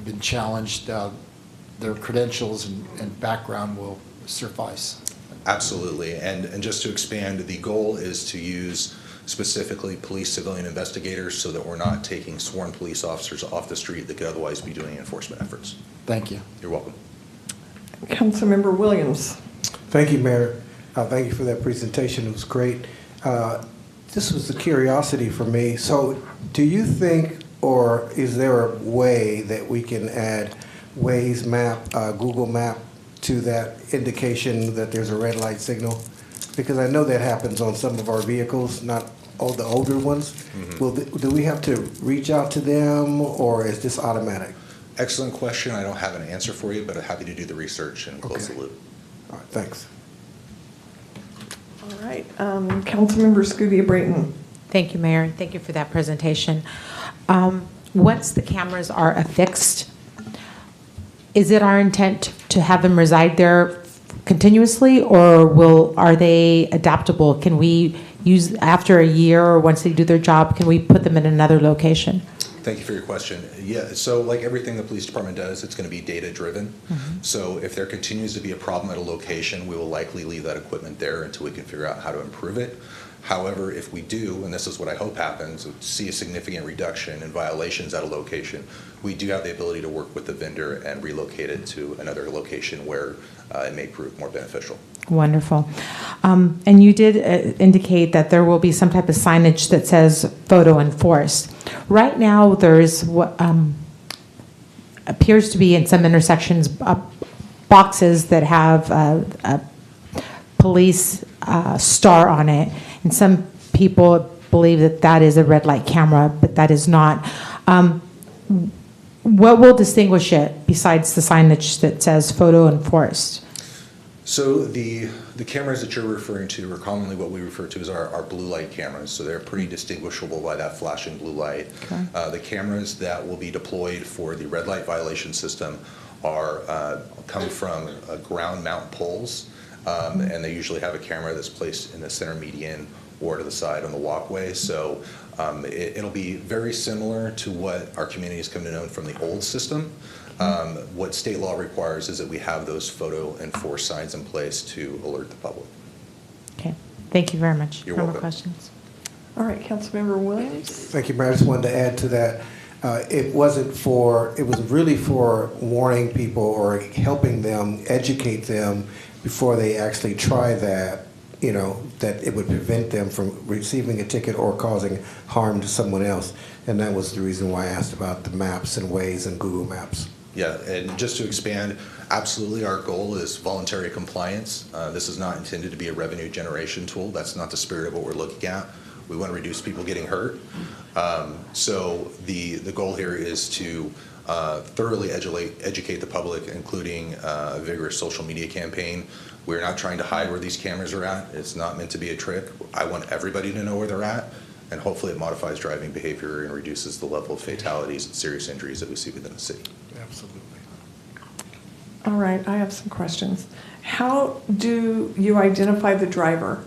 been challenged, their credentials and background will suffice. Absolutely, and just to expand, the goal is to use specifically police civilian investigators so that we're not taking sworn police officers off the street that could otherwise be doing enforcement efforts. Thank you. You're welcome. Councilmember Williams. Thank you, Mayor. Thank you for that presentation. It was great. This was a curiosity for me. So do you think or is there a way that we can add Waze map, Google Map to that indication that there's a red light signal? Because I know that happens on some of our vehicles, not all the older ones. Do we have to reach out to them, or is this automatic? Excellent question. I don't have an answer for you, but I'm happy to do the research and close the loop. All right, thanks. All right, Councilmember Scudia Brayton. Thank you, Mayor. Thank you for that presentation. Once the cameras are affixed, is it our intent to have them reside there continuously, or are they adaptable? Can we use, after a year or once they do their job, can we put them in another location? Thank you for your question. Yeah, so like everything the police department does, it's going to be data driven. So if there continues to be a problem at a location, we will likely leave that equipment there until we can figure out how to improve it. However, if we do, and this is what I hope happens, see a significant reduction in violations at a location, we do have the ability to work with the vendor and relocate it to another location where it may prove more beneficial. Wonderful. And you did indicate that there will be some type of signage that says photo enforced. Right now, there's what appears to be in some intersections boxes that have a police star on it, and some people believe that that is a red light camera, but that is not. What will distinguish it besides the signage that says photo enforced? So the cameras that you're referring to are commonly what we refer to as our blue light cameras. So they're pretty distinguishable by that flashing blue light. Okay. The cameras that will be deployed for the red light violation system are come from ground mount poles, and they usually have a camera that's placed in the center median or to the side on the walkway. So it'll be very similar to what our community has come to know from the old system. What state law requires is that we have those photo enforced signs in place to alert the public. Okay, thank you very much. You're no welcome. more questions. All right, Councilmember Williams. Thank you, Mayor. I just wanted to add to that. It was really for warning people or helping them, educate them before they actually try that, that it would prevent them from receiving a ticket or causing harm to someone else. And that was the reason why I asked about the maps and Waze and Google Maps. Yeah, and just to expand, absolutely our goal is voluntary compliance. This is not intended to be a revenue generation tool. That's not the spirit of what we're looking at. We want to reduce people getting hurt. So the goal here is to thoroughly educate the public, including a vigorous social media campaign. We're not trying to hide where these cameras are at. It's not meant to be a trick. I want everybody to know where they're at, and hopefully it modifies driving behavior and reduces the level of fatalities and serious injuries that we see within the city. Absolutely. All right, I have some questions. How do you identify the driver?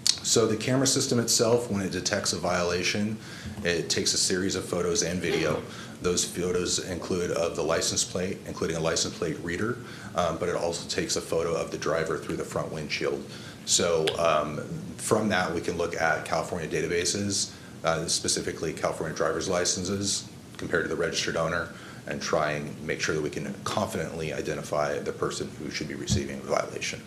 So the camera system itself, when it detects a violation, it takes a series of photos and video. Those photos include of the license plate, including a license plate reader, but it also takes a photo of the driver through the front windshield. So from that, we can look at California databases, specifically California driver's licenses compared to the registered owner, and try and make sure that we can confidently identify the person who should be receiving the violation.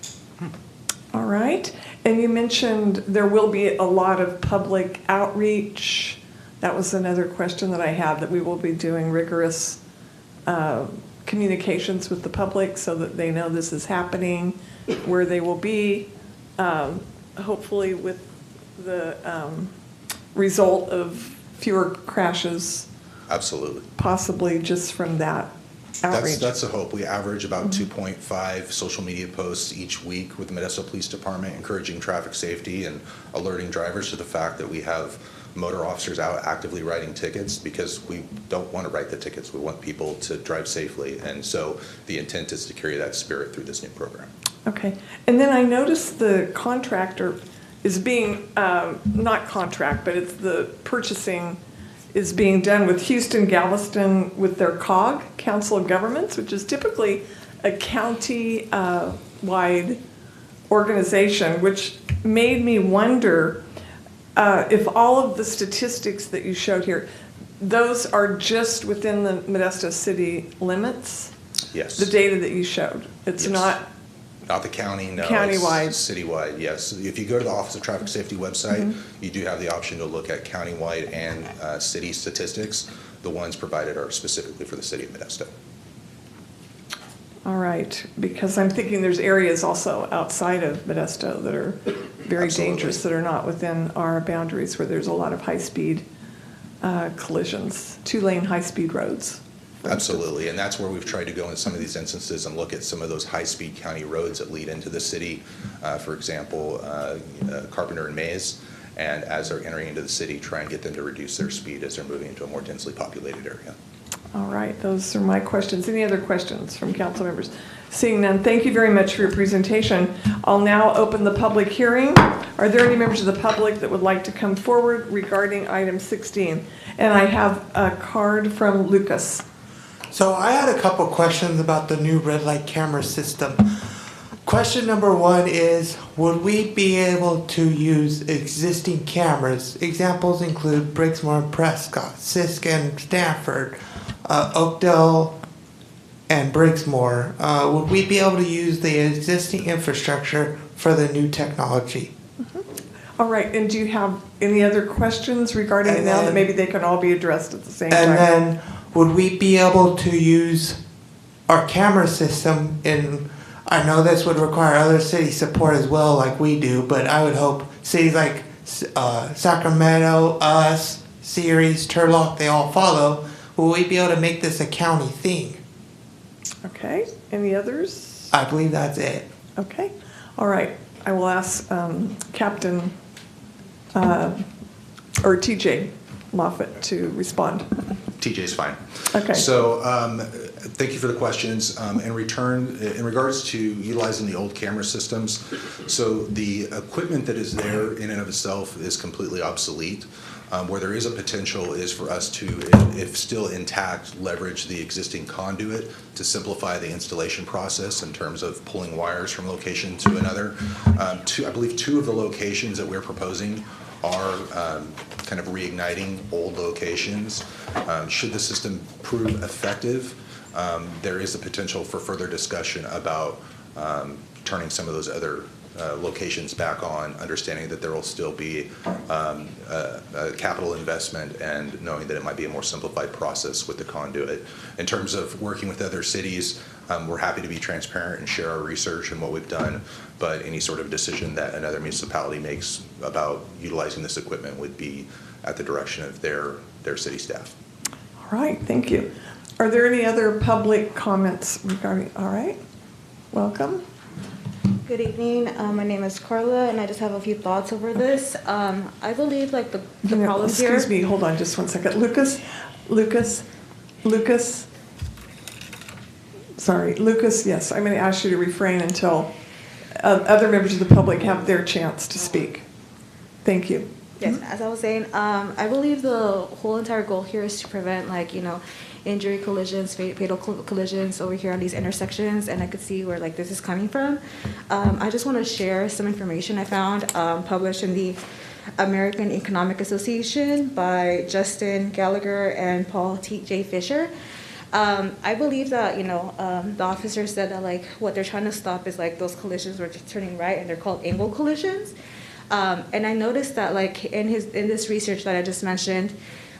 All right, and you mentioned there will be a lot of public outreach. That was another question that I had, that we will be doing rigorous communications with the public so that they know this is happening, where they will be, hopefully with the result of fewer crashes. Absolutely. Possibly just from that outreach. That's the hope. We average about 2.5 social media posts each week with the Modesto Police Department, encouraging traffic safety and alerting drivers to the fact that we have motor officers out actively writing tickets, because we don't want to write the tickets. We want people to drive safely. And so the intent is to carry that spirit through this new program. Okay. And then I noticed the contractor is being, not contract, but it's the purchasing is being done with Houston Galveston with their COG, Council of Governments, which is typically a county-wide organization, which made me wonder if all of the statistics that you showed here, those are just within the Modesto city limits? Yes. The data that you showed. It's not the county, no. Countywide. It's citywide, yes. If you go to the Office of Traffic Safety website, you do have the option to look at countywide and city statistics. the ones provided are specifically for the city of Modesto. All right, because I'm thinking there's areas also outside of Modesto that are very dangerous, that are not within our boundaries, where there's a lot of high-speed collisions, two-lane high-speed roads. Absolutely, and that's where we've tried to go in some of these instances and look at some of those high-speed county roads that lead into the city. For example, Carpenter and Mays, and as they're entering into the city, try and get them to reduce their speed as they're moving into a more densely populated area. All right, those are my questions. Any other questions from council members? Seeing none, thank you very much for your presentation. I'll now open the public hearing. Are there any members of the public that would like to come forward regarding item 16? And I have a card from Lucas. So I had a couple questions about the new red light camera system. Question number one is, would we be able to use existing cameras? Examples include Brixmor and Prescott, Sisk and Stanford, Oakdale and Brixmor. Would we be able to use the existing infrastructure for the new technology? All right, and do you have any other questions regarding it now that maybe they can all be addressed at the same time? And then, would we be able to use our camera system in, I know this would require other city support as well, like we do, but I would hope cities like Sacramento, us, Ceres, Turlock, they all follow. Will we be able to make this a county thing? Okay, any others? I believe that's it. Okay, all right. I will ask Captain or TJ Moffitt to respond. TJ's fine. Okay. So thank you for the questions. In regards to utilizing the old camera systems, so the equipment that is there in and of itself is completely obsolete. Where there is a potential is for us to, if still intact, leverage the existing conduit to simplify the installation process in terms of pulling wires from location to another. I believe two of the locations that we're proposing are kind of reigniting old locations. Should the system prove effective, there is the potential for further discussion about turning some of those other locations back on, understanding that there will still be a capital investment and knowing that it might be a more simplified process with the conduit. In terms of working with other cities, we're happy to be transparent and share our research and what we've done, but any sort of decision that another municipality makes about utilizing this equipment would be at the direction of their city staff. All right, thank you. Are there any other public comments regarding, all right, welcome. Good evening. My name is Carla, and I just have a few thoughts over this. I believe like the problem here. Excuse me, hold on just one second. Lucas. Sorry, Lucas, yes, I'm going to ask you to refrain until other members of the public have their chance to speak. Thank you. Yes, as I was saying, I believe the whole entire goal here is to prevent, like, injury collisions, fatal collisions over here on these intersections, and I could see where this is coming from. I just want to share some information I found published in the American Economic Association by Justin Gallagher and Paul T.J. Fisher. I believe that the officer said that what they're trying to stop is those collisions where just turning right, and they're called angle collisions. And I noticed that in this research that I just mentioned,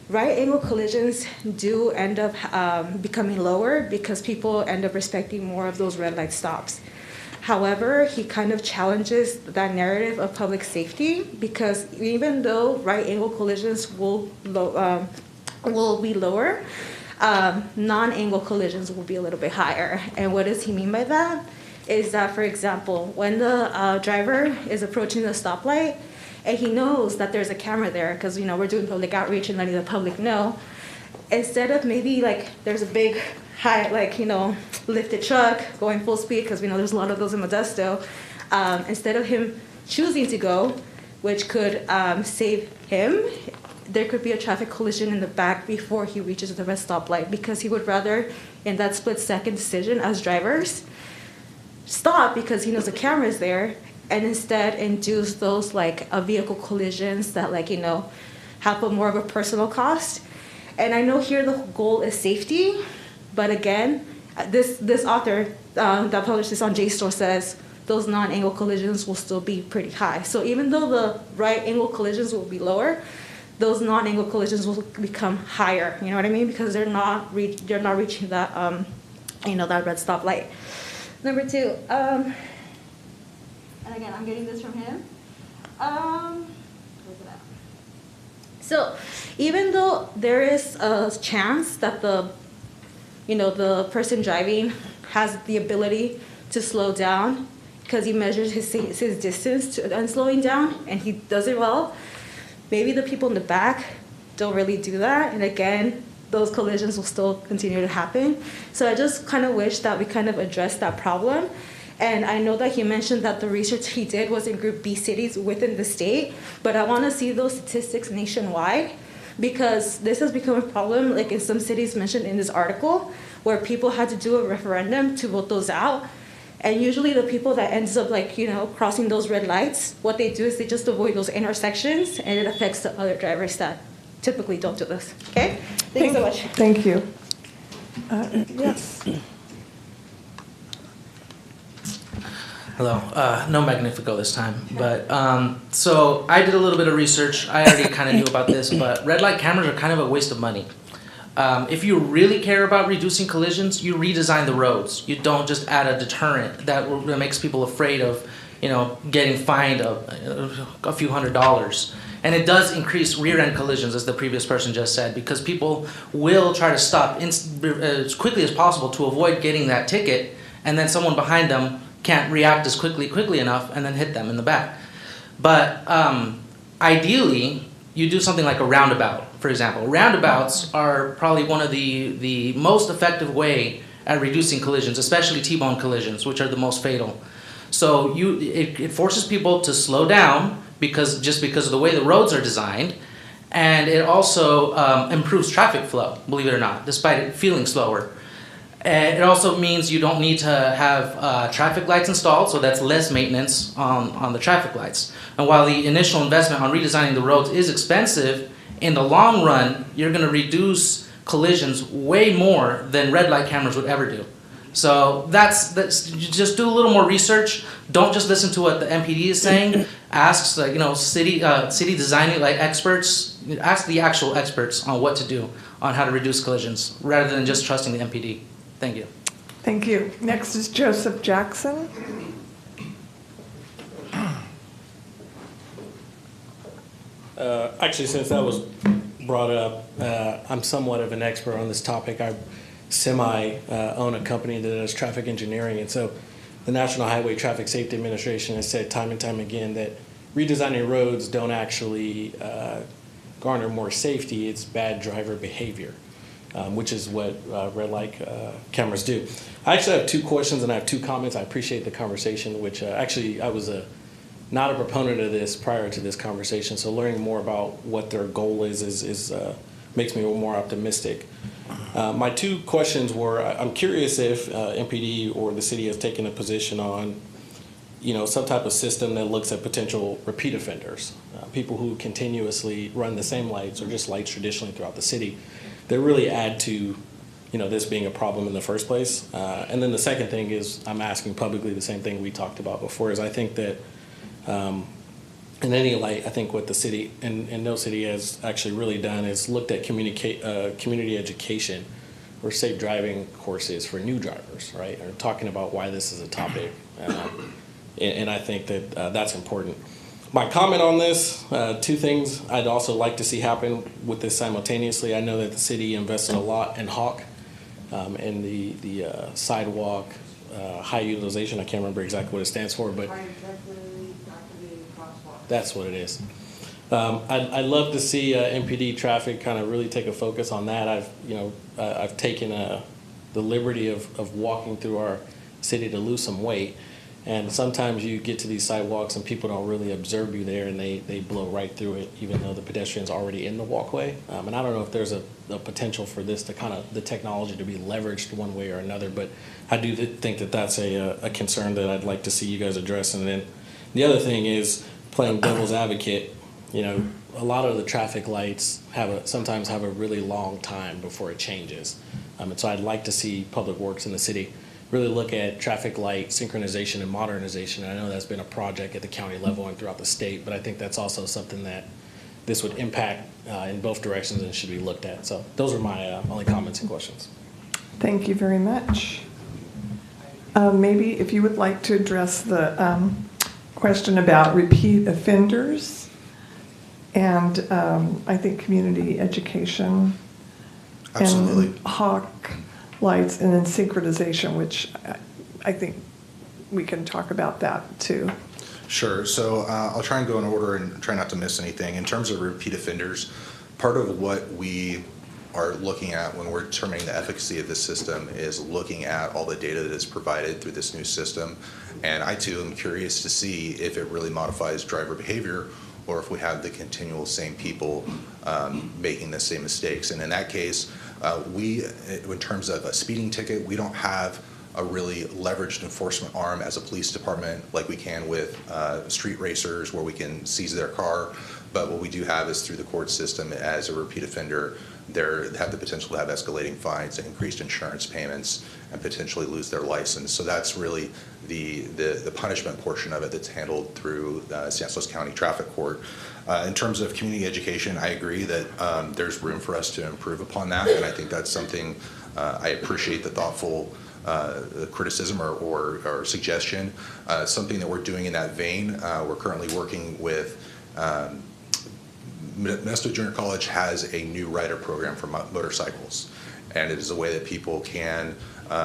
right angle collisions do end up becoming lower because people end up respecting more of those red light stops. However, he kind of challenges that narrative of public safety, because even though right angle collisions will be lower, non-angle collisions will be a little bit higher. And what does he mean by that? Is that, for example, when the driver is approaching the stoplight and he knows that there's a camera there, because we're doing public outreach and letting the public know, instead of maybe there's a big high lifted truck going full speed, because we know there's a lot of those in Modesto, instead of him choosing to go, which could save him, there could be a traffic collision in the back before he reaches the red stoplight, because he would rather, in that split-second decision as drivers, stop because he knows the camera is there, and instead induce those vehicle collisions that have a more of a personal cost. And I know here the goal is safety, but again, this author that published this on JSTOR says those non-angle collisions will still be pretty high. So even though the right angle collisions will be lower, those non-angle collisions will become higher. You know what I mean? Because they're not reaching that that red stoplight. Number two, and again, I'm getting this from him. Where's it at? So, even though there is a chance that the person driving has the ability to slow down because he measures his distance and slowing down, and he does it well, maybe the people in the back don't really do that, and again, those collisions will still continue to happen. So I just kind of wish that we kind of address that problem. And I know that he mentioned that the research he did was in Group B cities within the state, but I want to see those statistics nationwide, because this has become a problem, like in some cities mentioned in this article, where people had to do a referendum to vote those out. And usually the people that ends up crossing those red lights, what they do is they just avoid those intersections, and it affects the other drivers that typically don't do this. Okay? Thank you so much. Thank you. Yes. Hello. No Magnifico this time. But so I did a little bit of research. I already kind of knew about this, but red light cameras are kind of a waste of money. If you really care about reducing collisions, you redesign the roads. You don't just add a deterrent that makes people afraid of, getting fined a few $100s. And it does increase rear-end collisions, as the previous person just said, because people will try to stop as quickly as possible to avoid getting that ticket, and then someone behind them can't react as quickly enough and then hit them in the back. But ideally, you do something like a roundabout, for example. Roundabouts are probably one of the most effective way at reducing collisions, especially T-bone collisions, which are the most fatal. So it forces people to slow down because of the way the roads are designed, and it also improves traffic flow, believe it or not, despite it feeling slower. And it also means you don't need to have traffic lights installed, so that's less maintenance on the traffic lights. And while the initial investment on redesigning the roads is expensive, in the long run, you're going to reduce collisions way more than red light cameras would ever do. So that's just do a little more research. Don't just listen to what the MPD is saying. Ask city designing experts. Ask the actual experts on what to do on how to reduce collisions, rather than just trusting the MPD. Thank you. Thank you. Next is Joseph Jackson. Actually, since that was brought up, I'm somewhat of an expert on this topic. I own a company that does traffic engineering, and so the National Highway Traffic Safety Administration has said time and time again that redesigning roads don't actually garner more safety, it's bad driver behavior, which is what red light cameras do. I actually have two questions and I have two comments. I appreciate the conversation, which actually I was not a proponent of this prior to this conversation, so learning more about what their goal is makes me more optimistic. My two questions were, I'm curious if MPD or the city has taken a position on, some type of system that looks at potential repeat offenders, people who continuously run the same lights or just lights traditionally throughout the city, that really add to, this being a problem in the first place. And then the second thing is, I'm asking publicly the same thing we talked about before, is I think that in any light, I think what the city and no city has actually really done is looked at community education or safe driving courses for new drivers, right? Or talking about why this is a topic. And I think that that's important. My comment on this, two things I'd also like to see happen with this simultaneously. I know that the city invested a lot in HAWK and the sidewalk high utilization. I can't remember exactly what it stands for, but that's what it is. I'd love to see MPD traffic kind of really take a focus on that. I've taken the liberty of walking through our city to lose some weight, and sometimes you get to these sidewalks and people don't really observe you there, and they blow right through it, even though the pedestrian's already in the walkway. And I don't know if there's a potential for this to the technology to be leveraged one way or another, but I do think that that's a concern that I'd like to see you guys address. And then the other thing is, playing devil's advocate, a lot of the traffic lights sometimes have a really long time before it changes. And so I'd like to see Public Works in the city really look at traffic light synchronization and modernization. I know that's been a project at the county level and throughout the state, but I think that's also something that this would impact in both directions and should be looked at. So those are my only comments and questions. Thank you very much. Maybe if you would like to address the question about repeat offenders and I think community education. Absolutely. And hawk lights and then synchronization, which I think we can talk about that too. Sure. So I'll try and go in order and try not to miss anything. In terms of repeat offenders, part of what we are looking at when we're determining the efficacy of this system is looking at all the data that is provided through this new system. And I too am curious to see if it really modifies driver behavior or if we have the continual same people making the same mistakes. And in that case, in terms of a speeding ticket, we don't have a really leveraged enforcement arm as a police department like we can with street racers where we can seize their car. But what we do have is through the court system as a repeat offender, they have the potential to have escalating fines and increased insurance payments and potentially lose their license. So that's really the punishment portion of it that's handled through Stanislaus County Traffic Court. In terms of community education, I agree that there's room for us to improve upon that, and I think that's something I appreciate the thoughtful criticism or suggestion. Something that we're doing in that vein, we're currently working with Modesto Junior College has a new rider program for motorcycles, and it is a way that people can,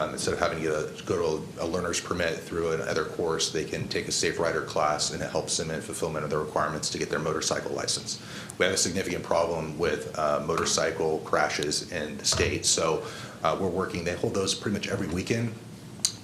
instead of having to go to a learner's permit through another course, they can take a safe rider class, and it helps them in fulfillment of the requirements to get their motorcycle license. We have a significant problem with motorcycle crashes in the state, so we're working. They hold those pretty much every weekend.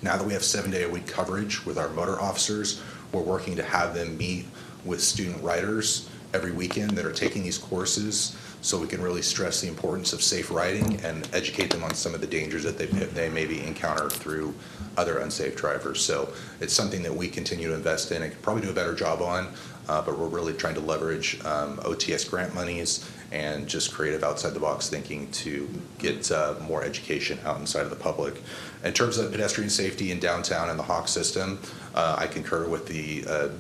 Now that we have 7-day-a-week coverage with our motor officers, we're working to have them meet with student riders every weekend that are taking these courses so we can really stress the importance of safe riding and educate them on some of the dangers that they maybe encounter through other unsafe drivers. So it's something that we continue to invest in and can probably do a better job on, but we're really trying to leverage OTS grant monies and just creative outside-the-box thinking to get more education out inside of the public. In terms of pedestrian safety in downtown and the Hawk system, I concur with the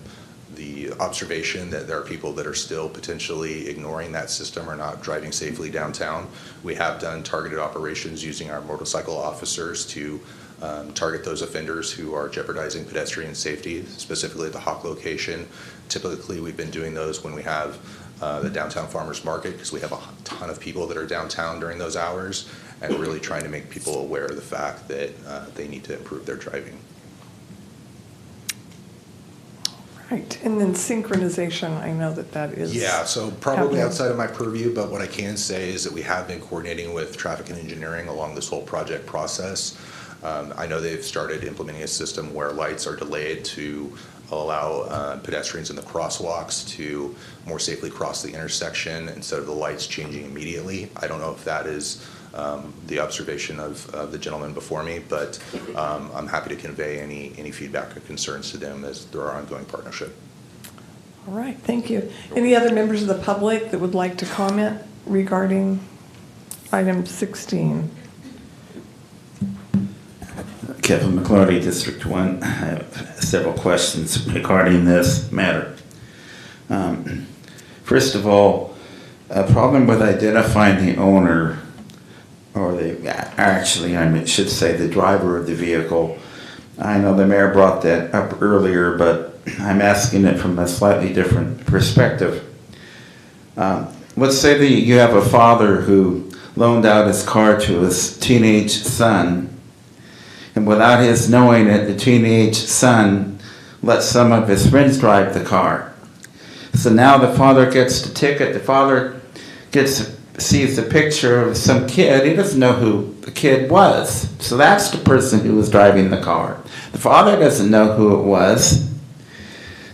observation that there are people that are still potentially ignoring that system or not driving safely downtown. We have done targeted operations using our motorcycle officers to target those offenders who are jeopardizing pedestrian safety, specifically at the Hawk location. Typically, we've been doing those when we have the downtown farmers market because we have a ton of people that are downtown during those hours and really trying to make people aware of the fact that they need to improve their driving. Right, and then synchronization, I know that is. Yeah, so probably happening. outside of my purview, but what I can say is that we have been coordinating with traffic and engineering along this whole project process. I know they've started implementing a system where lights are delayed to allow pedestrians in the crosswalks to more safely cross the intersection instead of the lights changing immediately. I don't know if that is the observation of the gentleman before me, but I'm happy to convey any feedback or concerns to them as through our ongoing partnership. All right, thank you. Any other members of the public that would like to comment regarding item 16? Kevin McClarty, District 1. I have several questions regarding this matter. First of all, a problem with identifying the owner, or I should say the driver of the vehicle. I know the mayor brought that up earlier, but I'm asking it from a slightly different perspective. Let's say that you have a father who loaned out his car to his teenage son, and without his knowing it, the teenage son lets some of his friends drive the car. So now the father gets the ticket, the father sees the picture of some kid, he doesn't know who the kid was. So that's the person who was driving the car. The father doesn't know who it was.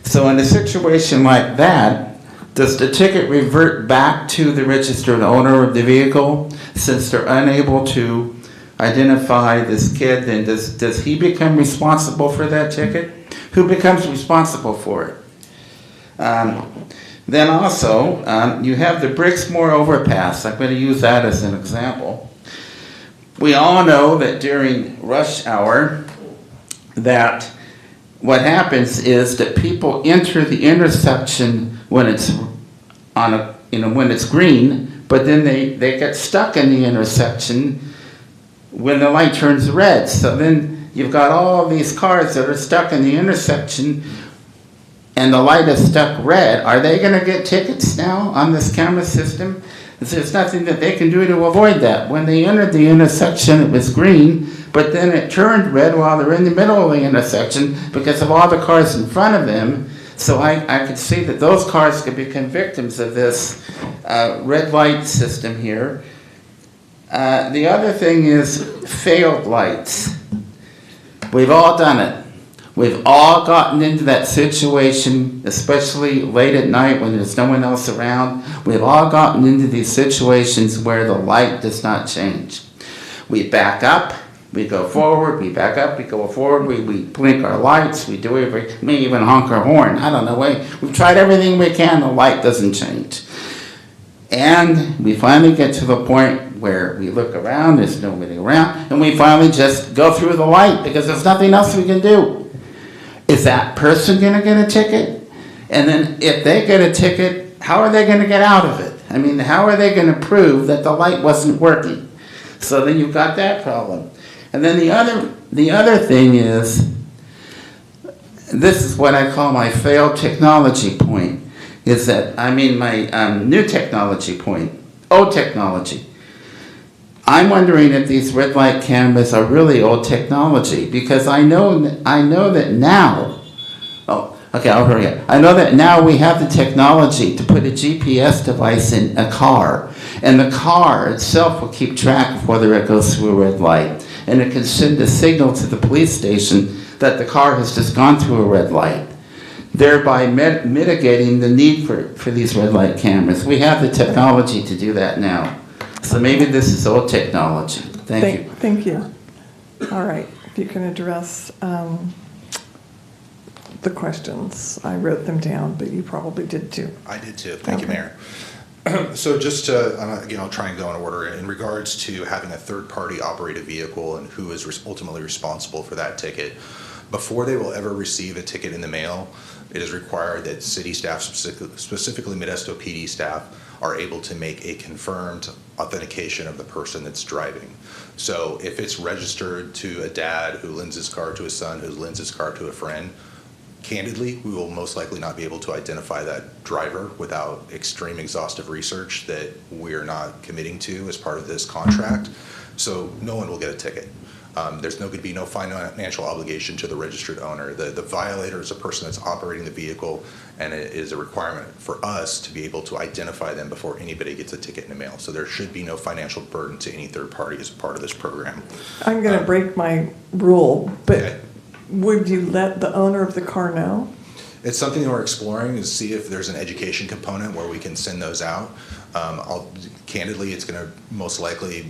So in a situation like that, does the ticket revert back to the registered owner of the vehicle since they're unable to identify this kid? Then does he become responsible for that ticket? Who becomes responsible for it? Then also, you have the Bricksmore overpass. I'm going to use that as an example. We all know that during rush hour that what happens is that people enter the intersection when it's on a when it's green, but then they get stuck in the intersection when the light turns red. So then you've got all these cars that are stuck in the intersection and the light is stuck red. Are they going to get tickets now on this camera system? There's nothing that they can do to avoid that. When they entered the intersection, it was green, but then it turned red while they're in the middle of the intersection because of all the cars in front of them. So I could see that those cars could become victims of this red light system here. The other thing is failed lights. We've all done it. We've all gotten into that situation, especially late at night when there's no one else around. We've all gotten into these situations where the light does not change. We back up, we go forward, we back up, we go forward, we blink our lights, we do everything, we may even honk our horn. I don't know, we've tried everything we can, the light doesn't change. And we finally get to the point where we look around, there's nobody around, and we finally just go through the light because there's nothing else we can do. Is that person going to get a ticket? And then if they get a ticket, how are they going to get out of it? I mean, how are they going to prove that the light wasn't working? So then you've got that problem. And then the other thing is, this is what I call my failed technology point, is that, I mean my new technology point, old technology. I'm wondering if these red light cameras are really old technology, because I know that now, I'll hurry up. I know that now we have the technology to put a GPS device in a car, and the car itself will keep track of whether it goes through a red light, and it can send a signal to the police station that the car has just gone through a red light, thereby mitigating the need for these red light cameras. We have the technology to do that now. So maybe this is old technology. Thank you. Thank you. All right, if you can address the questions. I wrote them down, but you probably did too. I did too. Thank you, Mayor. So just to, again, I'll try and go in order. In regards to having a third-party operate a vehicle and who is ultimately responsible for that ticket, before they will ever receive a ticket in the mail, it is required that city staff, specifically Modesto PD staff, are able to make a confirmed authentication of the person that's driving. So if it's registered to a dad who lends his car to his son, who lends his car to a friend, candidly, we will most likely not be able to identify that driver without extreme exhaustive research that we're not committing to as part of this contract. So no one will get a ticket. There's going to be no financial obligation to the registered owner. The violator is a person that's operating the vehicle, and it is a requirement for us to be able to identify them before anybody gets a ticket in the mail. So there should be no financial burden to any third party as a part of this program. I'm going to break my rule, but would you let the owner of the car know? It's something that we're exploring, is see if there's an education component where we can send those out. Candidly, it's going to most likely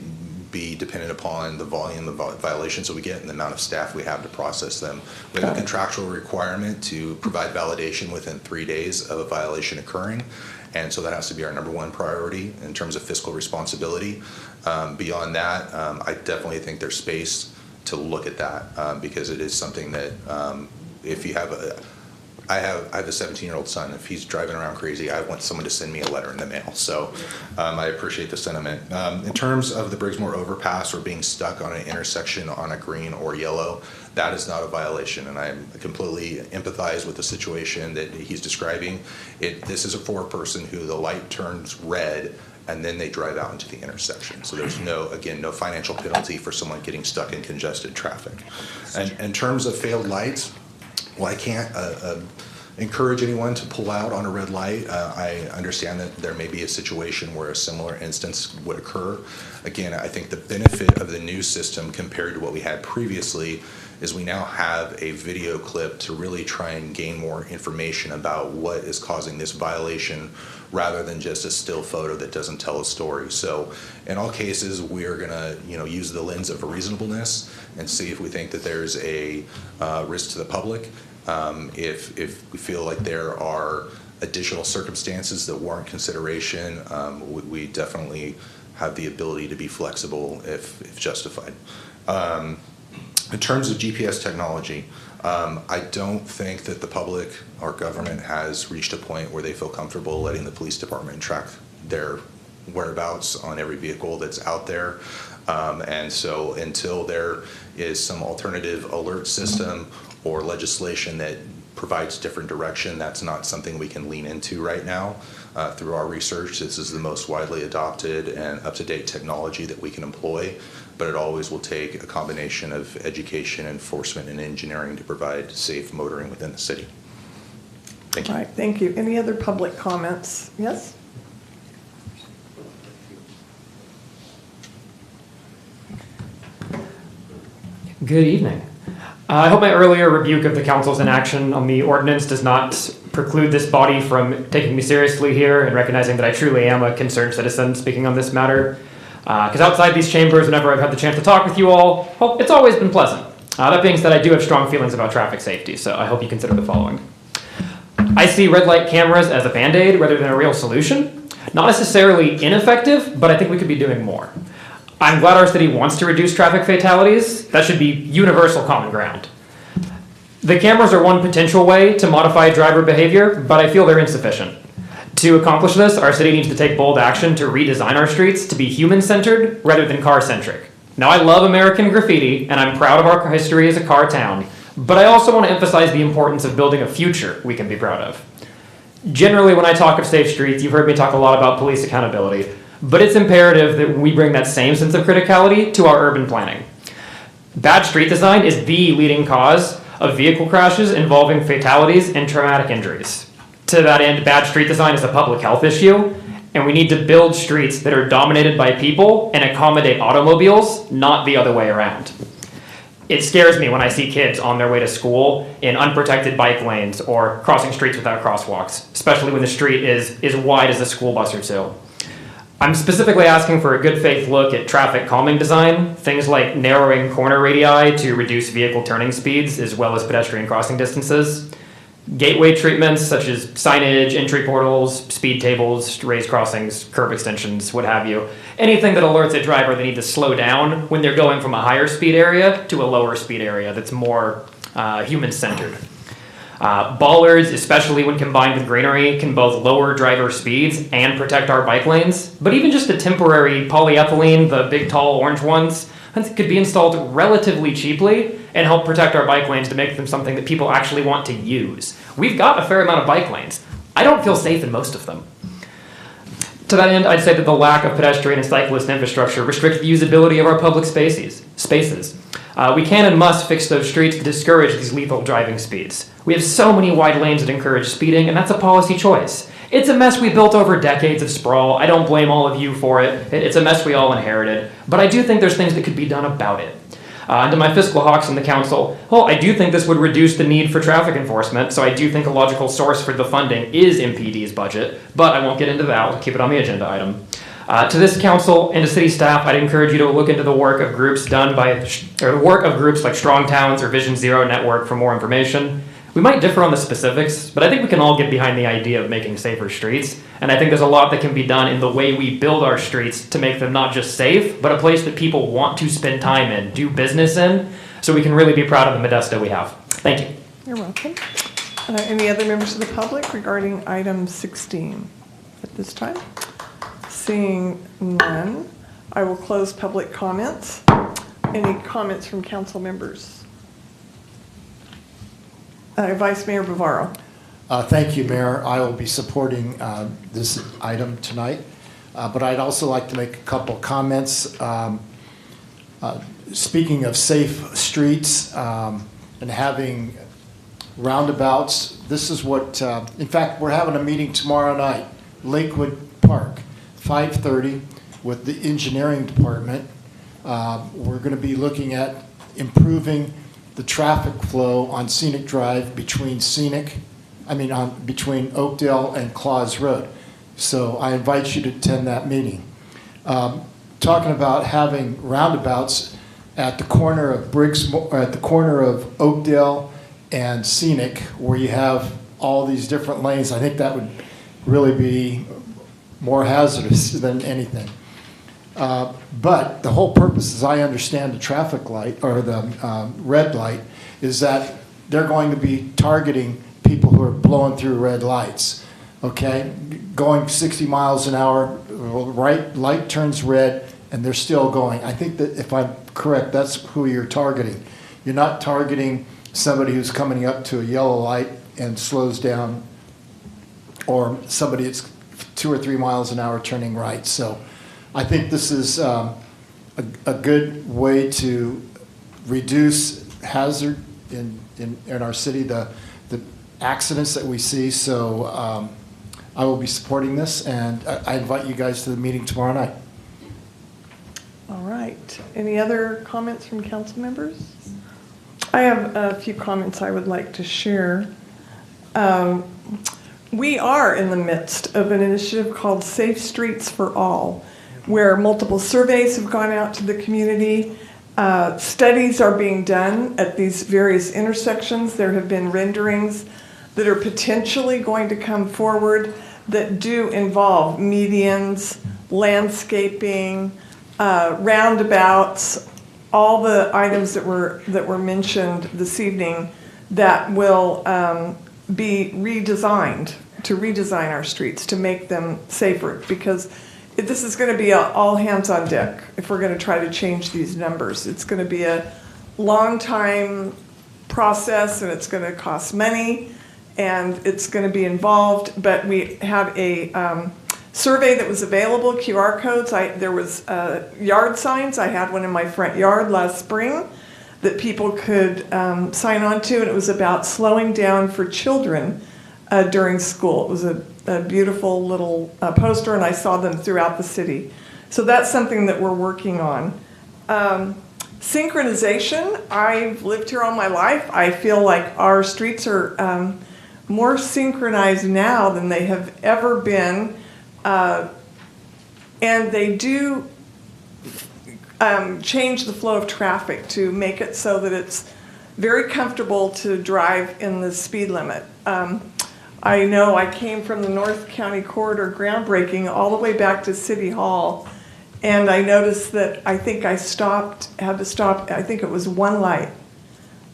be dependent upon the volume of violations that we get and the amount of staff we have to process them. We have a contractual requirement to provide validation within 3 days of a violation occurring, and so that has to be our #1 priority in terms of fiscal responsibility. Beyond that, I definitely think there's space to look at that because it is something that if you have I have a 17-year-old son. If he's driving around crazy, I want someone to send me a letter in the mail. So I appreciate the sentiment. In terms of the Briggsmore overpass or being stuck on an intersection on a green or yellow, that is not a violation, and I completely empathize with the situation that he's describing. This is for a person who the light turns red and then they drive out into the intersection. So there's no financial penalty for someone getting stuck in congested traffic. And in terms of failed lights, well, I can't encourage anyone to pull out on a red light. I understand that there may be a situation where a similar instance would occur. Again, I think the benefit of the new system compared to what we had previously is we now have a video clip to really try and gain more information about what is causing this violation rather than just a still photo that doesn't tell a story. So in all cases, we are gonna use the lens of reasonableness and see if we think that there's a risk to the public. If we feel like there are additional circumstances that warrant consideration, we definitely have the ability to be flexible if justified. In terms of GPS technology, I don't think that the public or government has reached a point where they feel comfortable letting the police department track their whereabouts on every vehicle that's out there. And so until there is some alternative alert system or legislation that provides different direction, that's not something we can lean into right now. Through our research, this is the most widely adopted and up-to-date technology that we can employ, but it always will take a combination of education, enforcement, and engineering to provide safe motoring within the city. Thank you. All right, thank you. Any other public comments? Yes? Good evening. I hope my earlier rebuke of the council's inaction on the ordinance does not preclude this body from taking me seriously here and recognizing that I truly am a concerned citizen speaking on this matter. Because outside these chambers, whenever I've had the chance to talk with you all, well, it's always been pleasant. That being said, I do have strong feelings about traffic safety, so I hope you consider the following. I see red light cameras as a band-aid rather than a real solution. Not necessarily ineffective, but I think we could be doing more. I'm glad our city wants to reduce traffic fatalities. That should be universal common ground. The cameras are one potential way to modify driver behavior, but I feel they're insufficient. To accomplish this, our city needs to take bold action to redesign our streets to be human-centered rather than car-centric. Now, I love American graffiti, and I'm proud of our history as a car town, but I also want to emphasize the importance of building a future we can be proud of. Generally, when I talk of safe streets, you've heard me talk a lot about police accountability, but it's imperative that we bring that same sense of criticality to our urban planning. Bad street design is the leading cause of vehicle crashes involving fatalities and traumatic injuries. To that end, bad street design is a public health issue, and we need to build streets that are dominated by people and accommodate automobiles, not the other way around. It scares me when I see kids on their way to school in unprotected bike lanes or crossing streets without crosswalks, especially when the street is wide as a school bus or two. I'm specifically asking for a good faith look at traffic calming design, things like narrowing corner radii to reduce vehicle turning speeds as well as pedestrian crossing distances, gateway treatments such as signage, entry portals, speed tables, raised crossings, curb extensions, what have you. Anything that alerts a driver they need to slow down when they're going from a higher speed area to a lower speed area that's more human-centered. Bollards, especially when combined with greenery, can both lower driver speeds and protect our bike lanes. But even just a temporary polyethylene, the big tall orange ones, could be installed relatively cheaply and help protect our bike lanes to make them something that people actually want to use. We've got a fair amount of bike lanes. I don't feel safe in most of them. To that end, I'd say that the lack of pedestrian and cyclist infrastructure restricts the usability of our public spaces. We can and must fix those streets to discourage these lethal driving speeds. We have so many wide lanes that encourage speeding, and that's a policy choice. It's a mess we built over decades of sprawl. I don't blame all of you for it. It's a mess we all inherited. But I do think there's things that could be done about it. And to my fiscal hawks in the council, well, I do think this would reduce the need for traffic enforcement, so I do think a logical source for the funding is MPD's budget, but I won't get into that. I'll keep it on the agenda item. To this council and to city staff, I'd encourage you to look into the work of groups like Strong Towns or Vision Zero Network for more information. We might differ on the specifics, but I think we can all get behind the idea of making safer streets, and I think there's a lot that can be done in the way we build our streets to make them not just safe, but a place that people want to spend time in, do business in, so we can really be proud of the Modesto we have. Thank you. You're welcome. Any other members of the public regarding item 16 at this time? Seeing none, I will close public comments. Any comments from council members? Vice Mayor Bavaro. Thank you, Mayor. I will be supporting this item tonight, but I'd also like to make a couple comments. Speaking of safe streets and having roundabouts, this is what, in fact, we're having a meeting tomorrow night, Lakewood Park, 5:30 with the engineering department. We're going to be looking at improving the traffic flow on Scenic Drive between between Oakdale and Claus Road. So I invite you to attend that meeting. Talking about having roundabouts at the corner of Oakdale and Scenic, where you have all these different lanes, I think that would really be more hazardous than anything. But the whole purpose, as I understand the traffic light, or the red light, is that they're going to be targeting people who are blowing through red lights, okay? Going 60 miles an hour right light turns red and they're still going. I think that if I'm correct, that's who you're targeting. You're not targeting somebody who's coming up to a yellow light and slows down, or somebody that's 2 or 3 miles an hour turning right. So I think this is a good way to reduce hazard in our city, the accidents that we see. So I will be supporting this, and I invite you guys to the meeting tomorrow night. All right. Any other comments from council members? I have a few comments I would like to share. We are in the midst of an initiative called Safe Streets for All, where multiple surveys have gone out to the community. Studies are being done at these various intersections. There have been renderings that are potentially going to come forward that do involve medians, landscaping, roundabouts, all the items that were mentioned this evening that will be redesigned, to redesign our streets, to make them safer, because this is going to be all hands on deck if we're going to try to change these numbers. It's going to be a long time process, and it's going to cost money, and it's going to be involved, but we have a survey that was available, QR codes. There was yard signs. I had one in my front yard last spring that people could sign on to, and it was about slowing down for children during school. It was a beautiful little poster, and I saw them throughout the city. So that's something that we're working on. Synchronization, I've lived here all my life. I feel like our streets are more synchronized now than they have ever been. And they do change the flow of traffic to make it so that it's very comfortable to drive in the speed limit. I know I came from the North County Corridor groundbreaking all the way back to City Hall, and I noticed that I think I had to stop, I think it was one light,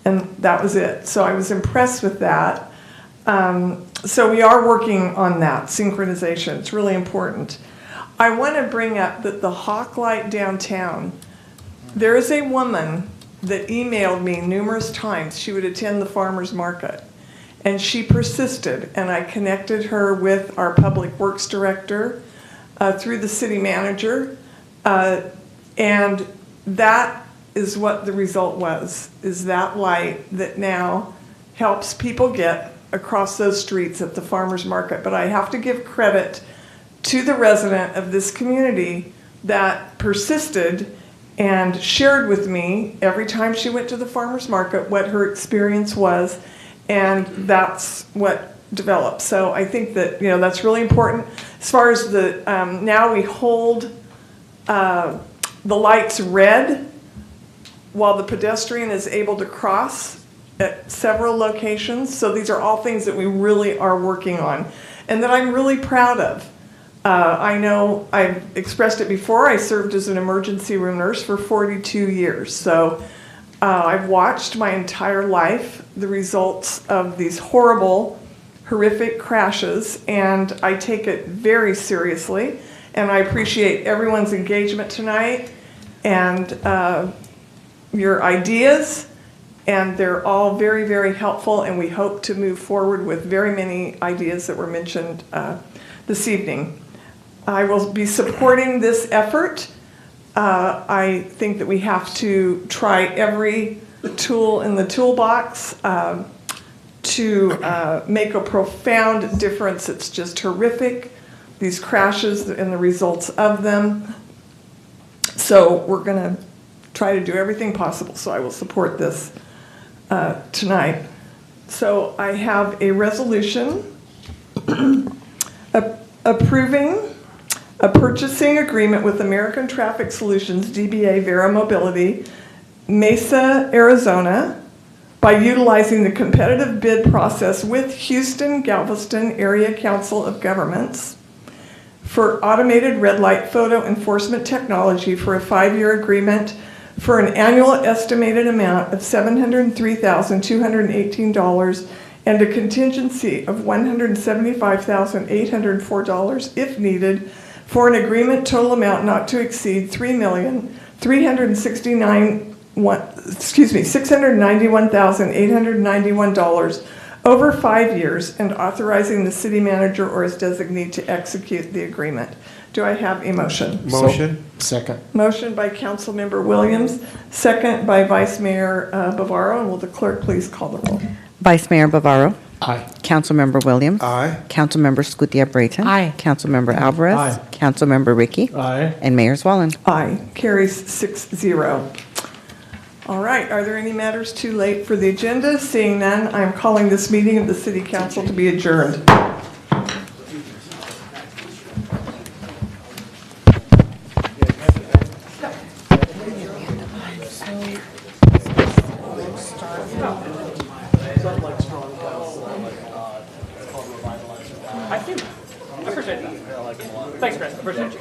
and that was it. So I was impressed with that. So we are working on that synchronization. It's really important. I want to bring up that the Hawk Light downtown, there is a woman that emailed me numerous times. She would attend the farmer's market, and she persisted, and I connected her with our public works director through the city manager, and that is what the result was, is that light that now helps people get across those streets at the farmer's market. But I have to give credit to the resident of this community that persisted and shared with me every time she went to the farmer's market what her experience was, and that's what developed. So I think that, you know, that's really important. As far as the now we hold the lights red while the pedestrian is able to cross at several locations. So these are all things that we really are working on and that I'm really proud of. I know I've expressed it before. I served as an emergency room nurse for 42 years. So I've watched my entire life the results of these horrible, horrific crashes, and I take it very seriously. And I appreciate everyone's engagement tonight and your ideas. And they're all very, very helpful, and we hope to move forward with very many ideas that were mentioned this evening. I will be supporting this effort. I think that we have to try every tool in the toolbox to make a profound difference. It's just horrific, these crashes and the results of them. So we're going to try to do everything possible, so I will support this tonight. So I have a resolution approving a purchasing agreement with American Traffic Solutions, DBA Vera Mobility, Mesa, Arizona, by utilizing the competitive bid process with Houston Galveston Area Council of Governments for automated red light photo enforcement technology for a 5-year agreement for an annual estimated amount of $703,218 and a contingency of $175,804 if needed for an agreement total amount not to exceed $691,891 over 5 years, and authorizing the city manager or his designee to execute the agreement. Do I have a motion? Motion. Second. Motion by Councilmember Williams, second by Vice Mayor Bavaro, and will the clerk please call the roll? Vice Mayor Bavaro. Aye. Councilmember Williams. Aye. Councilmember Scutia Brayton. Aye. Councilmember Alvarez. Aye. Councilmember Ricky. Aye. And Mayor Zwallen. Aye. Carries 6-0. All right, are there any matters too late for the agenda? Seeing none, I'm calling this meeting of the City Council to be adjourned. I appreciate that. Thanks, Chris. Appreciate you.